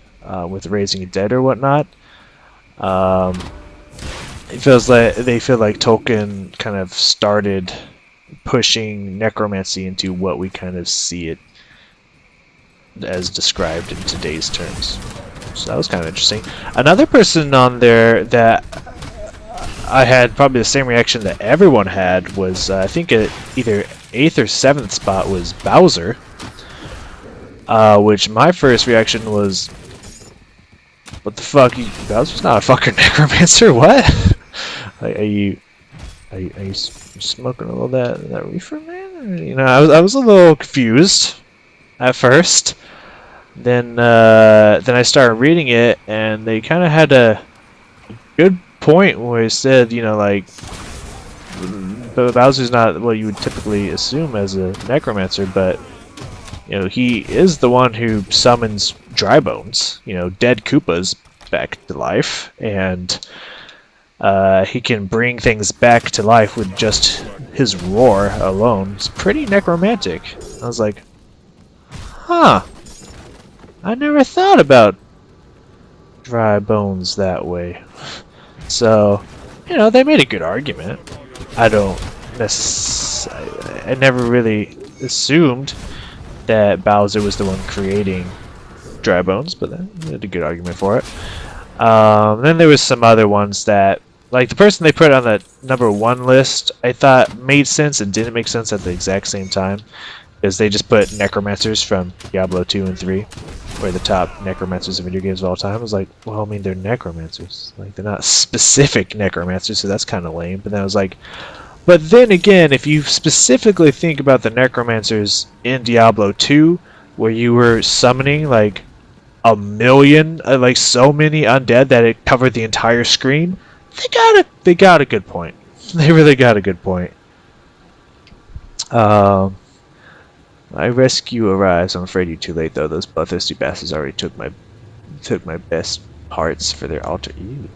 with raising a dead or whatnot, they feel like Tolkien kind of started pushing necromancy into what we kind of see it as described in today's terms. So that was kind of interesting. Another person on there that I had probably the same reaction that everyone had was, I think either 8th or 7th spot was Bowser, which my first reaction was, what the fuck, Bowser's not a fucking necromancer, what? Are you smoking a little that reefer, man? You know, I was a little confused at first. Then I started reading it, and they kind of had a good point where it said, you know, like, Bowser's not what you would typically assume as a necromancer, but, you know, he is the one who summons dry bones, you know, dead Koopas back to life, and he can bring things back to life with just his roar alone. It's pretty necromantic. I was like, huh, I never thought about dry bones that way. So, you know, they made a good argument. I never really assumed that Bowser was the one creating dry bones, but they had a good argument for it. Then there was some other ones that, like the person they put on the number 1 list, I thought made sense and didn't make sense at the exact same time, because they just put necromancers from Diablo 2 and 3, were the top necromancers in video games of all time. I was like, well, I mean, they're necromancers. Like, they're not specific necromancers, so that's kind of lame. But then I was like, But then again, if you specifically think about the necromancers in Diablo 2, where you were summoning like a million, like so many undead that it covered the entire screen, they got a good point. They really got a good point. My rescue arrives. I'm afraid you're too late though. Those bloodthirsty bastards already took my best parts for their altar. Ew.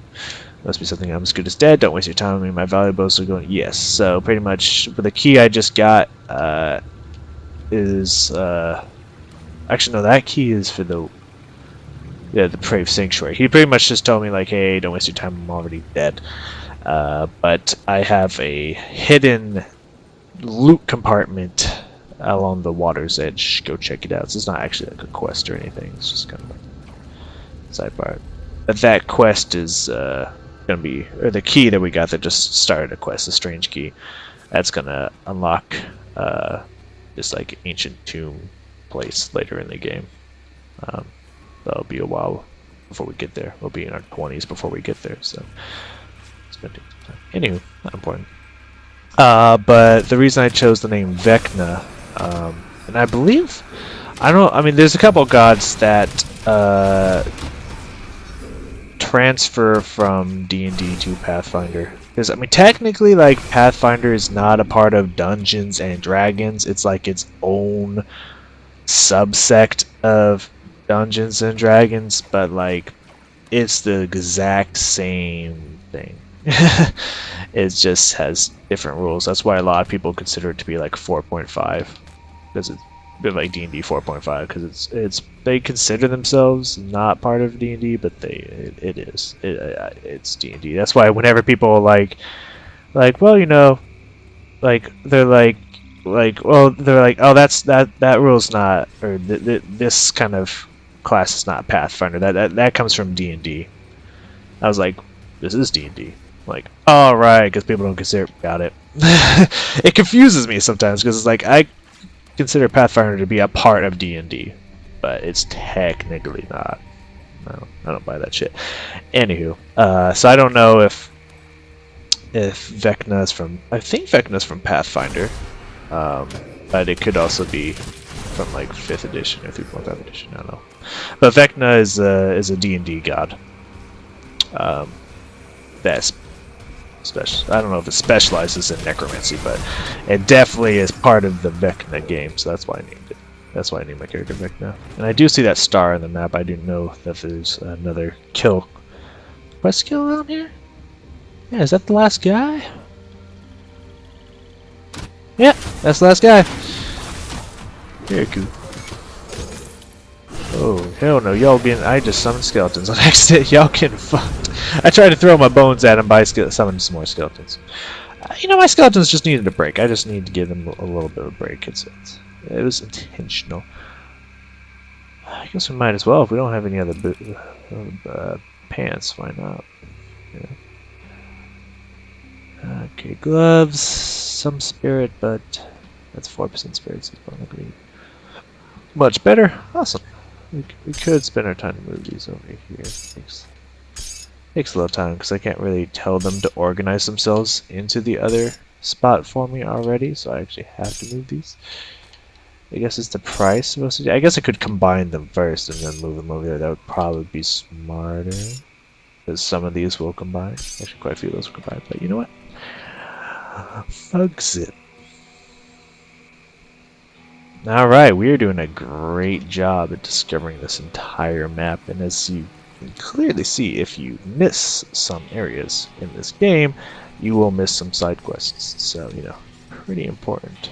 Must be something I'm as good as dead. Don't waste your time on me. My valuables are going. Yes. So pretty much, the key I just got is actually no. That key is for the depraved sanctuary. He pretty much just told me like, hey, don't waste your time. I'm already dead. But I have a hidden loot compartment along the water's edge. Go check it out. So it's not actually like a quest or anything. It's just kind of like a side part. But that quest is gonna be, or the key that we got that just started a quest, the strange key. That's gonna unlock this like ancient tomb place later in the game. That'll be a while before we get there. We'll be in our 20s before we get there. So it's gonna take some time. Anyway, not important. But the reason I chose the name Vecna, and I believe, I mean, there's a couple gods that transfer from D&D to Pathfinder. Because, I mean, technically, like, Pathfinder is not a part of Dungeons and Dragons. It's like its own subsect of Dungeons and Dragons, but, like, it's the exact same thing. It just has different rules. That's why a lot of people consider it to be like 4.5, because it's a bit like D&D 4.5, because it's they consider themselves not part of D&D, but it is. It's D&D. That's why whenever people are like well, you know, like they're like well, they're like, oh, that rule's not, or this kind of class is not Pathfinder. That comes from D&D. I was like, this is D&D. Like, all right, because people don't consider. Got it. It confuses me sometimes because it's like I consider Pathfinder to be a part of D&D, but it's technically not. I don't buy that shit. Anywho, so I don't know if Vecna is from. I think Vecna is from Pathfinder, but it could also be from like 5th edition or 3.5 edition. I don't know. But Vecna is a D&D god. That's special. I don't know if it specializes in necromancy, but it definitely is part of the Vecna game, so that's why I named it. That's why I named my character Vecna. And I do see that star on the map. I do know that there's another quest kill around here. Yeah, is that the last guy? Yeah, that's the last guy. Very cool. Oh, hell no, I just summoned skeletons on accident. Y'all getting fucked. I tried to throw my bones at him, but I summoned some more skeletons. You know, my skeletons just needed a break. I just needed to give them a little bit of a break. It was intentional. I guess we might as well. If we don't have any other pants, why not? Yeah. Okay, gloves, some spirit, but that's 4% spirit, so it's probably not going to be much better. Awesome. We could spend our time to move these over here. Takes a little time because I can't really tell them to organize themselves into the other spot for me already, so I actually have to move these. I guess it's the price supposed to do. I guess I could combine them first and then move them over there. That would probably be smarter, because some of these will combine. Actually, quite a few of those will combine, but you know what? Exit. Alright, we are doing a great job at discovering this entire map, and as you can clearly see, if you miss some areas in this game, you will miss some side quests, so, you know, pretty important.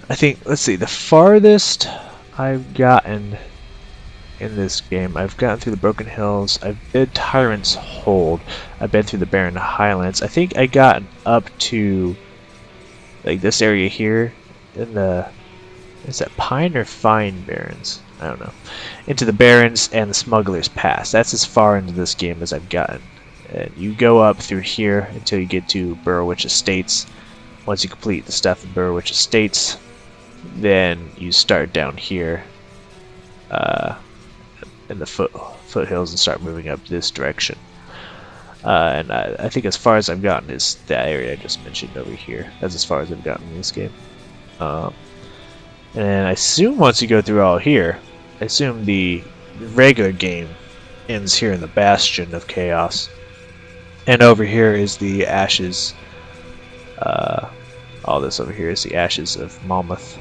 I think, let's see, the farthest I've gotten in this game, I've gotten through the Broken Hills, I've been Tyrant's Hold, I've been through the Barren Highlands. I think I got up to, like, this area here, in the, is that Pine or Fine Barrens? I don't know. Into the Barrens and the Smuggler's Pass. That's as far into this game as I've gotten. And you go up through here until you get to Burrowwitch Estates. Once you complete the stuff in Burrowwitch Estates, then you start down here in the foothills and start moving up this direction. And I think as far as I've gotten is that area I just mentioned over here. That's as far as I've gotten in this game. And I assume once you go through all here, I assume the regular game ends here in the Bastion of Chaos. And over here is the Ashes. All this over here is the Ashes of Malmoth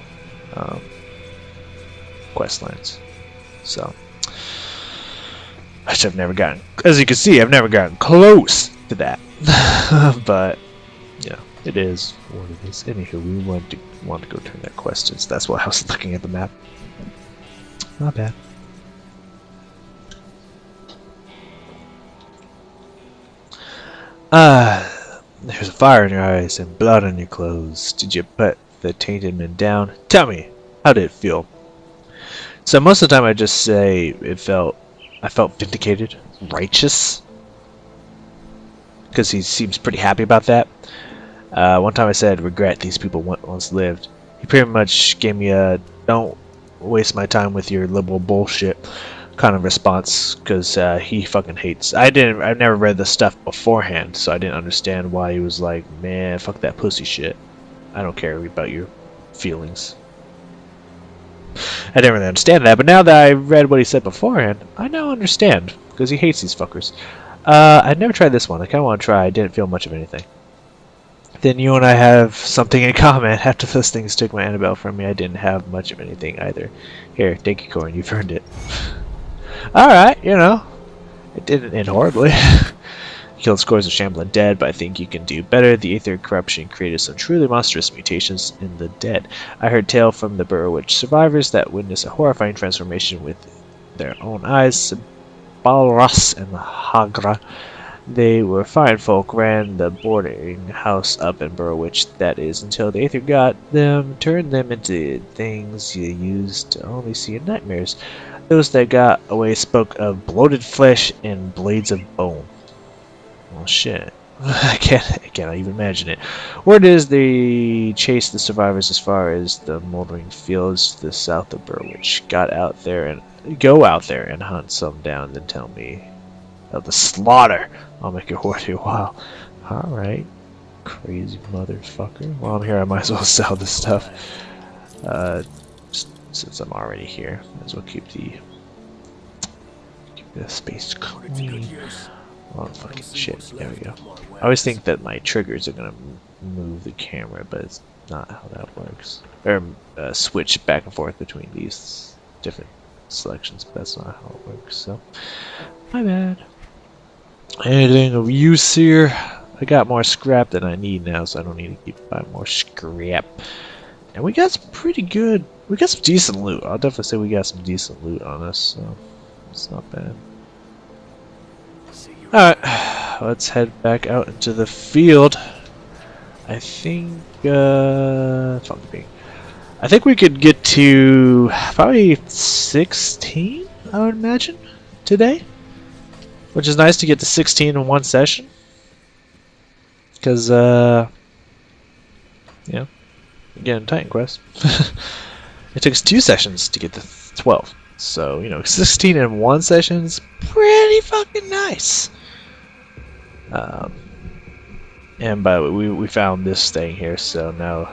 questlands. So, which I've never gotten, as you can see, I've never gotten close to that. But yeah, it is what it is. Anywho, we want to go turn that quest in. So that's why I was looking at the map. Not bad. There's a fire in your eyes and blood on your clothes. Did you put the tainted men down? Tell me, how did it feel? So most of the time I just say I felt vindicated, righteous, because he seems pretty happy about that. One time I said, regret, these people once lived. He pretty much gave me a don't waste my time with your liberal bullshit kind of response, because he fucking hates. I've never read the stuff beforehand, so I didn't understand why he was like, man, fuck that pussy shit. I don't care about your feelings. I didn't really understand that, but now that I read what he said beforehand, I now understand, because he hates these fuckers. I'd never tried this one. I kind of want to try. I didn't feel much of anything. Then you and I have something in common. After those things took my Annabelle from me, I didn't have much of anything either. Here, Dinky Corn, you've earned it. Alright, you know, it didn't end horribly. Killed scores of shambling dead, but I think you can do better. The aether corruption created some truly monstrous mutations in the dead. I heard tale from the Burrow Witch survivors that witnessed a horrifying transformation with their own eyes. Balras and Hagra. They were fine folk, ran the boarding house up in Burrow Witch, that is, until the aether got them, turned them into things you used to only see in nightmares. Those that got away spoke of bloated flesh and blades of bone. Well, shit. I can't even imagine it. Word is they chased the survivors as far as the moldering fields to the south of Burwich. Go out there and hunt some down, then tell me of the slaughter. I'll make it worth your while. Alright. Crazy motherfucker. While I'm here, I might as well sell this stuff. Since I'm already here, might as well keep the space clean. Oh, fucking shit. There we go. I always think that my triggers are gonna move the camera, but it's not how that works. Or switch back and forth between these different selections, but that's not how it works, so my bad. Anything of use here? I got more scrap than I need now, so I don't need to keep buying more scrap. And we got some pretty good, we got some decent loot. I'll definitely say we got some decent loot on us, so it's not bad. Alright, let's head back out into the field. I think, I think we could get to probably 16, I would imagine, today. Which is nice to get to 16 in one session. Because, yeah, again, Titan Quest. It took us 2 sessions to get to 12. So, you know, 16 in one session is pretty fucking nice. And by the way, we found this thing here, so now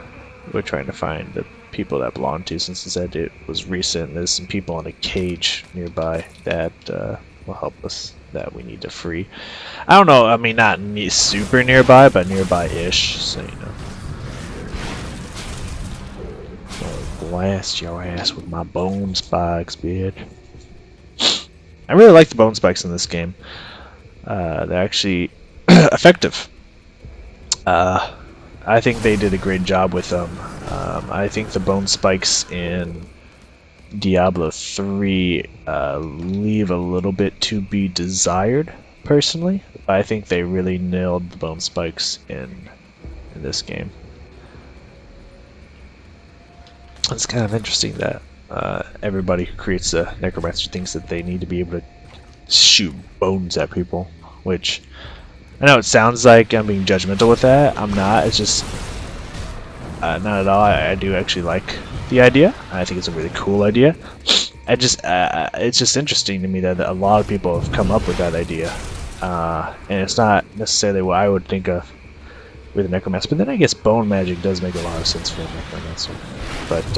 we're trying to find the people that belong to, since it said it was recent. There's some people in a cage nearby that will help us, that we need to free. I don't know, I mean, not super nearby, but nearby-ish, so you know. I'll blast your ass with my bone spikes, bitch. I really like the bone spikes in this game. They're actually effective. I think they did a great job with them. I think the bone spikes in Diablo 3 leave a little bit to be desired, personally. I think they really nailed the bone spikes in this game. It's kind of interesting that everybody who creates a Necromancer thinks that they need to be able to shoot bones at people, which I know it sounds like I'm being judgmental with that. I'm not. It's just not at all. I do actually like the idea. I think it's a really cool idea. It's just interesting to me that a lot of people have come up with that idea. and it's not necessarily what I would think of with a Necromancer. But then I guess Bone Magic does make a lot of sense for a Necromancer. But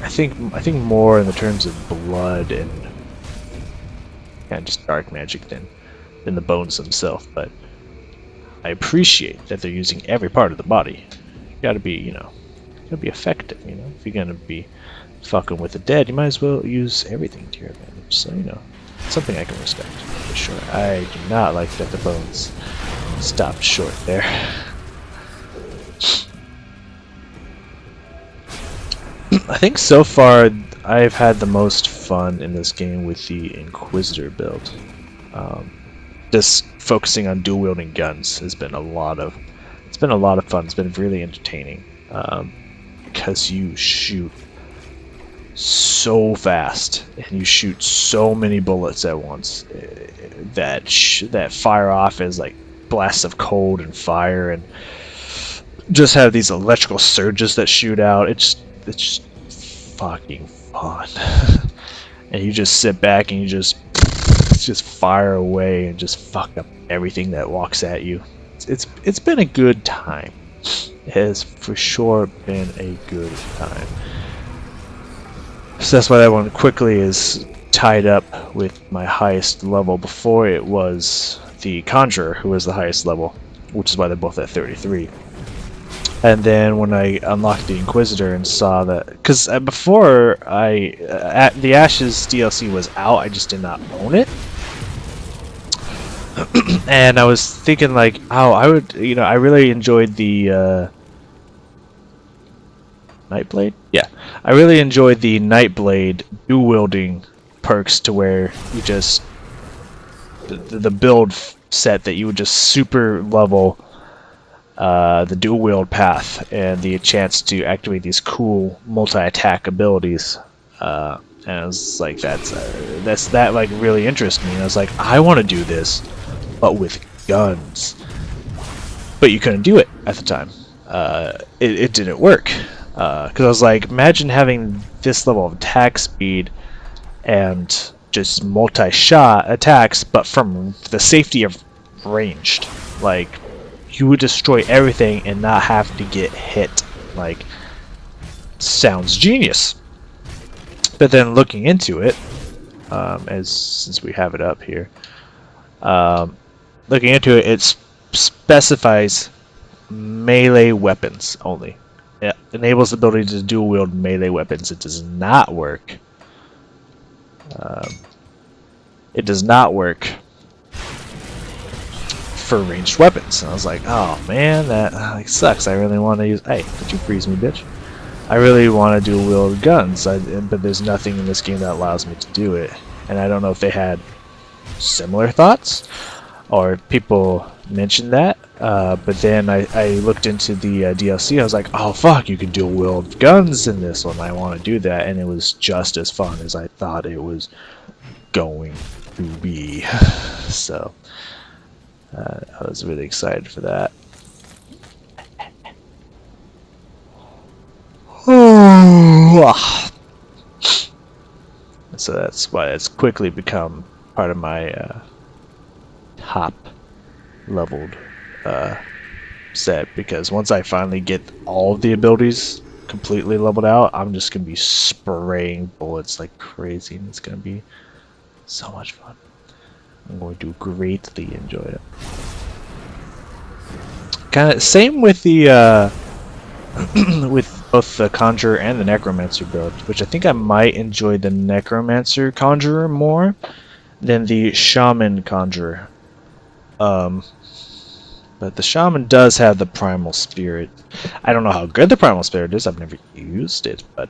I think more in the terms of blood and kind of just dark magic than the bones themselves. But I appreciate that they're using every part of the body. You gotta be, gotta be effective. If you're gonna be fucking with the dead, you might as well use everything to your advantage. So something I can respect for sure. I do not like that the bones stopped short there. I think so far I've had the most fun in this game with the Inquisitor build. Just focusing on dual wielding guns has been a lot of fun. It's been really entertaining because you shoot so fast and you shoot so many bullets at once that fire off as like blasts of cold and fire, and just have these electrical surges that shoot out. It's just fucking fun. And you just sit back and you just fire away and just fuck up everything that walks at you. It's been a good time. It has for sure been a good time. So that's why that one quickly is tied up with my highest level. Before it was the Conjurer who was the highest level, which is why they're both at 33. And then when I unlocked the Inquisitor and saw that, because before the Ashes DLC was out, I just did not own it. And I was thinking like, oh, I would, I really enjoyed the Nightblade? Yeah. I really enjoyed the Nightblade dual wielding perks, to where you just the build set that you would just super level the dual wield path and the chance to activate these cool multi-attack abilities. And I was like, that like really interested me. And I was like, I want to do this, but with guns. But you couldn't do it at the time. It didn't work. Because I was like, imagine having this level of attack speed and just multi-shot attacks, but from the safety of ranged. Like, you would destroy everything and not have to get hit. Like, sounds genius. But then looking into it, since we have it up here, looking into it, it specifies melee weapons only. It enables the ability to dual wield melee weapons. It does not work. It does not work for ranged weapons. And I was like, oh man, that like sucks. I really want to use. Hey, could you freeze me, bitch? I really want to dual wield guns, but there's nothing in this game that allows me to do it. And I don't know if they had similar thoughts, or people mentioned that. But then I looked into the DLC. I was like, oh fuck, you can dual wield guns in this one. I want to do that, and it was just as fun as I thought it was going to be. So I was really excited for that. So that's why it's quickly become part of my top leveled set, because once I finally get all of the abilities completely leveled out, I'm just gonna be spraying bullets like crazy, and it's gonna be so much fun. I'm going to greatly enjoy it. Kind of same with the with both the Conjure and the Necromancer build, which I think I might enjoy the Necromancer Conjurer more than the Shaman Conjurer. But the Shaman does have the Primal Spirit. I don't know how good the Primal Spirit is. I've never used it, but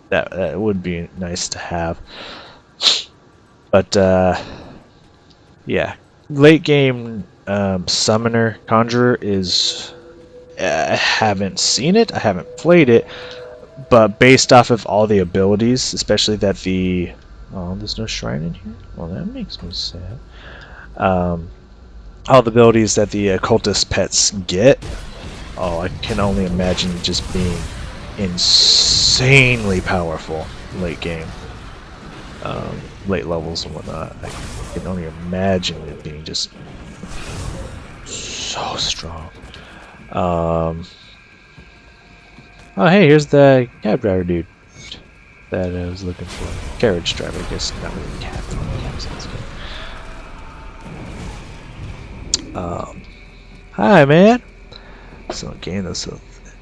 that would be nice to have. But yeah, late game Summoner Conjurer is. I haven't seen it. I haven't played it, but based off of all the abilities, especially that the there's no shrine in here. Well, that makes me sad. All the abilities that the occultist pets get. Oh, I can only imagine just being insanely powerful late game. late levels and whatnot. I can only imagine it being just so strong. Oh, hey, here's the cab driver dude that I was looking for. Carriage driver, I guess, not really cab. Cab sounds good. Hi, man. So again, those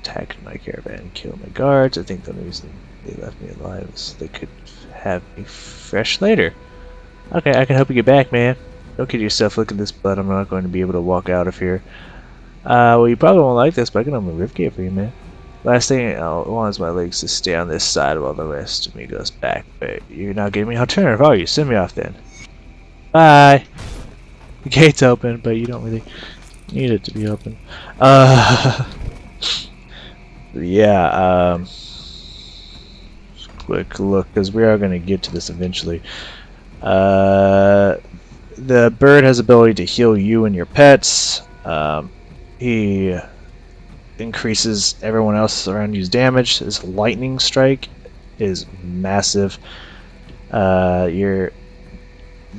attacked my caravan and killed my guards. I think the reason they left me alive is so they could have me fresh later. Okay, I can help you get back, man. Don't kid yourself. Look at this blood. I'm not going to be able to walk out of here. Well, you probably won't like this, but I can open a ribcage for you, man. Last thing I want is my legs to stay on this side while the rest of me goes back. But you're not giving me an alternative, are you? Send me off then. Bye. The gate's open, but you don't really need it to be open. Yeah, quick look, because we are going to get to this eventually. The bird has ability to heal you and your pets. He increases everyone else around you's damage. His lightning strike is massive.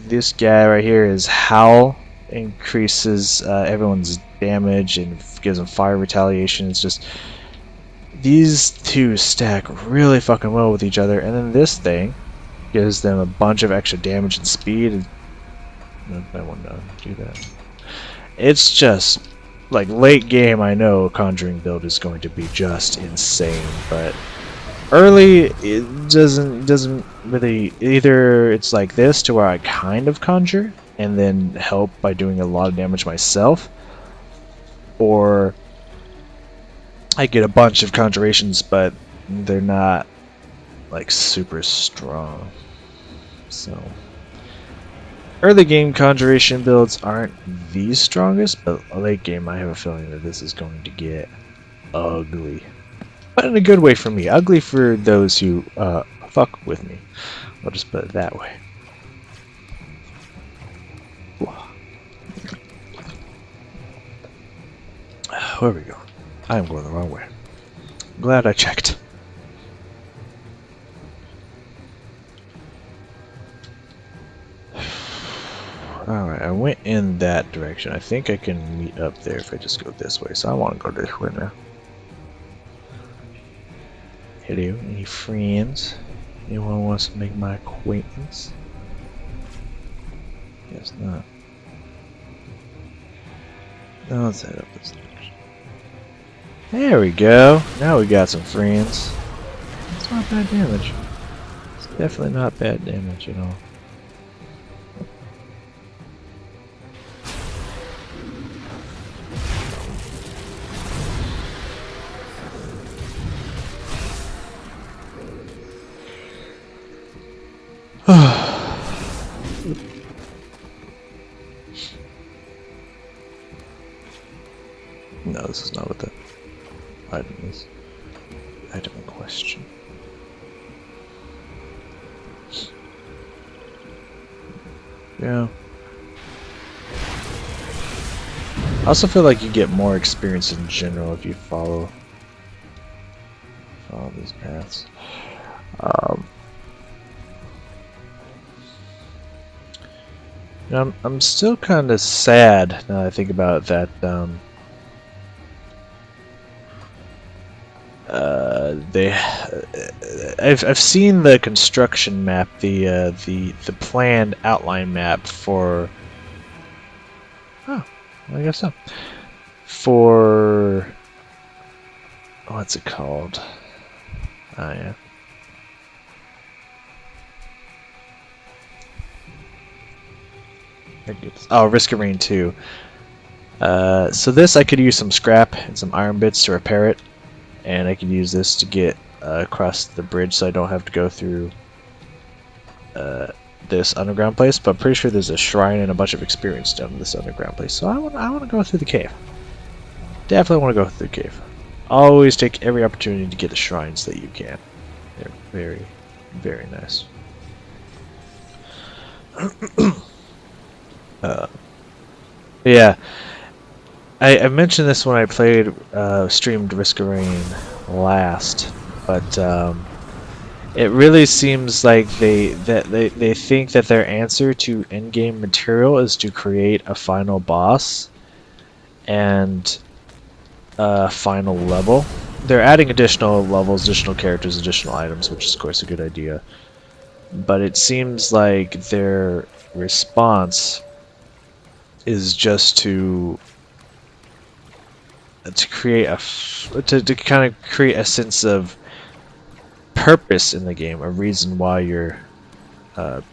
This guy right here is Howl, increases everyone's damage and gives them fire retaliation. It's just these two stack really fucking well with each other, and then this thing gives them a bunch of extra damage and speed. I want to do that. It's just like late game. I know Conjuring build is going to be just insane, but early it doesn't really. Either it's like this to where I kind of conjure and then help by doing a lot of damage myself, or I get a bunch of conjurations, but they're not like super strong. So early game conjuration builds aren't the strongest, but late game I have a feeling that this is going to get ugly. But in a good way for me. Ugly for those who fuck with me. I'll just put it that way. Where we go? I am going the wrong way. Glad I checked. Alright, I went in that direction. I think I can meet up there if I just go this way. So I want to go this way now. Hello, any friends? Anyone wants to make my acquaintance? Guess not. No, let's head up this direction. There we go. Now we got some friends. It's not bad damage. It's definitely not bad damage at all. No, this is not what the item is. Item in question. Yeah. I also feel like you get more experience in general if you follow these paths. You know, I'm still kind of sad now that I think about that. I've seen the construction map, the planned outline map for. Oh, I guess so. For what's it called? Oh yeah. Oh, Risk of Rain 2. So this I could use some scrap and some iron bits to repair it, and I could use this to get across the bridge so I don't have to go through this underground place. But I'm pretty sure there's a shrine and a bunch of experience down in this underground place, so I want to go through the cave. Definitely want to go through the cave. Always take every opportunity to get the shrines that you can. They're very, very nice. Yeah, I mentioned this when I played streamed Risk of Rain last, but It really seems like they think that their answer to in-game material is to create a final boss and a final level. They're adding additional levels, additional characters, additional items, which is of course a good idea. But it seems like their response is just to create to kind of create a sense of purpose in the game, a reason why you're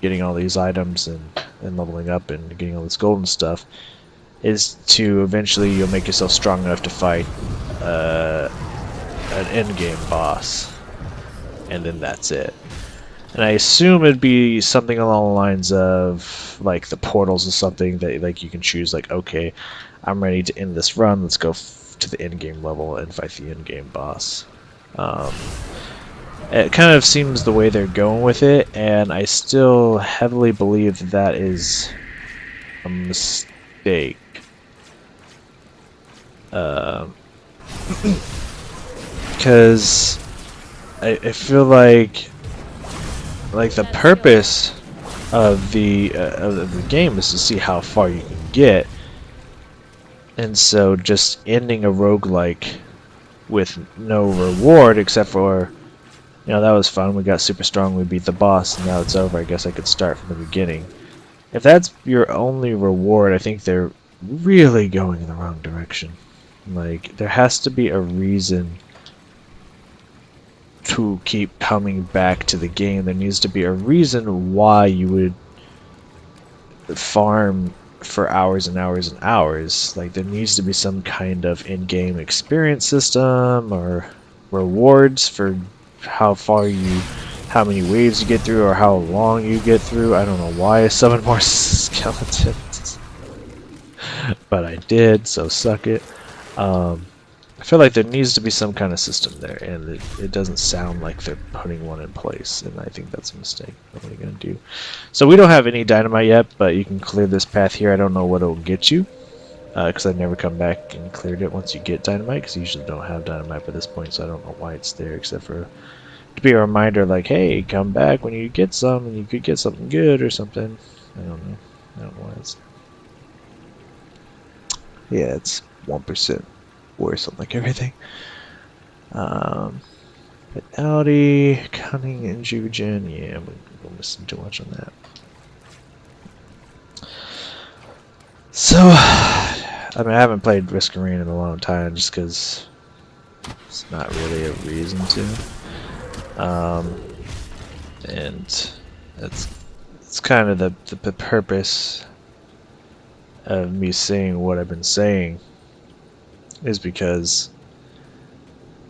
getting all these items and leveling up and getting all this golden stuff, is to eventually you'll make yourself strong enough to fight an end-game boss, and then that's it. And I assume it'd be something along the lines of like the portals or something that like you can choose, like, okay, I'm ready to end this run, let's go to the end game level and fight the end game boss. It kind of seems the way they're going with it, and I still heavily believe that that is a mistake. Because I feel like the purpose of the game is to see how far you can get, and so just ending a roguelike with no reward except for, you know, that was fun, we got super strong, we beat the boss, and now it's over, I guess I could start from the beginning. If that's your only reward, I think they're really going in the wrong direction. Like, there has to be a reason to keep coming back to the game. There needs to be a reason why you would farm for hours and hours and hours. Like, there needs to be some kind of in-game experience system or rewards for how many waves you get through or how long you get through. I don't know why I summoned more skeletons, but I did, so suck it. I feel like there needs to be some kind of system there, and it doesn't sound like they're putting one in place, and I think that's a mistake. What are we going to do? So we don't have any dynamite yet, but you can clear this path here. I don't know what it will get you, because I've never come back and cleared it once you get dynamite, because you usually don't have dynamite by this point, so I don't know why it's there, except for to be a reminder like, hey, come back when you get some, and you could get something good or something. I don't know. I don't know why it's... Yeah, it's 1% worse on like everything. Vitality, Cunning, and Jujin. Yeah, we're missing too much on that. So, I mean, I haven't played Risk Arena in a long time just because it's not really a reason to. And it's kind of the purpose of me saying what I've been saying is because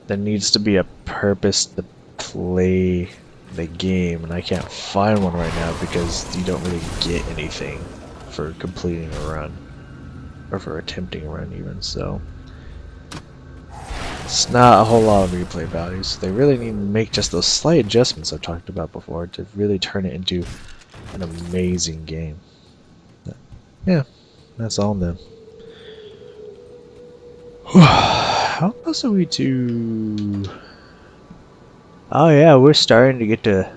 there needs to be a purpose to play the game, and I can't find one right now because you don't really get anything for completing a run, or for attempting a run even, so it's not a whole lot of replay values. They really need to make just those slight adjustments I've talked about before to really turn it into an amazing game. But yeah, that's all then. How close are we to... Oh yeah, we're starting to get to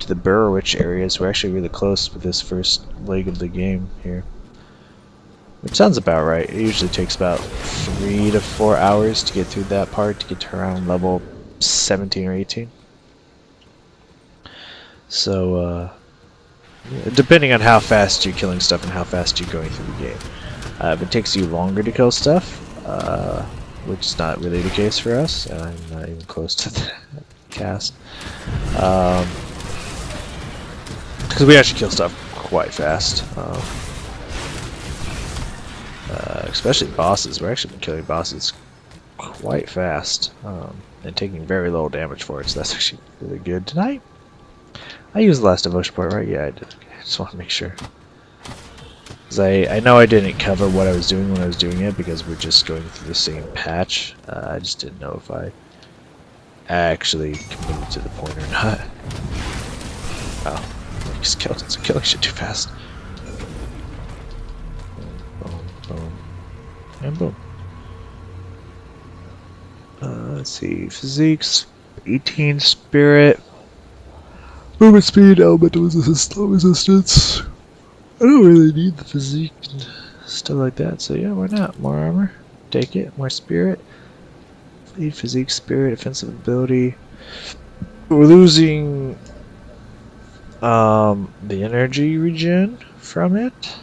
the Burrowitch areas. We're actually really close with this first leg of the game here. Which sounds about right. It usually takes about 3 to 4 hours to get through that part, to get to around level 17 or 18. So, depending on how fast you're killing stuff and how fast you're going through the game. If it takes you longer to kill stuff, which is not really the case for us, and I'm not even close to the cast, because we actually kill stuff quite fast. Especially bosses. We're actually been killing bosses quite fast, and taking very little damage for it, so that's actually really good. Did I used the last devotion point, right? Yeah, I did. Okay. I just want to make sure. Because I know I didn't cover what I was doing when I was doing it, because we're just going through the same patch. I just didn't know if I actually committed to the point or not. Oh, these skeletons are killing shit too fast. Boom, boom, and boom. Let's see, physiques, 18 spirit. Movement speed, elemental resistance, slow resistance. I don't really need the physique and stuff like that, so yeah, why not? More armor, take it. More spirit, lead physique, spirit, offensive ability. We're losing the energy regen from it,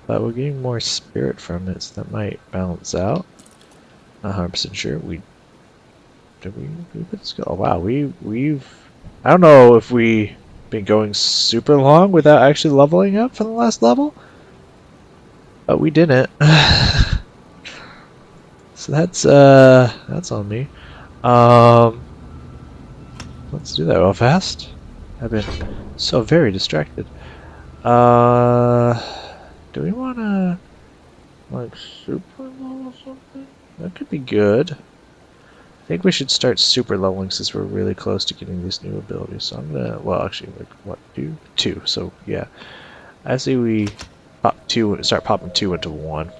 but we're getting more spirit from it, so that might balance out. Not 100% sure. We let's go. Oh, wow, we've I don't know if we been going super long without actually leveling up from the last level, but we didn't. So that's on me. Um, let's do that real fast. I've been so very distracted. Do we wanna like super level something? That could be good. I think we should start super leveling since we're really close to getting these new abilities. So I'm gonna, well, actually, like what, two? So yeah, I say we start popping two into one.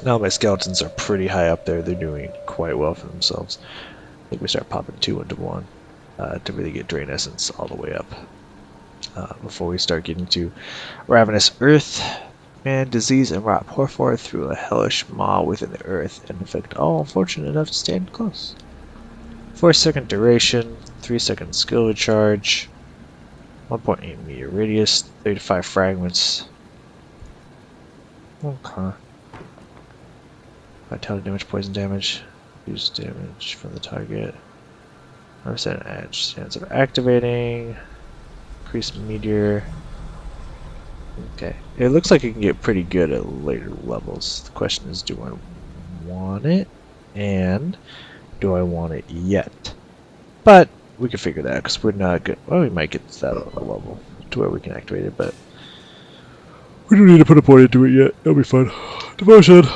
Now my skeletons are pretty high up there. They're doing quite well for themselves. I think we start popping two into one to really get Drain Essence all the way up. Before we start getting to Ravenous Earth, man, disease and rot pour forth through a hellish maw within the earth and infect all unfortunate enough to stand close. 4-second duration, 3-second skill charge, 1.8 meter radius, 3 to 5 fragments. Okay. Vitality damage, poison damage, use damage from the target. 100% edge chance of activating. Increased meteor. Okay. It looks like it can get pretty good at later levels. The question is, do I want it? And do I want it yet? But we can figure that out because we're not good. Well, we might get to that level to where we can activate it, but we don't need to put a point into it yet. It'll be fun. Devotion.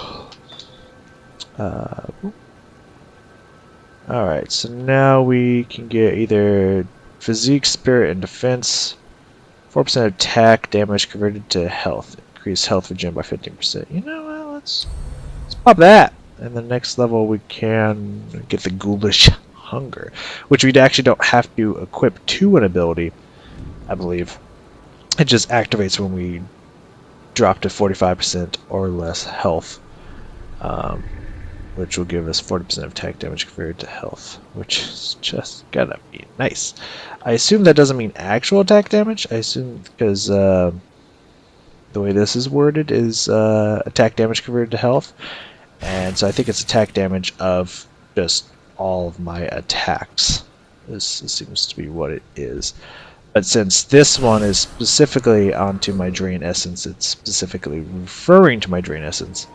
Alright, so now we can get either physique, spirit, and defense. 4% attack damage converted to health. Increase health regen by 15%. You know what? Let's pop that. And the next level we can get the Ghoulish Hunger, which we actually don't have to equip to an ability, I believe. It just activates when we drop to 45% or less health, which will give us 40% of attack damage converted to health, which is just gotta be nice. I assume that doesn't mean actual attack damage. I assume because the way this is worded is attack damage converted to health, and so I think it's attack damage of just all of my attacks. This seems to be what it is. But since this one is specifically onto my Drain Essence, it's specifically referring to my Drain Essence.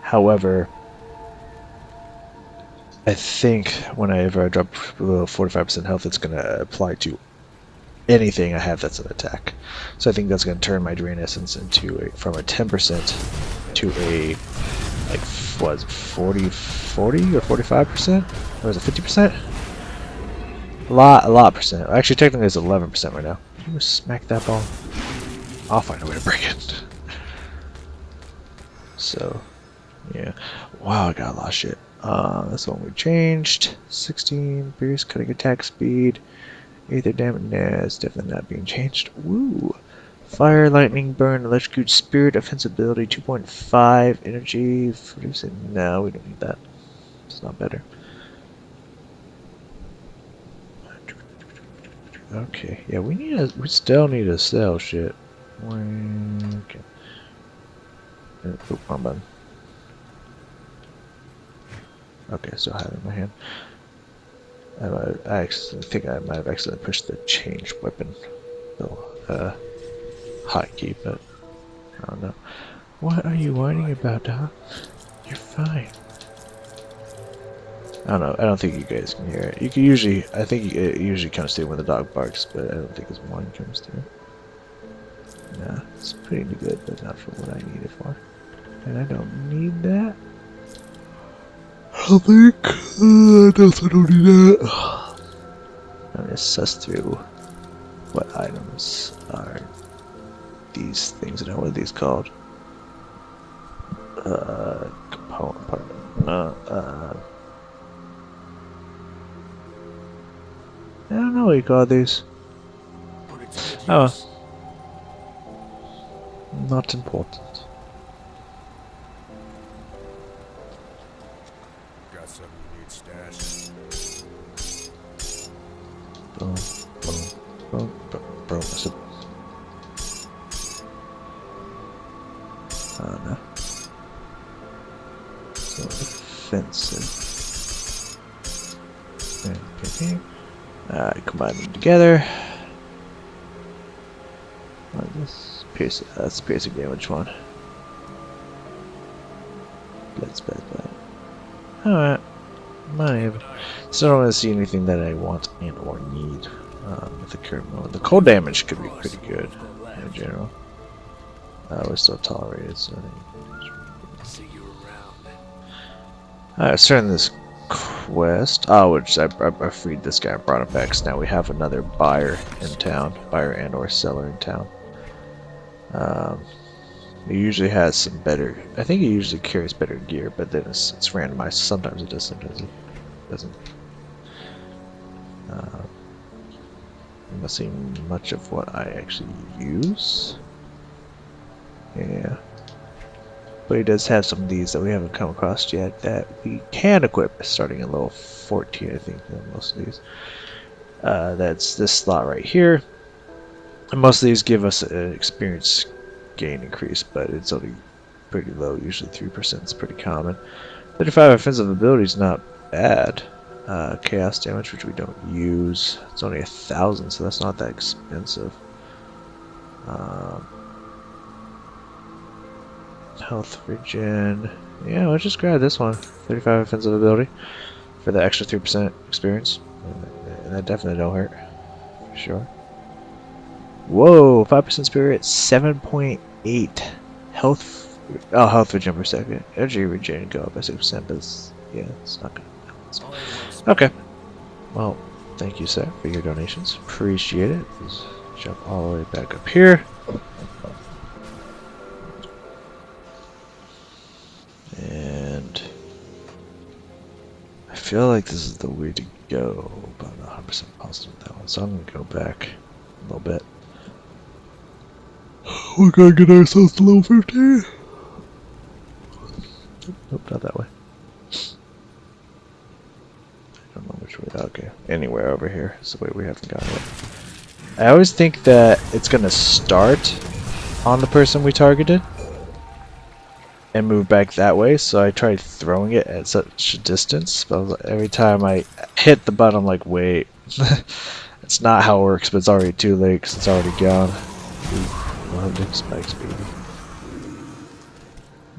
However, I think whenever I drop below 45% health, it's going to apply to anything I have that's an attack. So I think that's going to turn my Drain Essence into from a 10% to a, like, what is it, 40 or 45%? Or is it 50%? A lot percent. Actually, technically it's 11% right now. Can you smack that ball? I'll find a way to break it. So, yeah. Wow, I got a lot of shit. That's the one we changed. 16, pierce, cutting attack speed. Aether damage, nah, it's definitely not being changed. Woo! Fire, lightning, burn, electrocute, spirit, offensive ability, 2.5, energy, 40%. No, we don't need that. It's not better. Okay, yeah, we still need to sell shit. Okay. Oh, wrong button. Okay, still have it in my hand. I actually think I might have accidentally pushed the change weapon hotkey, but I don't know. What are you whining about, Doc? You're fine. I don't know. I don't think you guys can hear it. You can usually, I think it usually comes through when the dog barks, but I don't think his whine comes through. Nah, it's pretty good, but not for what I need it for. And I don't need that. I think I definitely don't need that. I'm gonna suss through what items are these things. What are these called? Component part. I don't know what you call these. Oh. Not important. Got something you need stashed? Boom, boom, boom, boom, boom. Oh no. So offensive. Okay. Alright, combine them together. This piercing, that's piercing damage one. Blood. Alright. So I don't really see anything that I want and or need with the current moment. The cold damage could be pretty good in general. We're still tolerated, so I See you around. Alright, starting this quest. Oh, which I freed this guy and brought him back, so now we have another buyer in town. Buyer and or seller in town. He usually has some better, I think he usually carries better gear, but then it's randomized. Sometimes it does, sometimes it doesn't. I'm not seeing much of what I actually use. Yeah. But he does have some of these that we haven't come across yet that we can equip starting at level 14, I think, on most of these. That's this slot right here. And most of these give us an experience gain increase, but it's only pretty low, usually 3% is pretty common. 35 offensive ability is not bad. Chaos damage, which we don't use, it's only 1,000, so that's not that expensive. Health regen, yeah, let's just grab this one. 35 offensive ability for the extra 3% experience, and that definitely don't hurt, for sure. Whoa, 5% spirit, 7.8 health. Oh, health regen per second. Energy regen go up by 6%, but yeah, it's not good. Okay. Well, thank you, sir, for your donations. Appreciate it. Let's jump all the way back up here. And I feel like this is the way to go, but I'm not 100% positive with that one, so I'm going to go back a little bit. We're gonna get ourselves to level 15. Nope, not that way. I don't know which way. Okay, anywhere over here is the way we haven't gone yet. I always think that it's gonna start on the person we targeted and move back that way, so I tried throwing it at such a distance, but every time I hit the button, I'm like, wait. It's not how it works, but it's already too late because it's already gone. Loved it, spikes, baby.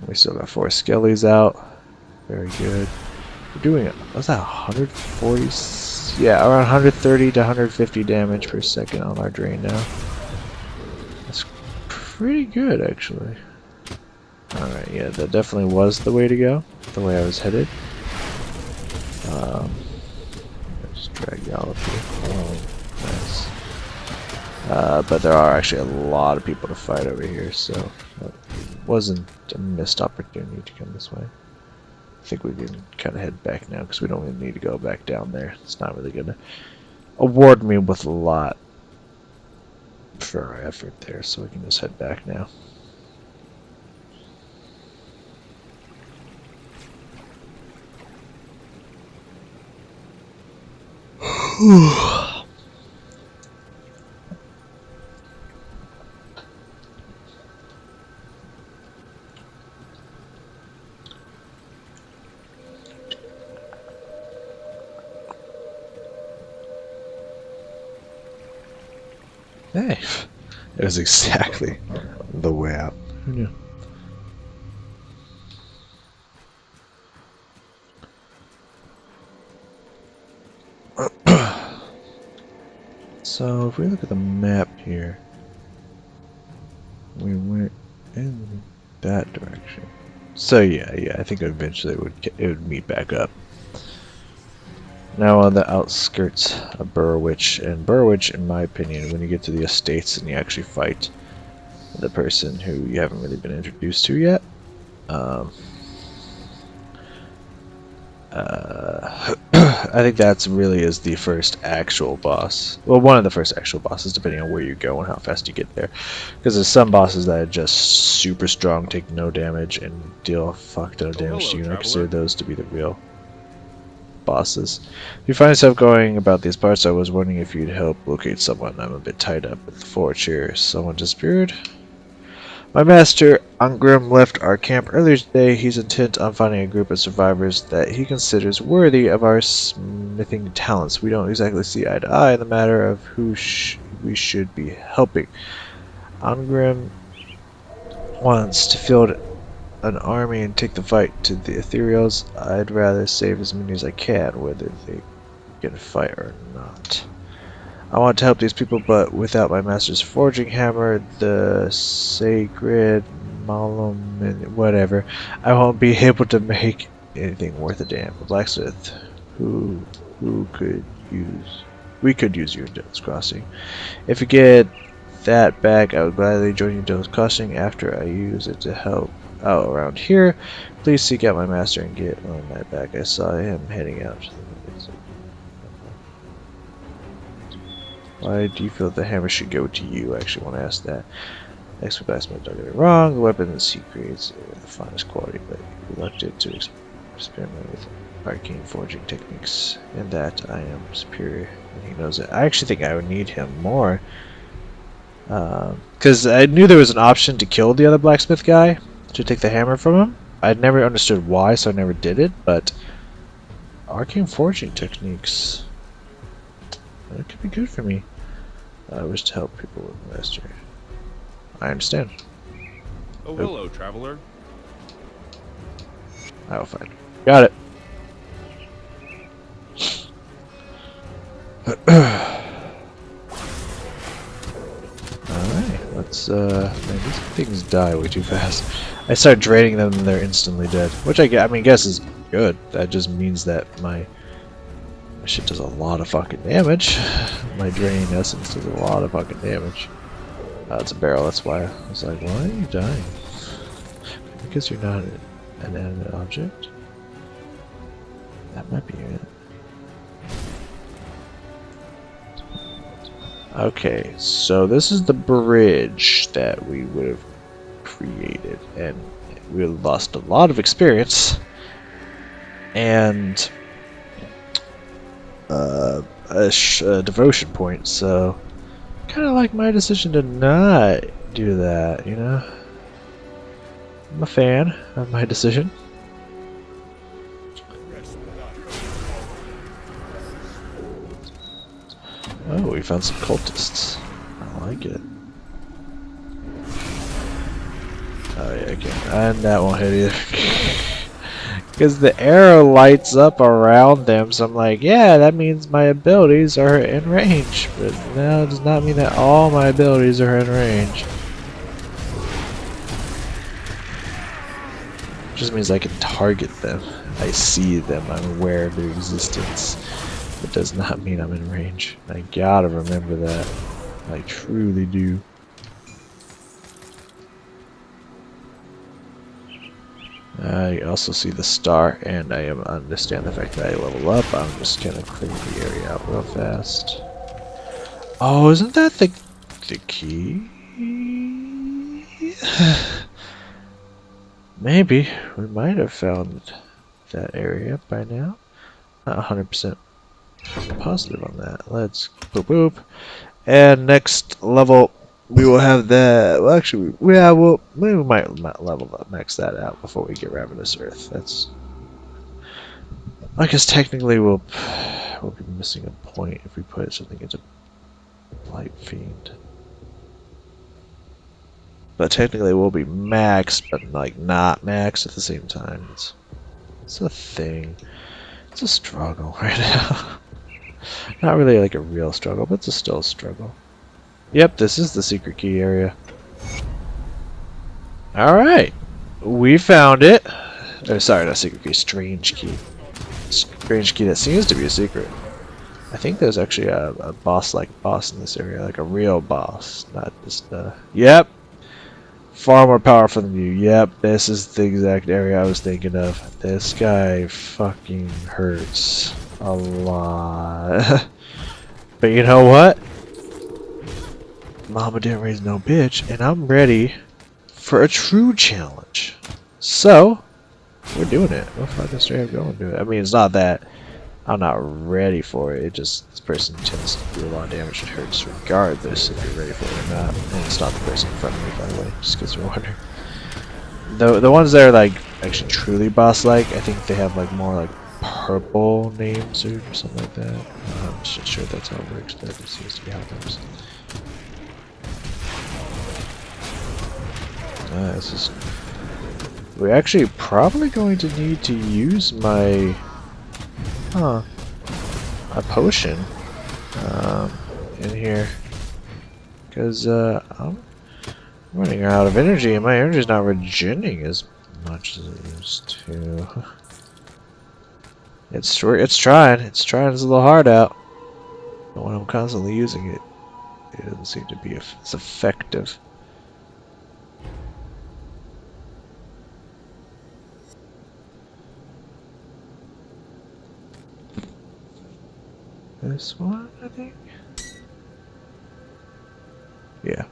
We still got 4 skellies out. Very good. We're doing it. What's that? 140? Yeah, around 130 to 150 damage per second on our drain now. That's pretty good, actually. Alright, yeah, that definitely was the way to go. The way I was headed. Just drag y'all up here. Oh, nice. But there are actually a lot of people to fight over here, so it wasn't a missed opportunity to come this way. I think we can kind of head back now because we don't really need to go back down there. It's not really going to award me with a lot for our effort there, so we can just head back now. Hey, it was exactly the way out. Who knew? So if we look at the map here, we went in that direction. So yeah, I think eventually it would meet back up. Now on the outskirts of Burrowitch, and Burrowitch, in my opinion, when you get to the estates and you actually fight the person who you haven't really been introduced to yet, I think that's really is the first actual boss. Well, one of the first actual bosses, depending on where you go and how fast you get there. Because there's some bosses that are just super strong, take no damage, and deal a fuck ton of damage to you. And I consider those to be the real bosses. If you find yourself going about these parts, I was wondering if you'd help locate someone. I'm a bit tied up with the forge here. Someone disappeared? My master, Angrim, left our camp earlier today. He's intent on finding a group of survivors that he considers worthy of our smithing talents. We don't exactly see eye to eye in the matter of who we should be helping. Angrim wants to field an army and take the fight to the ethereals. I'd rather save as many as I can, whether they can fight or not. I want to help these people, but without my master's forging hammer, the sacred malum, and whatever, I won't be able to make anything worth a damn. A blacksmith, who could use, we could use you in Devil's Crossing. If you get that back, I would gladly join you in Devil's Crossing after I use it to help out around here. Please seek out my master and get on my back. I saw him heading out. Why do you feel the hammer should go to you? I actually want to ask that. Expert blacksmith, don't get me wrong. The weapon that he creates is the finest quality, but reluctant to experiment with arcane forging techniques. And that I am superior, and he knows it. I actually think I would need him more. Because I knew there was an option to kill the other blacksmith guy, to take the hammer from him. I'd never understood why, so I never did it, but arcane forging techniques, that could be good for me. I wish to help people with mastery. I understand. Oh, hello, traveler. I will find. Got it. Alright, let's man, these things die way too fast. I start draining them and they're instantly dead. Which I guess is good. That just means that my shit does a lot of fucking damage. My draining essence does a lot of fucking damage. It's a barrel, that's why I was like, why are you dying? Because you're not an inanimate object? That might be it. Okay, so this is the bridge that we would have created, and we lost a lot of experience and a devotion point, so kind of like my decision to not do that, you know? I'm a fan of my decision. Oh, we found some cultists. I like it. Oh yeah, okay. And that won't hit either. Because the arrow lights up around them, so I'm like, yeah, that means my abilities are in range. But no, it does not mean that all my abilities are in range. It just means I can target them. I see them, I'm aware of their existence. It does not mean I'm in range. I gotta remember that. I truly do. I also see the star, and I understand the fact that I level up. I'm just gonna clear the area out real fast. Oh, isn't that the key? Maybe we might have found that area by now. Not 100% positive on that. Let's boop boop. And next level we will have that. Well, actually, yeah, maybe we might level up, max that out before we get Ravenous Earth. That's, I guess technically we'll be missing a point if we put something into Blight Fiend. But technically we'll be maxed, but like not maxed at the same time. It's a thing. It's a struggle right now. Not really like a real struggle, but it's still a struggle. Yep, this is the secret key area. Alright. We found it. Oh, sorry, not secret key, strange key. Strange key that seems to be a secret. I think there's actually a boss-like boss in this area, like a real boss, not just yep. Far more powerful than you. Yep, this is the exact area I was thinking of. This guy fucking hurts. a lot. But you know what? Mama didn't raise no bitch, and I'm ready for a true challenge. So, we're doing it. We're fucking straight up going to it. I mean, it's not that I'm not ready for it. It just, this person tends to do a lot of damage. It hurts regardless if you're ready for it or not. And it's not the person in front of me, by the way, just because you're wondering. The ones that are like actually truly boss-like, I think they have like more like purple names or something like that. I'm not sure that's how it works, but it seems to be how it works. This is. We're actually probably going to need to use my a potion in here because I'm running out of energy and my energy is not regenerating as much as it used to. It's trying. It's trying its little hard out. But when I'm constantly using it, it doesn't seem to be as effective. This one, I think? Yeah.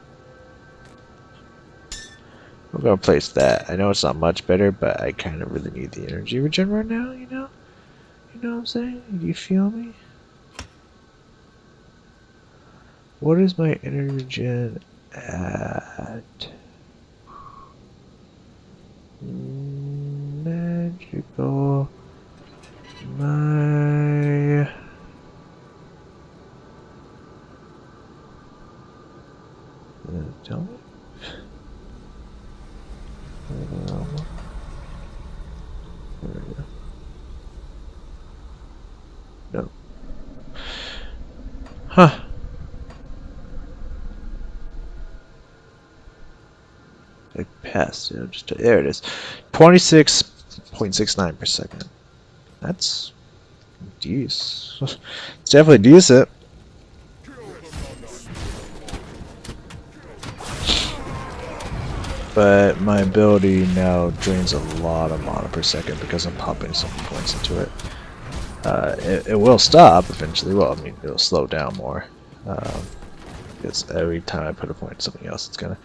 We're gonna place that. I know it's not much better, but I kind of really need the energy regen right now, you know? You know what I'm saying? Do you feel me? What is my energy regen at? Magical. My... Tell me? There we go. No. Huh. I passed it. Just there it is. 26.69 per second. That's decent. It's definitely decent. But my ability now drains a lot of mana per second because I'm pumping so many points into it. It will stop eventually. Well, I mean, it'll slow down more. Because every time I put a point in something else, it's gonna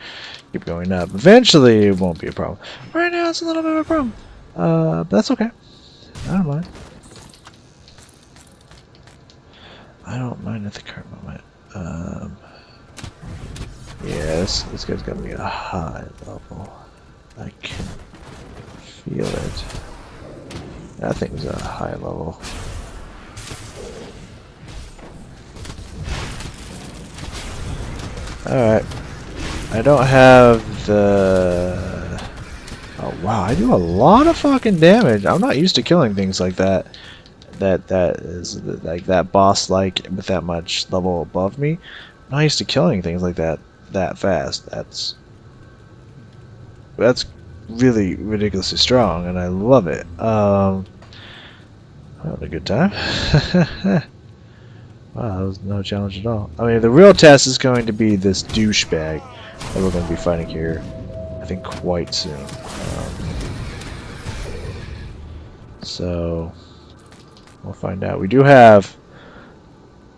keep going up. Eventually, it won't be a problem. Right now, it's a little bit of a problem. But that's okay. I don't mind. I don't mind at the current moment. Yeah, this guy's gonna be a high level. I can feel it. That thing's a high level. Alright. I don't have the... Oh wow, I do a lot of fucking damage. I'm not used to killing things like that. That is like that boss like with that much level above me. I'm not used to killing things like that fast. That's really ridiculously strong, and I love it. Having a good time. Wow, that was no challenge at all. I mean, the real test is going to be this douchebag that we're going to be fighting here, I think, quite soon. So, we'll find out. We do have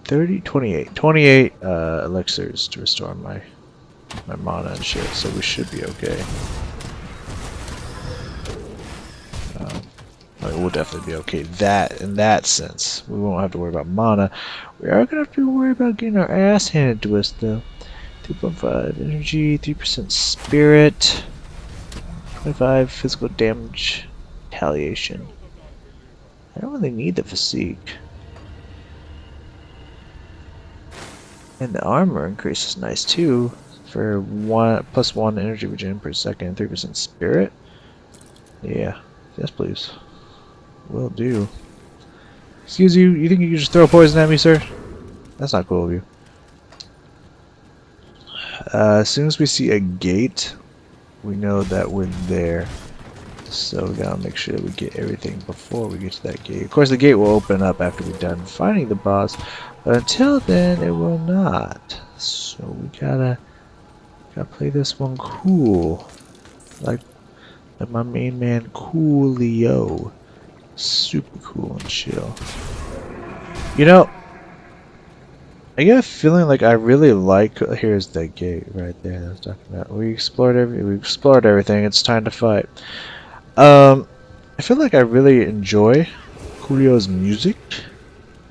28 elixirs to restore my mana and shit, so we should be okay. I mean, we'll definitely be okay in that sense. We won't have to worry about mana. We are going to have to worry about getting our ass handed to us, though. 2.5 energy, 3% spirit, 25 physical damage, retaliation. I don't really need the physique. And the armor increase is nice, too. For +1 energy regen per second, 3% spirit. Yeah, yes please. Will do. Excuse you, you think you can just throw poison at me, sir? That's not cool of you. As soon as we see a gate, we know that we're there. So we gotta make sure that we get everything before we get to that gate. Of course, the gate will open up after we're done fighting the boss, but until then, it will not. So we gotta play this one cool, like my main man, Coolio. Super cool and chill. You know, I get a feeling like I really like. Here's the gate right there. That I was talking about. We explored everything. It's time to fight. I feel like I really enjoy Julio's music,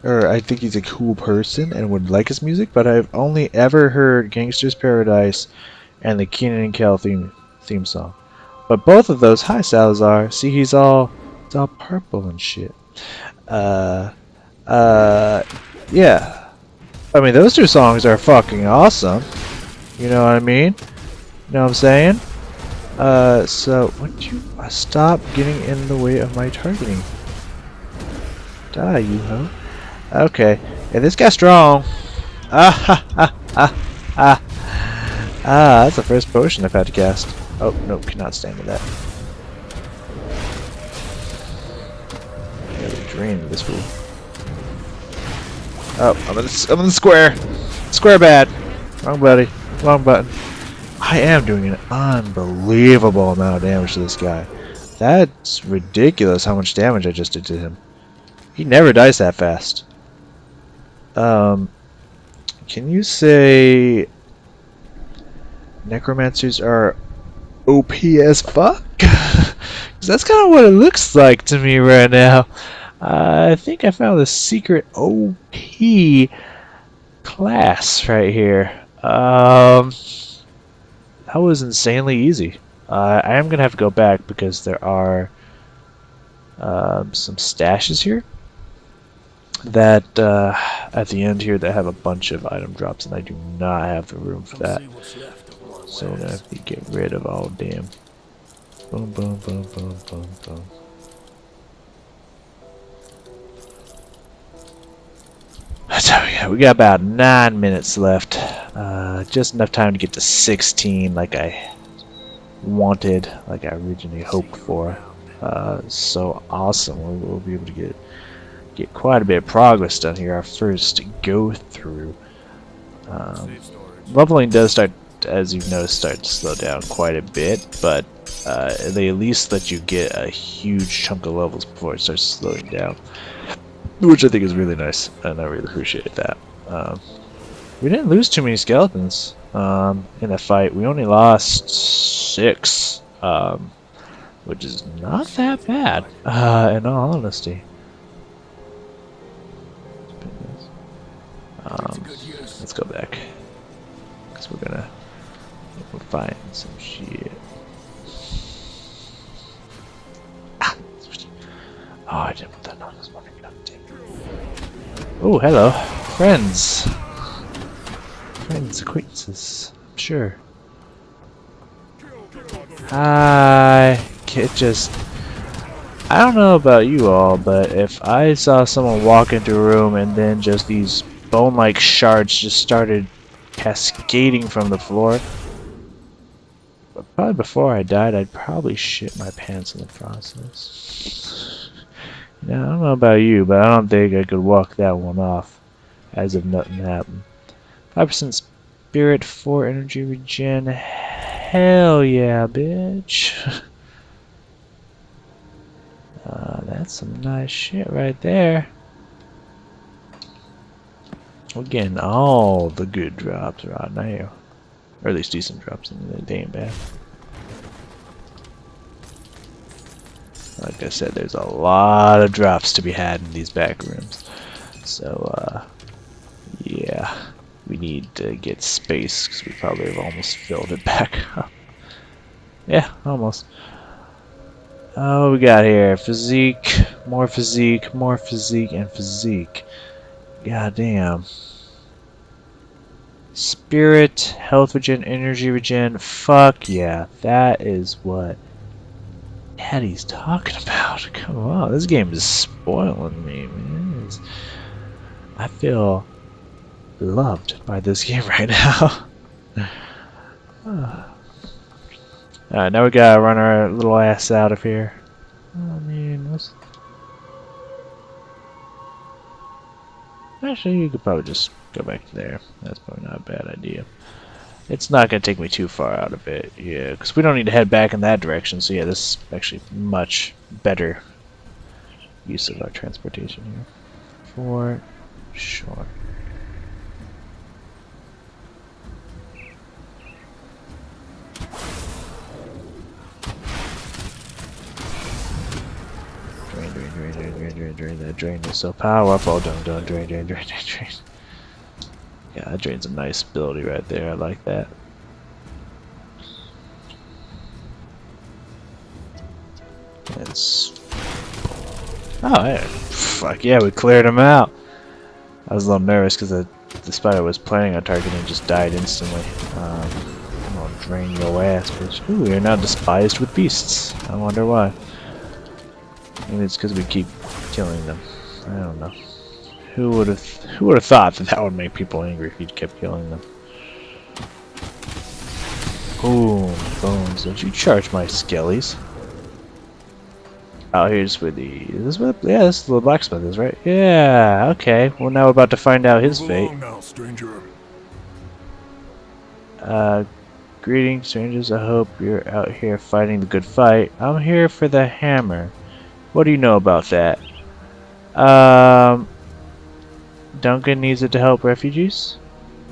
or I think he's a cool person and would like his music. But I've only ever heard Gangster's Paradise and the Keenan and Kel theme song. But both of those, hi Salazar. See, it's all purple and shit. Yeah. I mean, those two songs are fucking awesome. You know what I mean? You know what I'm saying? So, would you stop getting in the way of my targeting? Die, you hoe. Okay. Yeah, this guy's strong. That's the first potion I've had to cast. Oh, nope, cannot stand to that. I gotta drain this fool. Oh, I'm in the square. Square bad. Wrong buddy. Wrong button. I am doing an unbelievable amount of damage to this guy. That's ridiculous how much damage I just did to him. He never dies that fast. Can you say necromancers are OP as fuck? 'Cause that's kind of what it looks like to me right now. I think I found the secret OP class right here. That was insanely easy. I am gonna have to go back because there are some stashes here that at the end here that have a bunch of item drops, and I do not have the room for that. So I'm gonna have to get rid of all of them. Boom, boom, boom, boom, boom, boom. So we got about 9 minutes left. Just enough time to get to 16 like I wanted, like I originally hoped for. So awesome. We'll be able to get quite a bit of progress done here. Our first go through. Leveling does start, as you've noticed, start to slow down quite a bit, but they at least let you get a huge chunk of levels before it starts slowing down, which I think is really nice, and I really appreciate that. We didn't lose too many skeletons in the fight. We only lost 6, which is not that bad, in all honesty. Let's go back, because we'll find some shit. Oh, I didn't put that on this one. Oh, hello. Friends. Friends, acquaintances. Sure. Hi. I don't know about you all, but if I saw someone walk into a room and then just these bone-like shards just started cascading from the floor, probably before I died, I'd probably shit my pants in the process. Now, I don't know about you, but I don't think I could walk that one off as if nothing happened. 5% spirit, 4 energy regen. Hell yeah, bitch. That's some nice shit right there. We're getting all the good drops right now. Or at least decent drops, and they ain't bad. Like I said, there's a lot of drops to be had in these back rooms. So, yeah. We need to get space, because we probably have almost filled it back up. Yeah, almost. Oh, we got here? Physique, more physique, more physique, and physique. God damn. Spirit, health regen, energy regen. Fuck yeah. That is what Daddy's talking about. Come on, this game is spoiling me, man. I feel loved by this game right now. Alright, now we gotta run our little ass out of here. Oh man, actually, you could probably just go back to there. That's probably not a bad idea. It's not gonna take me too far out of it, yeah, because we don't need to head back in that direction, so yeah, this is actually much better use of our transportation here. 4, Sure. Drain. That drain is so powerful. Don't drain. Yeah, that drain's a nice ability right there. I like that. It's... Oh, yeah. Fuck yeah, we cleared him out. I was a little nervous because the spider was planning on targeting and just died instantly. I'll drain your ass, bitch. Ooh, we are now despised with beasts. I wonder why. Maybe it's because we keep killing them. I don't know. Who would have thought that would make people angry if you kept killing them? Boom, bones. Don't you charge my skellies. Oh, here's where this is the blacksmith is, right? Yeah, okay. Well, now we're about to find out his fate. Now, stranger. Greetings, strangers. I hope you're out here fighting the good fight. I'm here for the hammer. What do you know about that? Duncan needs it to help refugees?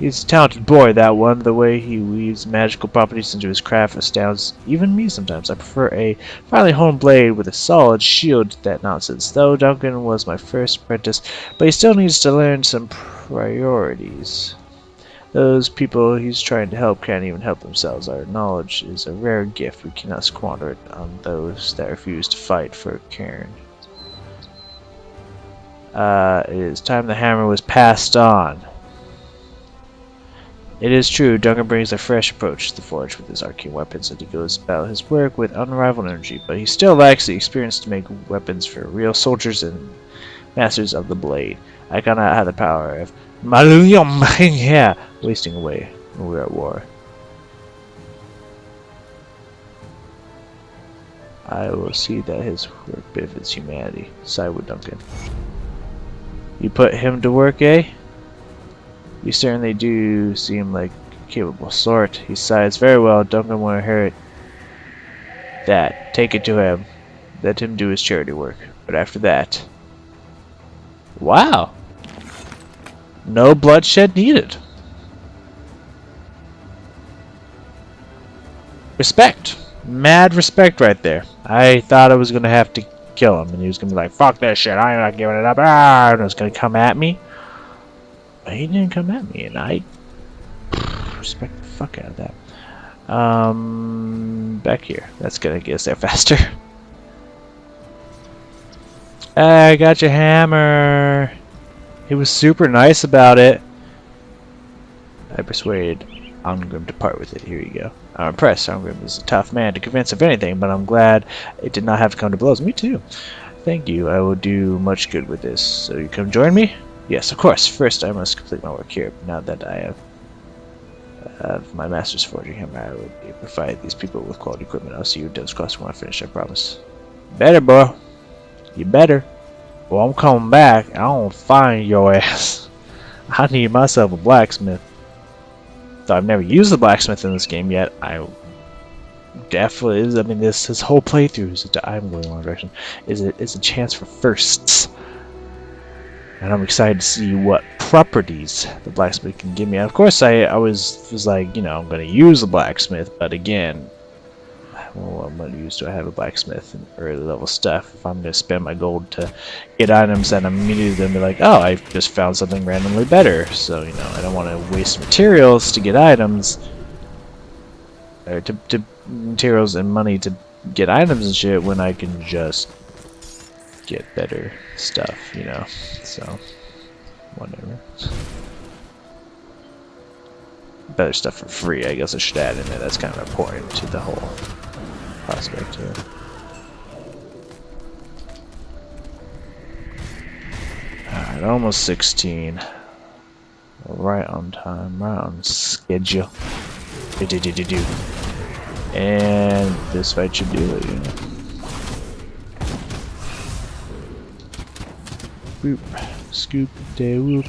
He's a talented boy, that one. The way he weaves magical properties into his craft astounds even me sometimes. I prefer a finely honed blade with a solid shield to that nonsense. Though Duncan was my first apprentice, but he still needs to learn some priorities. Those people he's trying to help can't even help themselves. Our knowledge is a rare gift. We cannot squander it on those that refuse to fight for Cairn. It is time the hammer was passed on. It is true, Duncan brings a fresh approach to the forge with his arcane weapons, and he goes about his work with unrivaled energy, but he still lacks the experience to make weapons for real soldiers and masters of the blade. I cannot have the power of Maluyam wasting away when we're at war. I will see that his work benefits humanity. Sighed with Duncan. You put him to work, eh? You certainly do seem like a capable sort. He sighs. Very well, Duncan won't hurt that. Take it to him. Let him do his charity work. But after that... Wow! No bloodshed needed. Respect. Mad respect right there. I thought I was going to have to kill him, and he was going to be like, fuck this shit, I'm not giving it up, and he was going to come at me. But he didn't come at me, and I respect the fuck out of that. Back here. That's going to get us there faster. I got your hammer. He was super nice about it. I persuaded Angrim to part with it. Here you go. I'm impressed. Angrim is a tough man to convince of anything, but I'm glad it did not have to come to blows. Me too. Thank you. I will do much good with this. So you come join me? Yes, of course. First, I must complete my work here. Now that I have my master's forging hammer, I will provide these people with quality equipment. I'll see you at Devil's Crossing when I finish, I promise. Better, boy. You better. Well, I'm coming back. I don't find your ass. I need myself a blacksmith. Though I've never used the blacksmith in this game yet, I definitely is. I mean, this whole playthrough is I'm going in one direction. Is a chance for firsts, and I'm excited to see what properties the blacksmith can give me. And of course, I was like, you know, I'm going to use the blacksmith, but again, well, I'm going to use. Do I have a blacksmith and early level stuff? If I'm going to spend my gold to get items, then I'm immediately going to be like, oh, I just found something randomly better. So, you know, I don't want to waste materials to get items, or to materials and money to get items and shit when I can just get better stuff, you know. So, whatever. Better stuff for free, I guess I should add in there. That's kind of important to the whole prospect here. Alright, almost 16. Right on time, right on schedule. And this fight should do it, you know. Whoop, scoop, day whoop.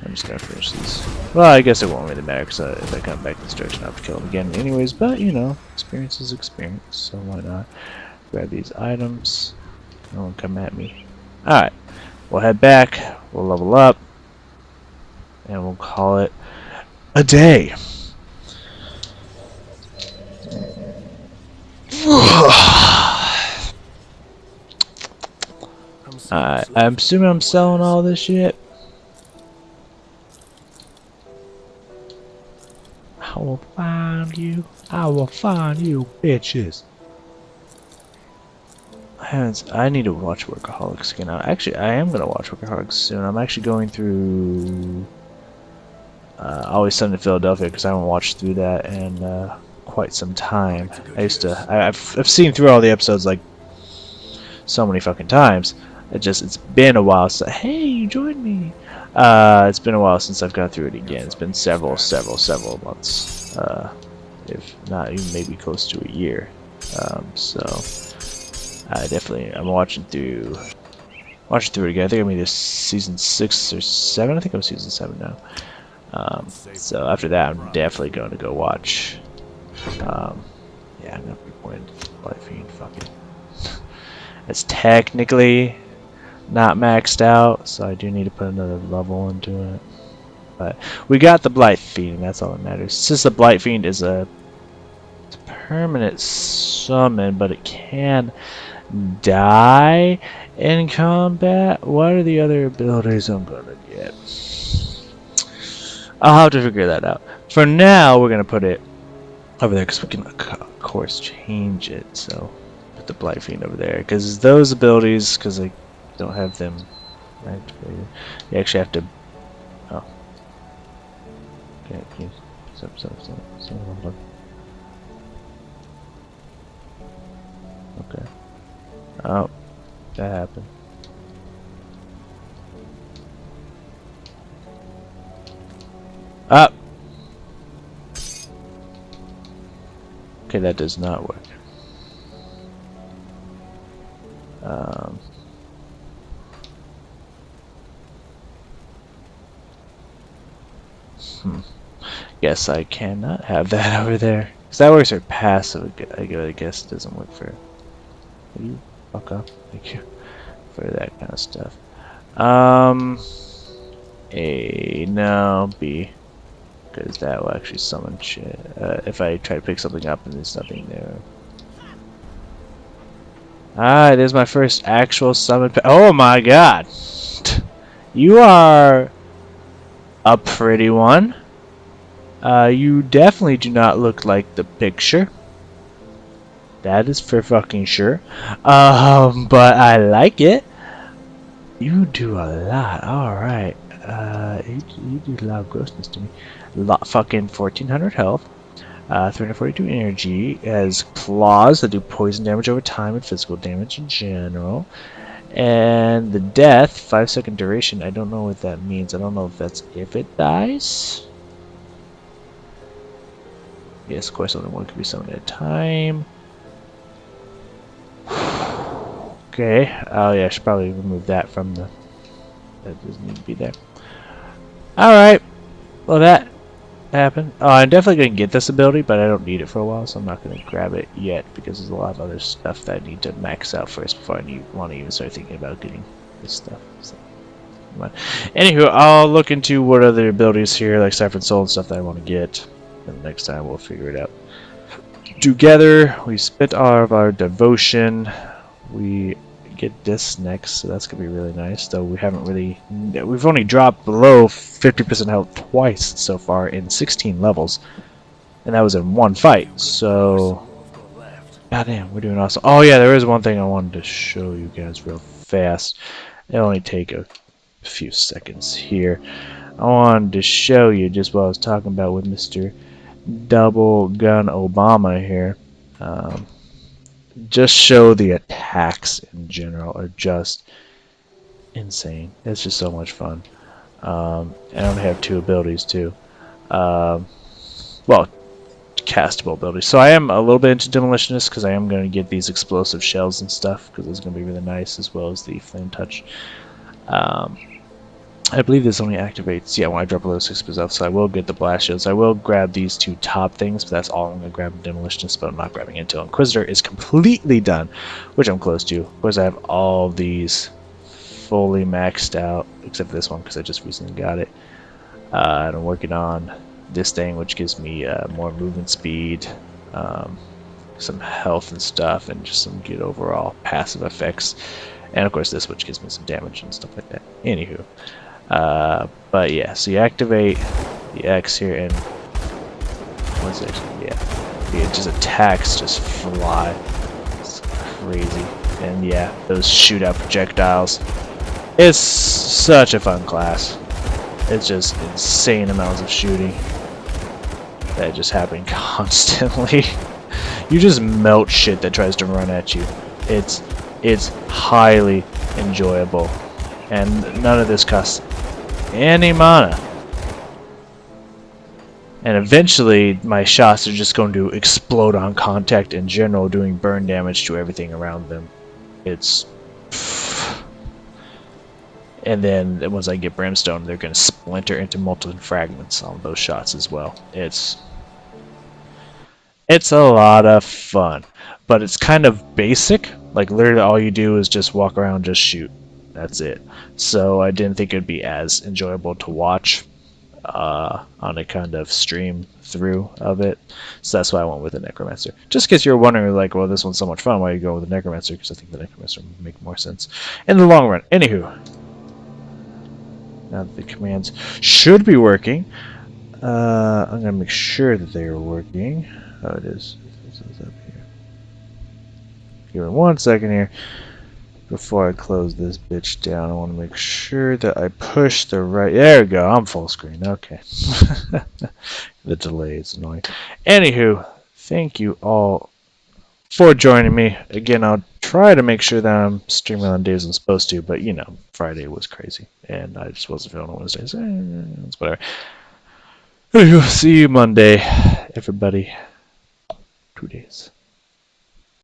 I'm just gonna finish these. Well, I guess it won't really matter because if I come back this direction, I have to kill him again anyways. But, you know, experience is experience, so why not? Grab these items. No one come at me. Alright. We'll head back. We'll level up. And we'll call it a day. Alright. I'm assuming I'm selling all this shit. I will find you. I will find you, bitches. I need to watch Workaholics again. Actually, I am gonna watch Workaholics soon. I'm actually going through Always Sunny in Philadelphia because I haven't watched through that in quite some time. I've seen through all the episodes like so many fucking times. It's been a while. So hey, you joined me. It's been a while since I've gone through it again. It's been several months, if not even maybe close to a year. So I'm watching through it again. I think I'm either season 6 or 7. I think I'm season 7 now. So after that, I'm definitely going to go watch. Yeah, I'm gonna be playing Blight Fiend. Fucking. It's technically not maxed out, so I do need to put another level into it. But we got the Blight Fiend, and that's all that matters. Since the Blight Fiend is a permanent summon, but it can die in combat. What are the other abilities I'm gonna get? I'll have to figure that out. For now, we're gonna put it over there because we can, of course, change it. So put the Blight Fiend over there because those abilities, because I don't have them activated. You actually have to. Oh. Okay. Okay. Oh, that happened. Up. Okay, that does not work. Guess I cannot have that over there. Cause that works for passive. I guess it doesn't work for. Will you fuck up? Thank you for that kind of stuff. A no B, because that will actually summon shit. If I try to pick something up and there's nothing there. Ah, there's my first actual summon. Oh my god, you are a pretty one. You definitely do not look like the picture. That is for fucking sure. But I like it. You do a lot. Alright. You do a lot of grossness to me. Fucking 1400 health. 342 energy. Has claws that do poison damage over time and physical damage in general. And the death, 5-second duration. I don't know what that means. I don't know if that's if it dies. Yes, of course, only one can be summoned at a time. Okay. Oh yeah, I should probably remove that from the. That doesn't need to be there. Alright. Well, that happened. Oh, I'm definitely going to get this ability, but I don't need it for a while, so I'm not going to grab it yet because there's a lot of other stuff that I need to max out first before I want to even start thinking about getting this stuff. So, come on. Anywho, I'll look into what other abilities here, like Saffron Soul and stuff that I want to get. And next time we'll figure it out. Together, we spent all of our devotion. We get this next, so that's gonna be really nice. Though we've only dropped below 50% health twice so far in 16 levels, and that was in one fight. So, goddamn, we're doing awesome. Oh yeah, there is one thing I wanted to show you guys real fast. It'll only take a few seconds here. I wanted to show you just what I was talking about with Mr. Double Gun Obama here. Just show the attacks in general are just insane. It's just so much fun. And I only have 2 abilities too. Well, castable abilities. So I am a little bit into Demolitionist because I am going to get these explosive shells and stuff because it's going to be really nice, as well as the Flame Touch. I believe this only activates, yeah, when I drop below 6% health, so I will get the blast shields. I will grab these 2 top things, but that's all I'm going to grab. Demolitionist, but I'm not grabbing it until Inquisitor is completely done, which I'm close to. Of course, I have all these fully maxed out, except for this one because I just recently got it. And I'm working on this thing, which gives me more movement speed, some health and stuff, and just some good overall passive effects. And of course this, which gives me some damage and stuff like that. Anywho. But yeah, so you activate the X here, and what's it? Yeah, it just attacks, just fly. It's crazy. And yeah, those shoot out projectiles. It's such a fun class. It's just insane amounts of shooting that just happen constantly. You just melt shit that tries to run at you. It's highly enjoyable, and none of this costs any mana. And eventually my shots are just going to explode on contact in general, doing burn damage to everything around them. It's... And then once I get Brimstone, they're going to splinter into multiple fragments on those shots as well. It's a lot of fun, but it's kind of basic. Like literally all you do is just walk around, just shoot. That's it. So I didn't think it'd be as enjoyable to watch on a kind of stream through of it. So that's why I went with the Necromancer. Just in case you're wondering, like, well, this one's so much fun, why you go with the Necromancer? Because I think the Necromancer would make more sense in the long run. Anywho, now that the commands should be working, I'm going to make sure that they are working. Oh, it is. This is up here. Give me 1 second here. Before I close this bitch down, I want to make sure that I push the right... There we go, I'm full screen. Okay. The delay is annoying. Anywho, thank you all for joining me. Again, I'll try to make sure that I'm streaming on days I'm supposed to, but, you know, Friday was crazy, and I just wasn't feeling on Wednesdays. It's whatever. Anywho, see you Monday, everybody. 2 days.